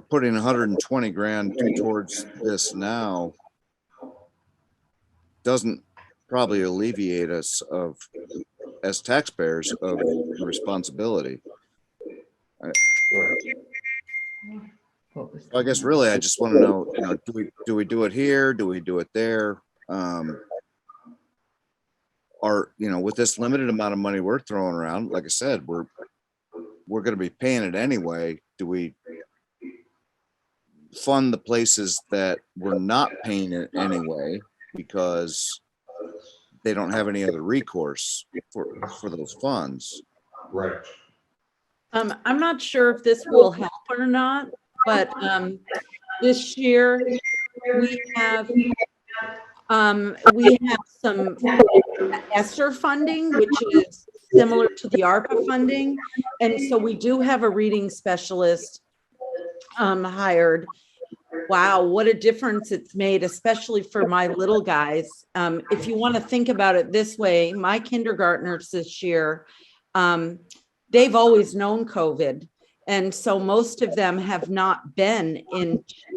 putting 120 grand towards this now doesn't probably alleviate us of, as taxpayers, of the responsibility. I guess really I just want to know, do we do it here? Do we do it there? Or, with this limited amount of money we're throwing around, like I said, we're going to be paying it anyway. Do we fund the places that we're not paying it anyway because they don't have any other recourse for those funds? Right. I'm not sure if this will help or not, but this year we have some ESSER funding, which is similar to the ARPA funding. And so we do have a reading specialist hired. Wow, what a difference it's made, especially for my little guys. If you want to think about it this way, my kindergartners this year, they've always known COVID. And so most of them have not been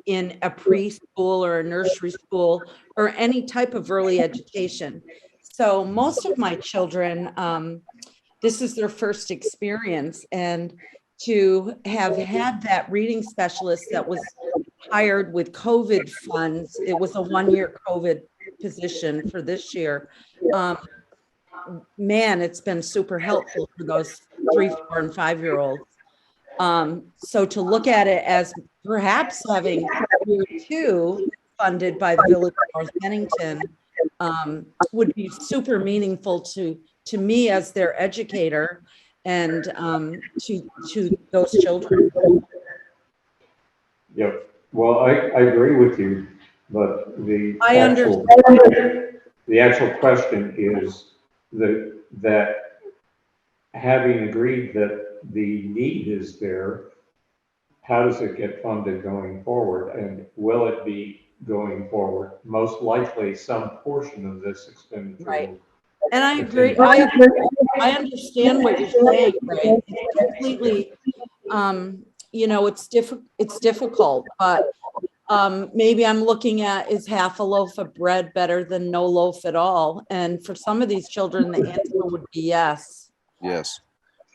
in a preschool or a nursery school or any type of early education. So most of my children, this is their first experience. And to have had that reading specialist that was hired with COVID funds, it was a one-year COVID position for this year. man, it's been super helpful for those 3, 4, and 5-year-olds. So to look at it as perhaps having year 2 funded by the Village of North Bennington would be super meaningful to me as their educator and to those children. Yep. Well, I agree with you, but I the actual question is that having agreed that the need is there, how does it get funded going forward? And will it be going forward? Most likely some portion of this expenditure. Right. And I agree. I understand what you're saying, Ray. It's completely, it's difficult, but maybe I'm looking at, is half a loaf of bread better than no loaf at all? And for some of these children, the answer would be yes. Yes.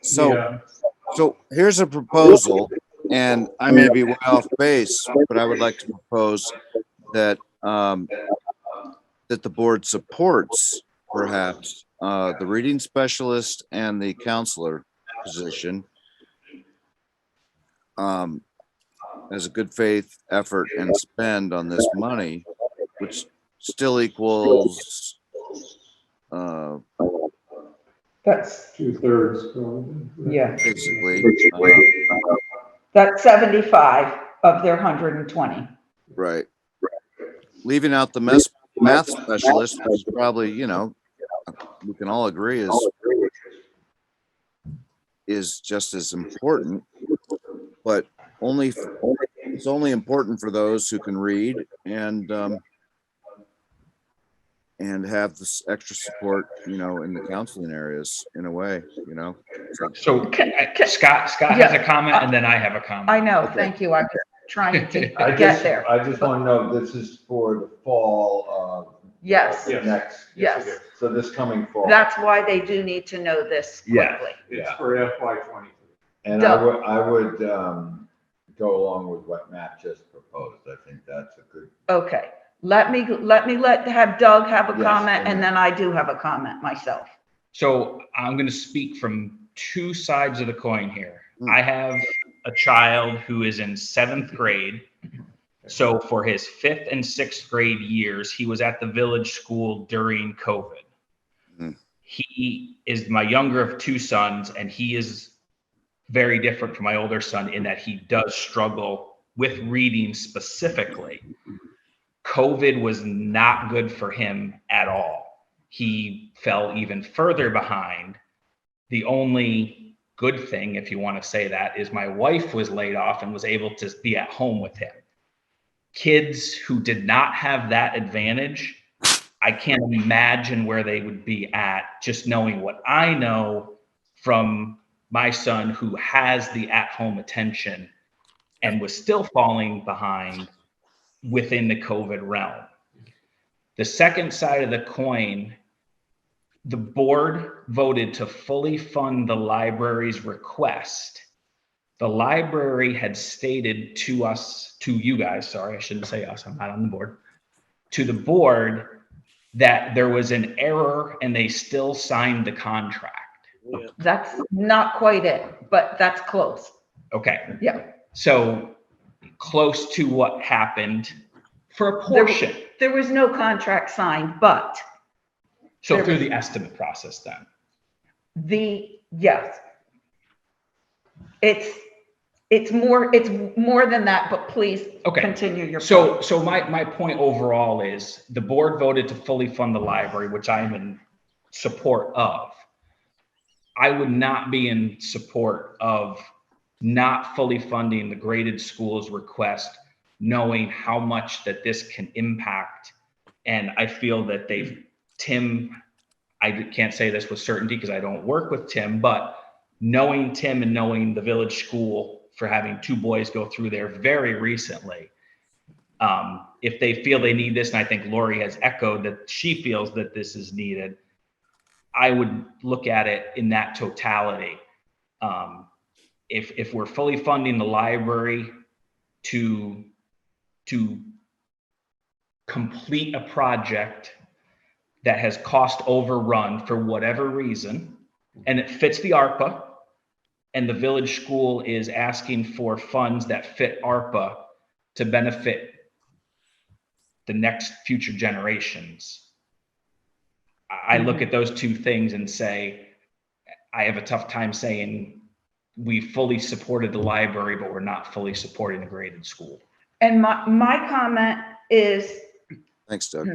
So here's a proposal, and I may be way off base, but I would like to propose that that the board supports perhaps the reading specialist and the counselor position as a good faith effort and spend on this money, which still equals That's, 2/3. yeah, basically that's 75 of their 120. right. Leaving out the math specialist, which is probably, we can all agree is just as important, but it's only important for those who can read and have this extra support, in the counseling areas in a way, So Scott has a comment and then I have a comment. I know, thank you. I was trying to I get there. just want to know, this is for the fall of Yes, next. yes. So this coming fall. That's why they do need to know this Yeah. quickly. It's for FY23. And I would go along with what Matt just proposed. I think that's a good. Okay, have Doug have a Yes, comment, go and then I do have a comment myself. So I'm going to speak from two sides of the coin here. I have a child who is in 7th grade. So for his 5th and 6th grade years, he was at the village school during COVID. He is my younger of 2 sons, and he is very different from my older son in that he does struggle with reading specifically. COVID was not good for him at all. He fell even further behind. The only good thing, if you want to say that, is my wife was laid off and was able to be at home with him. Kids who did not have that advantage, I can't imagine where they would be at, just knowing what I know from my son who has the at-home attention and was still falling behind within the COVID realm. The second side of the coin, the board voted to fully fund the library's request. The library had stated to you guys, sorry, I shouldn't say us, I'm not on the board, to the board that there was an error and they still signed the contract. That's not quite it, but that's close. Okay. Yeah. So close to what happened for a portion. There was no contract signed, but. So through the estimate process then. Yes. It's more than that, but please continue your point. So my point overall is the board voted to fully fund the library, which I am in support of. I would not be in support of not fully funding the graded schools request, knowing how much that this can impact. And I feel that Tim, I can't say this with certainty because I don't work with Tim, but knowing Tim and knowing the village school for having 2 boys go through there very recently, if they feel they need this, and I think Lori has echoed that she feels that this is needed, I would look at it in that totality. If we're fully funding the library to complete a project that has cost overrun for whatever reason, and it fits the ARPA, and the village school is asking for funds that fit ARPA to benefit the next future generations. I look at those two things and say, I have a tough time saying we fully supported the library, but we're not fully supporting the graded school. And my comment is, Thanks, Doug.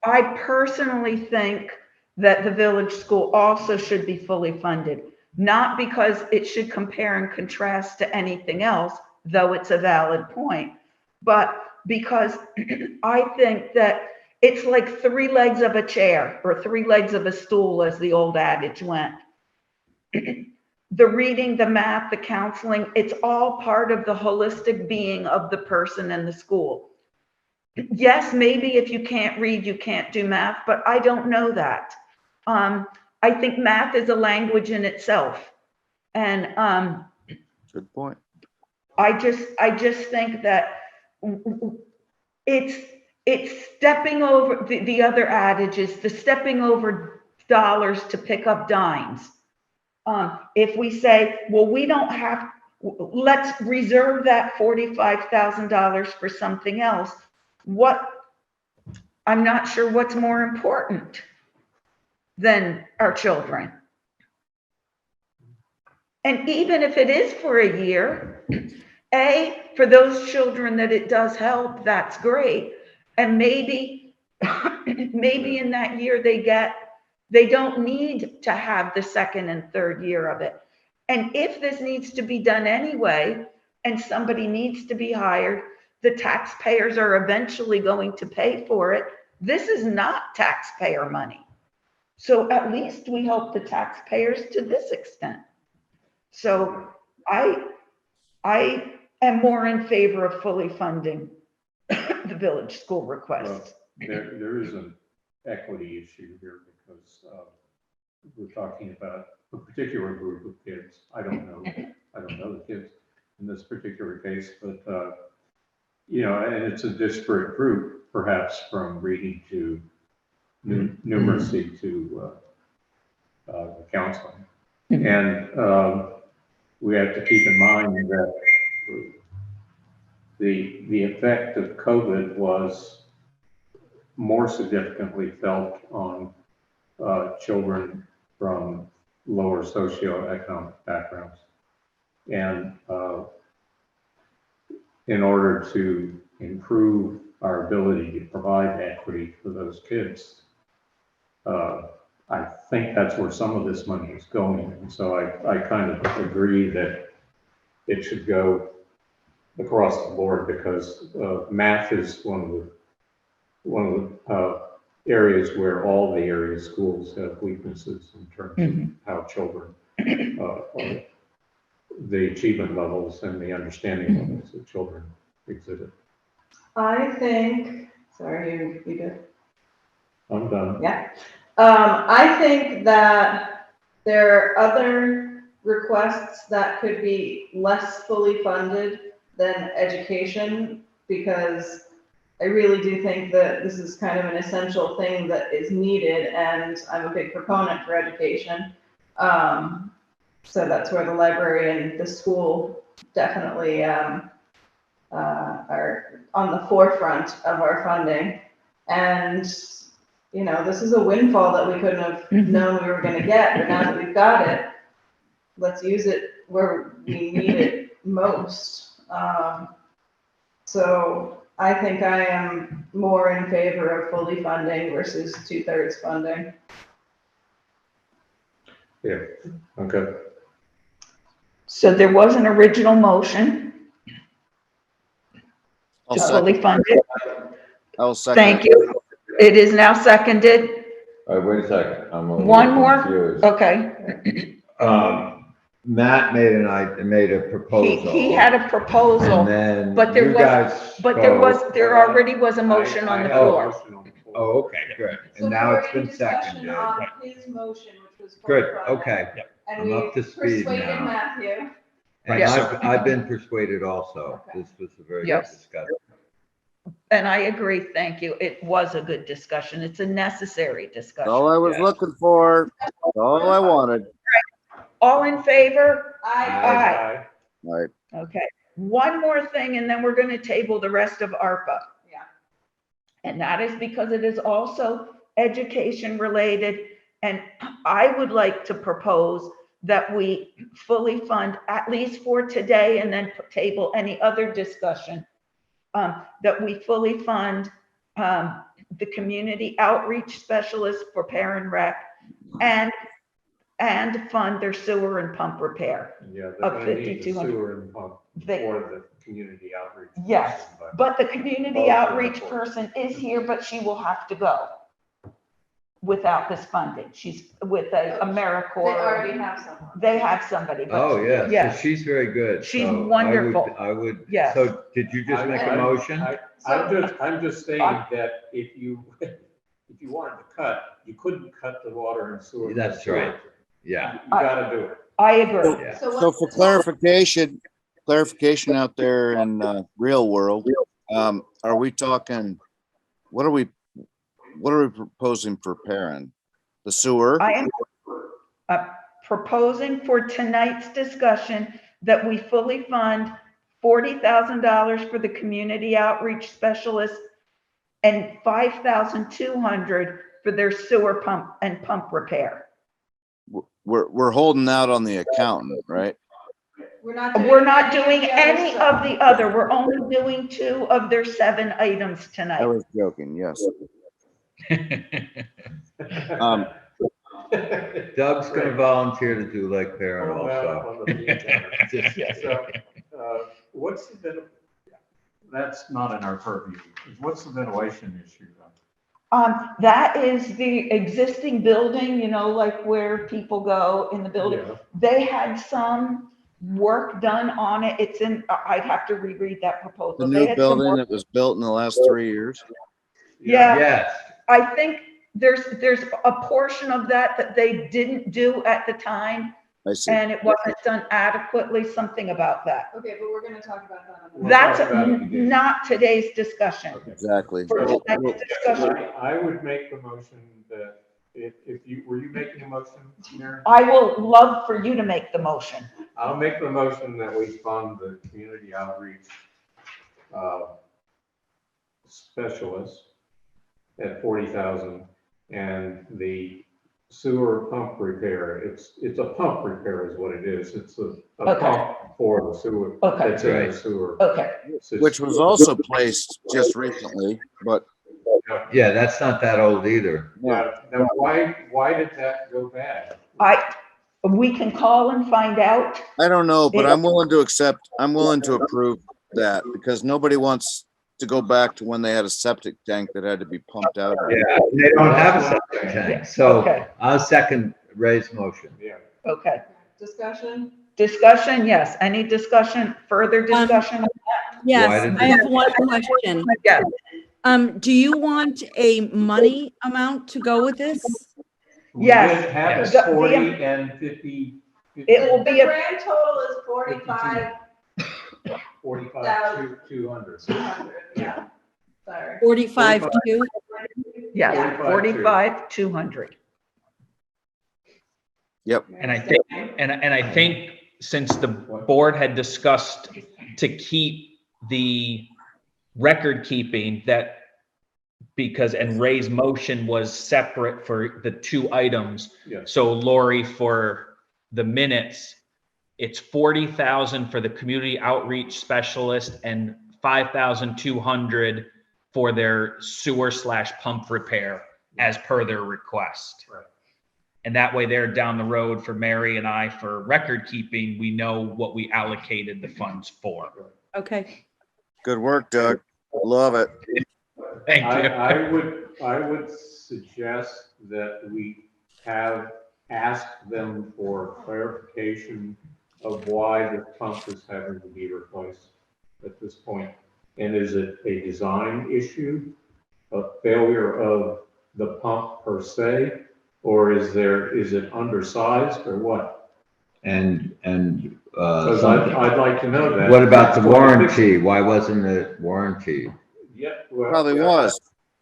I personally think that the village school also should be fully funded, not because it should compare and contrast to anything else, though it's a valid point, but because I think that it's like 3 legs of a chair or 3 legs of a stool, as the old adage went. The reading, the math, the counseling, it's all part of the holistic being of the person in the school. Yes, maybe if you can't read, you can't do math, but I don't know that. I think math is a language in itself. And Good point. I just think that it's stepping over the other adages, the stepping over dollars to pick up dimes. If we say, well, we don't have, let's reserve that $45,000 for something else. I'm not sure what's more important than our children. And even if it is for a year, for those children that it does help, that's great. And maybe in that year they don't need to have the second and third year of it. And if this needs to be done anyway, and somebody needs to be hired, the taxpayers are eventually going to pay for it. This is not taxpayer money. So at least we help the taxpayers to this extent. So I am more in favor of fully funding the village school requests. There is an equity issue here because we're talking about a particular group of kids. I don't know the kids in this particular case, but and it's a disparate group, perhaps from reading to numeracy to counseling. And we have to keep in mind that the effect of COVID was more significantly felt on children from lower socioeconomic backgrounds. And in order to improve our ability to provide equity for those kids, I think that's where some of this money is going. And so I kind of agree that it should go across the board because math is one of the areas where all the area schools have weaknesses in terms of how children, the achievement levels and the understanding levels that children exhibit. I think, sorry, you good? I'm done. Yeah. I think that there are other requests that could be less fully funded than education, because I really do think that this is kind of an essential thing that is needed, and I'm a big proponent for education. So that's where the library and the school definitely are on the forefront of our funding. And this is a windfall that we couldn't have known we were going to get, but now that we've got it, let's use it where we need it most. So I think I am more in favor of fully funding versus 2/3 funding. Yeah, okay. So there was an original motion to fully fund it. I'll second. Thank you. It is now seconded. All right, wait a second. I'm a little One more? confused. Okay. Matt made a proposal. He had a proposal, And then but there you was, guys there already was a motion on the floor. Oh, okay, good. And now it's been seconded. On his motion, which was Good, okay. And I'm we up to speed persuaded now. Matthew. And Right, so- I've been persuaded also. Okay. This was a very good Yep. discussion. And I agree, thank you. It was a good discussion. It's a necessary That's discussion. all I was looking for. That's all I wanted. All in favor? Aye. Right. Okay, one more thing, and then we're going to table the rest of ARPA. Yeah. And that is because it is also education related. And I would like to propose that we fully fund, at least for today, and then table any other discussion, that we fully fund the community outreach specialist for parent rec and fund their sewer and pump repair. Yeah, Of they're gonna need the 5,200. sewer and pump They- for the community outreach. Yes, person, but the community Both are outreach important. person is here, but she will have to go without this funding. She's with a AmeriCorps. They already have someone. They have somebody. but- Oh, yeah, Yes. so she's very good. She's So I would- wonderful. I would, Yes. so did you just make a motion? I'm just saying that if you wanted to cut, you couldn't cut the water and sewer. That's right. Yeah. You gotta do it. I agree. Yeah. So for clarification out there in real world, are we talking, what are we proposing for Perrin? The sewer? I am proposing for tonight's discussion that we fully fund $40,000 for the community outreach specialist and $5,200 for their sewer pump and pump repair. We're holding out on the accountant, right? We're not doing any of the other. We're only doing 2 of their 7 items I tonight. was joking, yes. Doug's gonna volunteer to do Lake Perrin also. Just- So, what's the, that's not in our purview. What's the ventilation issue though? That is the existing building, you know, like where people go in the building. Yeah. They had some work done on it. It's in, I'd have to reread that proposal. The They new had some building work- that was built in the last 3 years? Yeah, Yes, I think there's a portion of that they didn't do at the time, I see. and it wasn't done adequately, something about that. Okay, but we're gonna talk about that. on the- We'll That's talk about it again. not today's discussion. Exactly. For tonight's discussion, I would make the motion that if you, were you making a motion, Mary? I will love for you to make the motion. I'll make the motion that we fund the community outreach specialist at 40,000 and the sewer pump repair. It's a pump repair is what it is. It's a Okay. pump for the sewer. Okay. That's in the sewer. Okay, system. Which was also placed just recently, but yeah, that's not that old either. Now, why did that go bad? we can call and find out. I don't know, but I'm willing to approve that because nobody wants to go back to when they had a septic tank that had to be pumped out. Yeah, they don't have a septic tank, so Okay. I'll second Ray's motion. Yeah. Okay, Discussion? discussion, yes. Any discussion, further discussion? Why Yes, did I have one question. Yes. Do you want a money amount to go with this? We Yes. did have The- it 40 and 50. It will The be a, grand total is 45,200. 45, 200. Yeah, sorry. 45 too? yeah, 45,200. Yep. And I think, and I think since the board had discussed to keep the record keeping that because, and Ray's motion was separate for the 2 items. Yeah. So Lori, for the minutes, it's 40,000 for the community outreach specialist and 5,200 for their sewer / pump repair as per their request. Right. And that way they're down the road for Mary and I for record keeping, we know what we allocated the funds for. Okay. Good work, Doug. Love it. Thank you. I would suggest that we have asked them for clarification of why the pump is having to be replaced at this point. And is it a design issue, a failure of the pump per se, or is it undersized or what? And, Because I'd like to know that. what about the warranty? Why wasn't it warranty? Yeah. Well, Probably yeah, was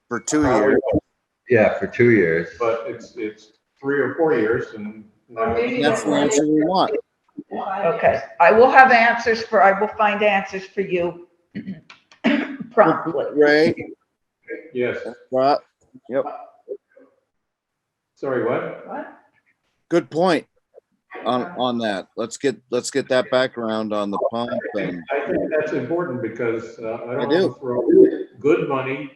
for 2 years. Yeah, for 2 years. But it's 3 or 4 years and now. Maybe That's the answer we want. Okay, I will find answers for you promptly. Ray, Yes. Rob, yep, Sorry, what? good point on that. Let's get that background on the pump and I think that's important because I don't do. want to throw good money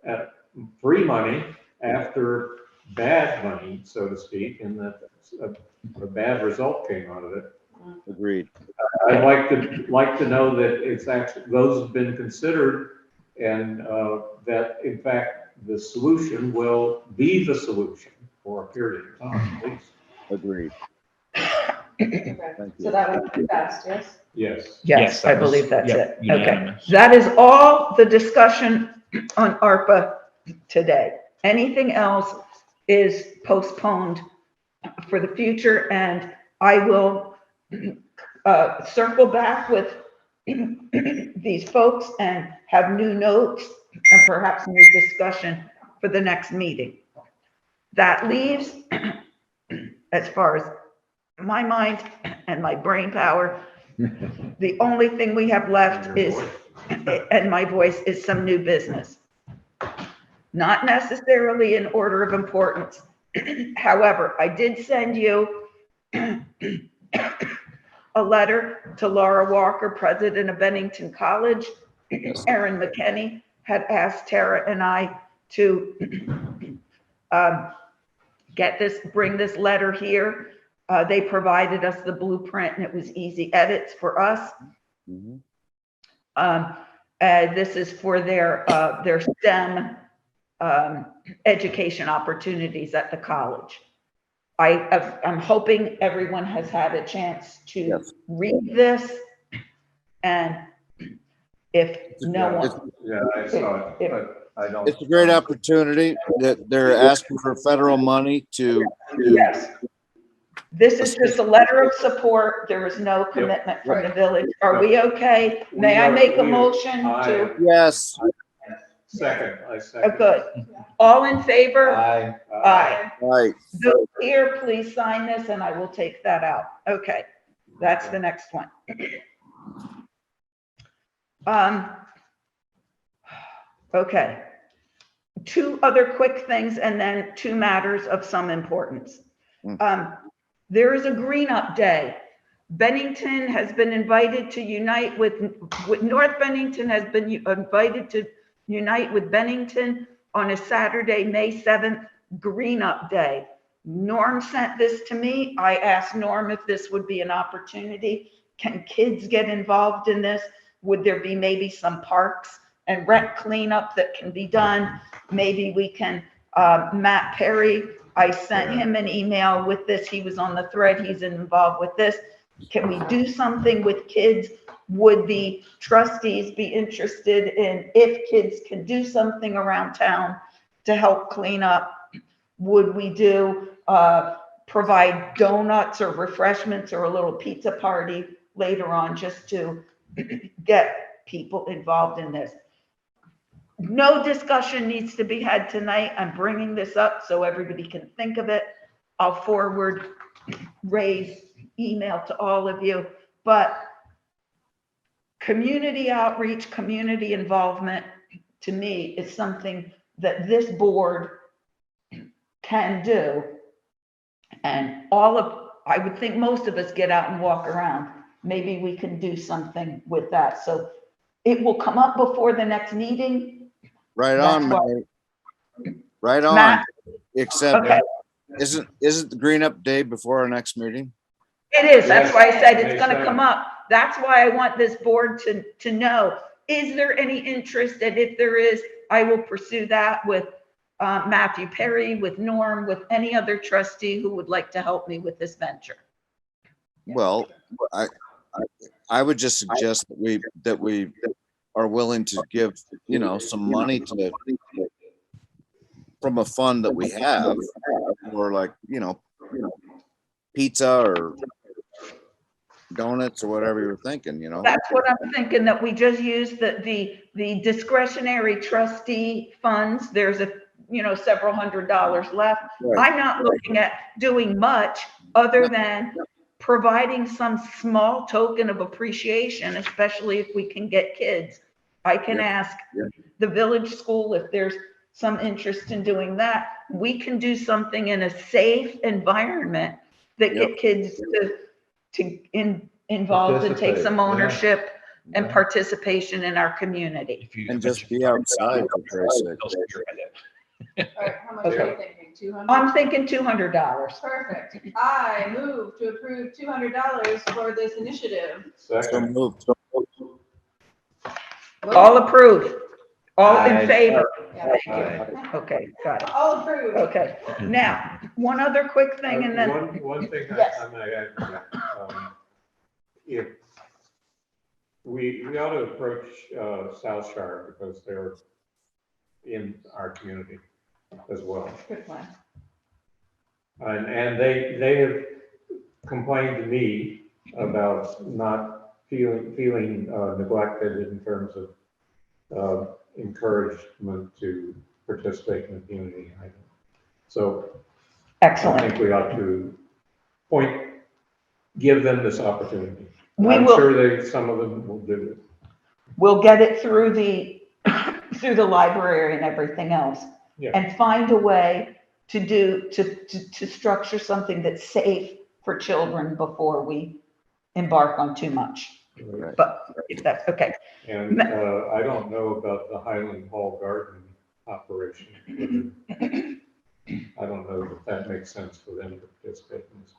at free money after bad money, so to speak, and that a bad result came out of it. Agreed. I'd like to know that it's actually, those have been considered and that in fact, the solution will be the solution for a period of time, at least. Agreed. Okay. Thank you. So that would be fast, yes? Yes. Yes, I that was- believe that's yep, it. Okay. unanimous. That is all the discussion on ARPA today. Anything else is postponed for the future, and I will circle back with these folks and have new notes and perhaps new discussion for the next meeting. That leaves, as far as my mind and my brain power, the only thing we have left is, and my voice, is some new business. Not necessarily in order of importance. However, I did send you a letter to Laura Walker, president of Bennington College. Erin McKinney had asked Tara and I to bring this letter here. They provided us the blueprint and it was easy edits for us. Mhm. This is for their STEM education opportunities at the college. I'm hoping everyone has had a chance to Yes. read this, and if no one, Yeah, I saw it, but I don't. It's a great opportunity that they're asking for federal money to yes. This is just a letter of support. There is no commitment from the village. Are we okay? May I make a motion to? yes. I second. Good. All in favor? Aye. Aye. Right. Those here, please sign this and I will take that out. Okay, that's the next one. Okay. Two other quick things and then two matters of some importance. There is a Green Up Day. Bennington has been invited to unite with North Bennington has been invited to unite with Bennington on a Saturday, May 7th, Green Up Day. Norm sent this to me. I asked Norm if this would be an opportunity. Can kids get involved in this? Would there be maybe some parks and rec cleanup that can be done? Maybe we can, Matt Perry, I sent him an email with this. He was on the thread. He's involved with this. Can we do something with kids? Would the trustees be interested in, if kids can do something around town to help clean up? Would we provide donuts or refreshments or a little pizza party later on just to get people involved in this? No discussion needs to be had tonight. I'm bringing this up so everybody can think of it. I'll forward Ray's email to all of you, but community outreach, community involvement, to me, is something that this board can do. And I would think most of us get out and walk around. Maybe we can do something with that. So it will come up before the next meeting. Right on, Mary. Right on. Matt? Except, Okay. isn't the Green Up Day before our next meeting? It is. That's Yes, why I said it's May going to 7th. come up. That's why I want this board to know, is there any interest? And if there is, I will pursue that with Matthew Perry, with Norm, with any other trustee who would like to help me with this venture. Well, I would just suggest that we are willing to give, some money from a fund that we have, or like, pizza or donuts or whatever you were thinking, you know? That's what I'm thinking, that we just use the discretionary trustee funds. There's several $100s left. Right. I'm not looking at doing much other than providing some small token of appreciation, especially if we can get kids. I can ask the village school if there's some interest in doing that. We can do something in a safe environment that get kids involved and take some ownership and participation in our community. And just be outside for Christ's sake. All right, how much are you thinking? 200? I'm thinking $200. Perfect. I move to approve $200 for this initiative. So moved. All approved. All in favor. Yeah. Okay, got it. All approved. Okay. Now, one other quick thing and then. One thing Yes. I might add, if we ought to approach South Shire because they're in our community as well. Good plan. And they have complained to me about not feeling neglected in terms of encouragement to participate in the community. So Excellent. I think we ought to give them this opportunity. I'm sure some of them will do it. We'll get it through the library and everything else. Yeah. And find a way to structure something that's safe for children before we embark on too much. Right. But if that's okay. And I don't know about the Highland Hall Garden operation. I don't know if that makes sense for them to participate in this.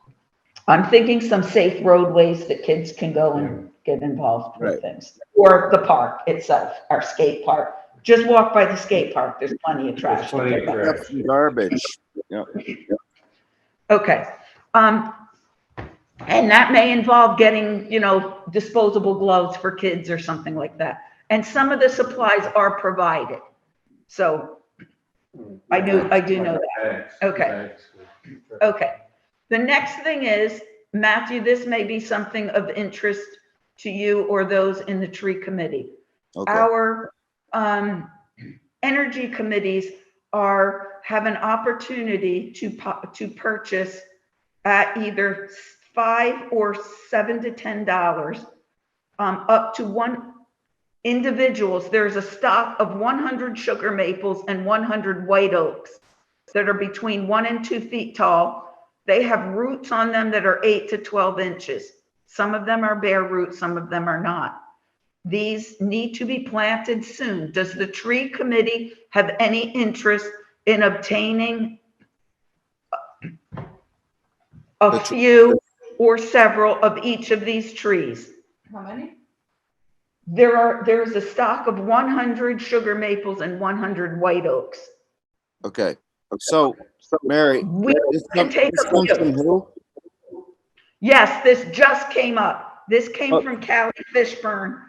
I'm thinking some safe roadways that kids can go and get involved with Right. things. Or the park itself, our skate park. Just walk by the skate park. There's plenty of trash. There's plenty of trash. That's some garbage. Yep. Okay. And that may involve getting, disposable gloves for kids or something like that. And some of the supplies are provided. So I do know that. Okay. Okay. The next thing is, Matthew, this may be something of interest to you or those in the tree committee. Okay. Our energy committees have an opportunity to purchase at either $5 or $7 to $10, up to one individuals. There's a stock of 100 sugar maples and 100 white oaks that are between 1 and 2 feet tall. They have roots on them that are 8 to 12 inches. Some of them are bare roots, some of them are not. These need to be planted soon. Does the tree committee have any interest in obtaining a few or several of each of these trees? How many? There's a stock of 100 sugar maples and 100 white oaks. Okay. So, Mary, this comes from who? Yes, this just came up. This came from Callie Fishburne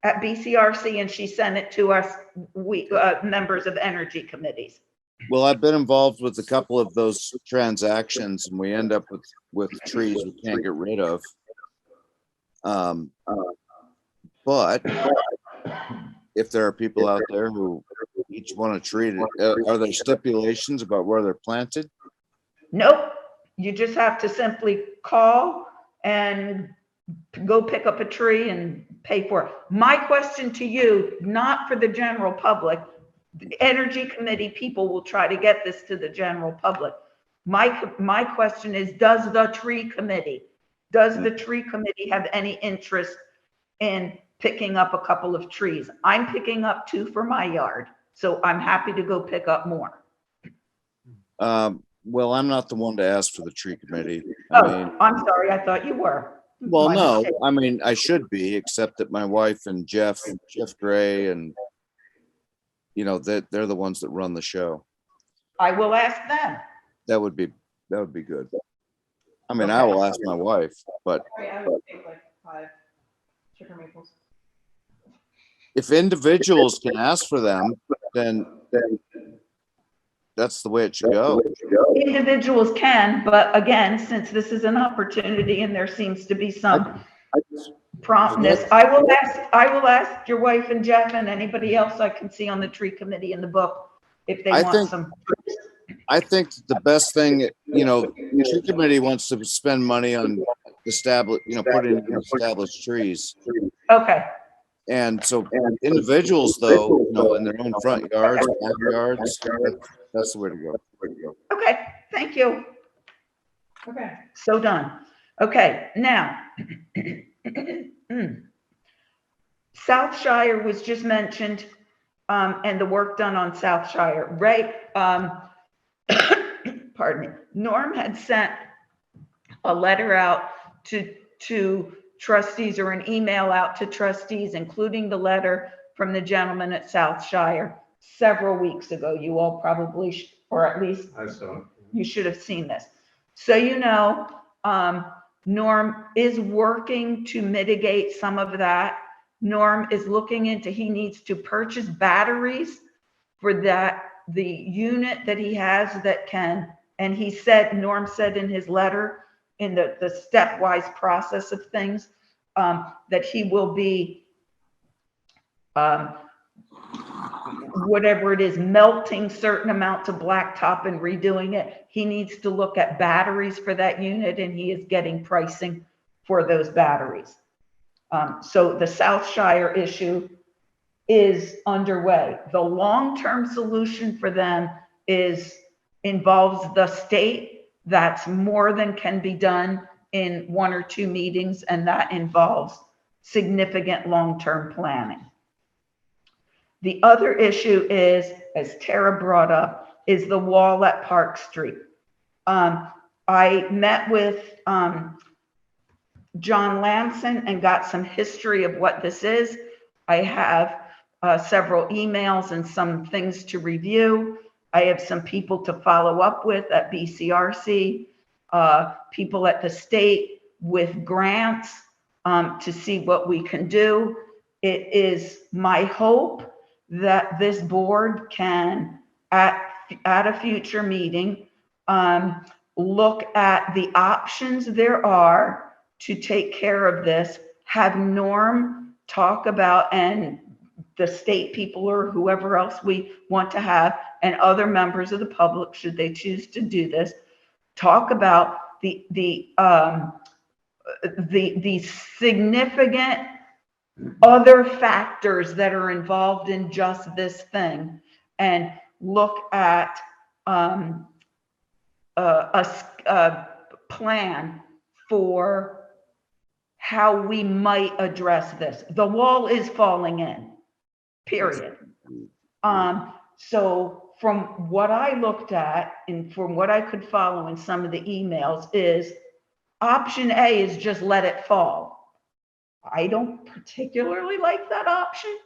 at BCRC, and she sent it to us, members of energy committees. Well, I've been involved with a couple of those transactions, and we end up with trees we can't get rid of. But if there are people out there who each want to treat it, are there stipulations about where they're planted? Nope. You just have to simply call and go pick up a tree and pay for it. My question to you, not for the general public, the energy committee people will try to get this to the general public. My question is, does the tree committee have any interest in picking up a couple of trees? I'm picking up 2 for my yard, so I'm happy to go pick up more. Well, I'm not the one to ask for the tree committee. I'm sorry, I thought you were. Well, My no, mistake. I should be, except that my wife and Jeff Gray, and they're the ones that run the show. I will ask them. That would be good. I will ask my wife, but I would take like 5 sugar maples. if individuals can ask for them, then that's the way it should go. Individuals can, but again, since this is an opportunity and there seems to be some promptness. I will ask your wife and Jeff and anybody else I can see on the tree committee in the book if they I want think- some. I think the best thing, tree committee wants to spend money on putting in established trees. Okay, And so individuals though, in their own front yards, backyards, that's the way to go. okay, thank you. Okay. So done. Okay, now. South Shire was just mentioned, and the work done on South Shire, right? Pardon me. Norm had sent a letter out to trustees, or an email out to trustees, including the letter from the gentleman at South Shire several weeks ago. You all probably, or at least I saw it. you should have seen this. So, Norm is working to mitigate some of that. Norm is looking into, he needs to purchase batteries for the unit that he has that can, and Norm said in his letter, in the stepwise process of things, that he will be, whatever it is, melting certain amounts of blacktop and redoing it. He needs to look at batteries for that unit, and he is getting pricing for those batteries. So the South Shire issue is underway. The long-term solution for them involves the state. That's more than can be done in 1 or 2 meetings, and that involves significant long-term planning. The other issue is, as Tara brought up, is the wall at Park Street. I met with John Lamson and got some history of what this is. I have several emails and some things to review. I have some people to follow up with at BCRC, people at the state with grants to see what we can do. It is my hope that this board can, at a future meeting, look at the options there are to take care of this, have Norm talk about, and the state people or whoever else we want to have, and other members of the public, should they choose to do this, talk about the significant other factors that are involved in just this thing, and look at a plan for how we might address this. The wall is falling in, period. So from what I looked at and from what I could follow in some of the emails, is option A is just let it fall. I don't particularly like that option.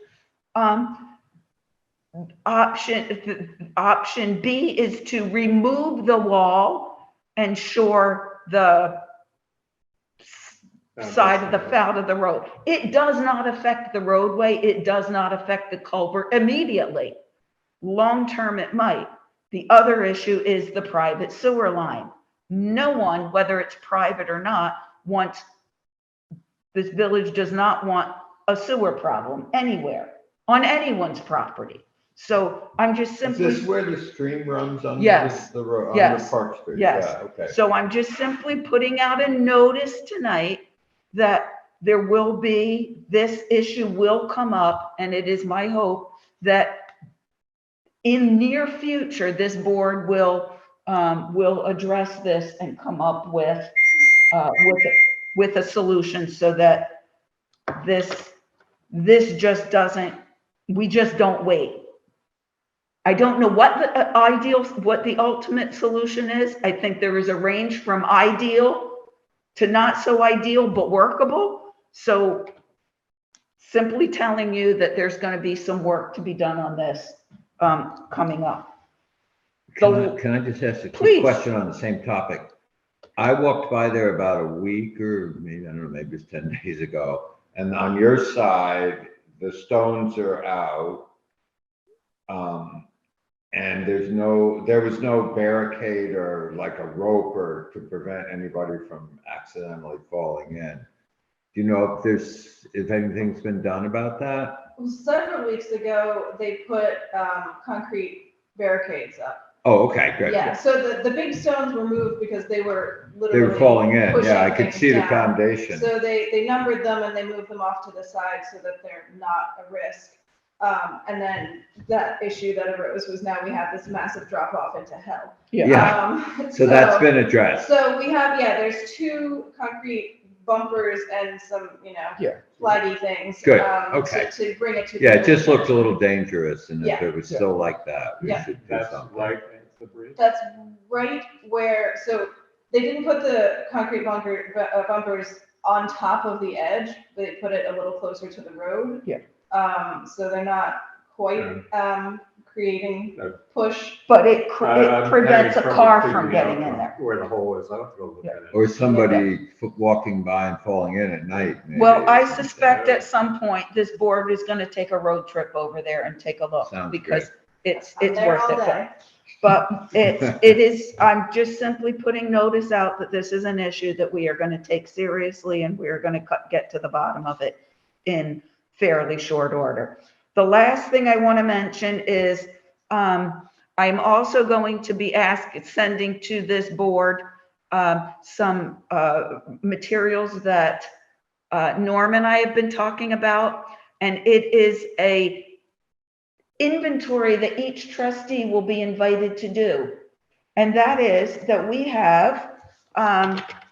Option B is to remove the wall and shore the side of the road. It does not affect the roadway. It does not affect the culvert immediately. Long term, it might. The other issue is the private sewer line. No one, whether it's private or not, this village does not want a sewer problem anywhere on anyone's property. So I'm just simply. Is this where the stream runs under Yes. the road, Yes. under Park Street? Yes. Yeah, okay. So I'm just simply putting out a notice tonight that this issue will come up, and it is my hope that in near future, this board will address this and come up with a solution, so that this just doesn't, we just don't wait. I don't know what the ultimate solution is. I think there is a range from ideal to not so ideal, but workable. So simply telling you that there's going to be some work to be done on this coming up. Can I just ask a Please. quick question on the same topic? I walked by there about a week, or maybe, I don't know, maybe it's 10 days ago. And on your side, the stones are out. And there was no barricade or like a rope or to prevent anybody from accidentally falling in. Do you know if anything's been done about that? Several weeks ago, they put concrete barricades up. Oh, okay, good. Yeah, so the big stones were moved because they were They literally were falling in, pushing yeah, I could things see the down. foundation. So they numbered them and they moved them off to the side so that they're not a risk. And then that issue that arose was now we have this massive drop off into hell. Yeah, so that's been addressed. So we have, there's 2 concrete bumpers and some, flaggy things. Good, to- okay. To bring it to. Yeah, the it just village. looked a little dangerous, and if Yeah. it was still like that, we Yeah. should do That's something. right, it's the bridge. That's right where, so they didn't put the concrete bumpers on top of the edge. They put it a little closer to the road. Yeah. So they're not quite, creating push. But it I'm prevents a having car trouble from figuring getting out in there. Where the hole is, I'll have to go look at it. Or somebody walking by and falling in at night. maybe, Well, or I something. suspect at some point, this board is gonna take a road trip over there and take a look, Sounds because it's I'm there worth all it. day. But it is, I'm just simply putting notice out that this is an issue that we are gonna take seriously, and we're gonna get to the bottom of it in fairly short order. The last thing I want to mention is, I'm also going to be sending to this board, some, materials that, Norm and I have been talking about, and it is a inventory that each trustee will be invited to do. And that is that we have,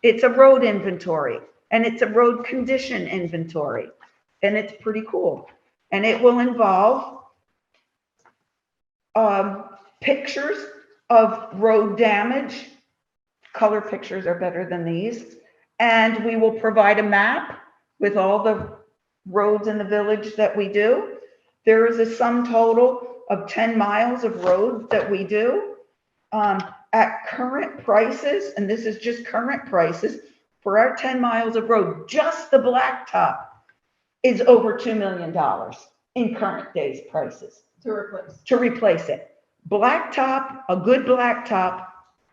it's a road inventory, and it's a road condition inventory, and it's pretty cool. And it will involve pictures of road damage. Color pictures are better than these. And we will provide a map with all the roads in the village that we do. There is a sum total of 10 miles of road that we do. At current prices, and this is just current prices, for our 10 miles of road, just the blacktop is over $2 million in current day's prices to replace it. Blacktop, a good blacktop,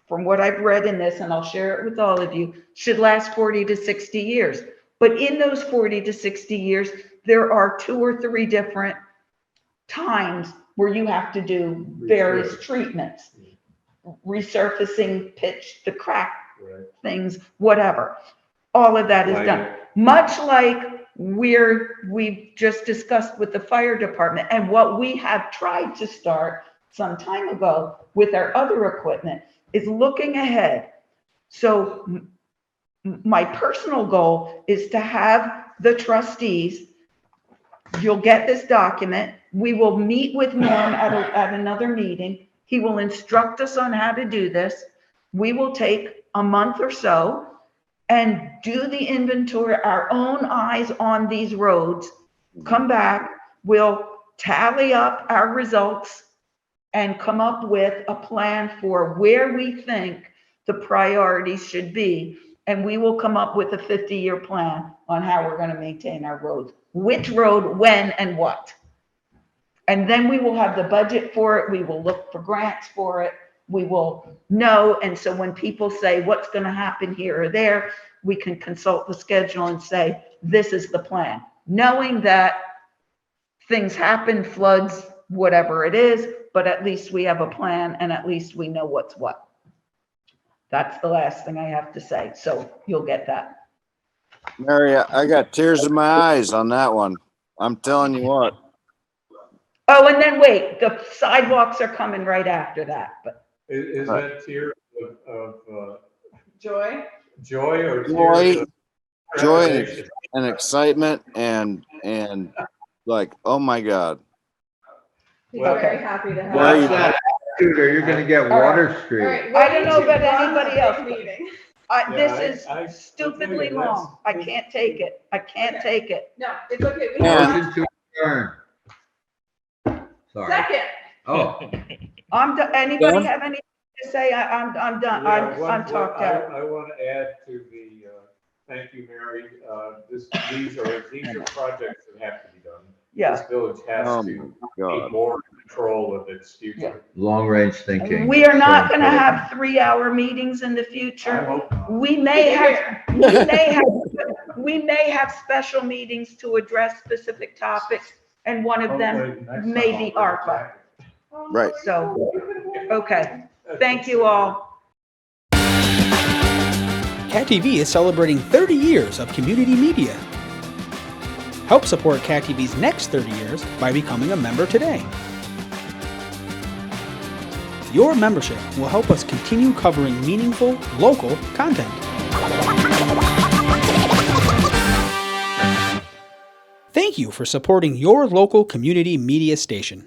from what I've read in this, and I'll share it with all of you, should last 40 to 60 years. But in those 40 to 60 years, there are 2 or 3 different times where you have to do various treatments, resurfacing, pitch, the crack things, whatever. All of that is done. Much like we've just discussed with the fire department, and what we have tried to start some time ago with our other equipment is looking ahead. So my personal goal is to have the trustees, you'll get this document, we will meet with Norm at another meeting. He will instruct us on how to do this. We will take a month or so and do the inventory, our own eyes on these roads, come back, we'll tally up our results and come up with a plan for where we think the priorities should be. And we will come up with a 50-year plan on how we're going to maintain our roads, which road, when, and what. And then we will have the budget for it. We will look for grants for it. We will know. And so when people say what's going to happen here or there, we can consult the schedule and say, this is the plan. Knowing that things happen, floods, whatever it is, but at least we have a plan and at least we know what's what. That's the last thing I have to say. So you'll get that. Mary, I got tears in my eyes on that one. I'm telling you what. Oh, and then wait, the sidewalks are coming right after that, but. Is that tears of Joy? joy or tears of Joy trepidation? and excitement and like, oh my God. He's Well, very happy to have. Well, Watch that, Tudor, you're gonna get Water All Street. right, I don't know way about too long anybody for else, this meeting. This I is stupidly long. I can't take it. I can't take it. No, it's okay. We Yeah. can. Motion to adjourn. Sorry. Second. Oh, I'm done. Anybody Done? have anything to say? I'm done. Yeah, I'm talked out. I want to add to the, thank you, Mary. These are projects that have to be done. Yeah. This village has Oh to my keep God. more control of its future. long-range thinking. We are not So going to important. have 3-hour meetings in the I future. hope not. We may have we may have special meetings to address specific topics, and one of them Hopefully next time may I'll be bring it ARPA. back. Right. So, okay, thank you all. Cat TV is celebrating 30 years of community media. Help support Cat TV's next 30 years by becoming a member today. Your membership will help us continue covering meaningful, local content. Thank you for supporting your local community media station.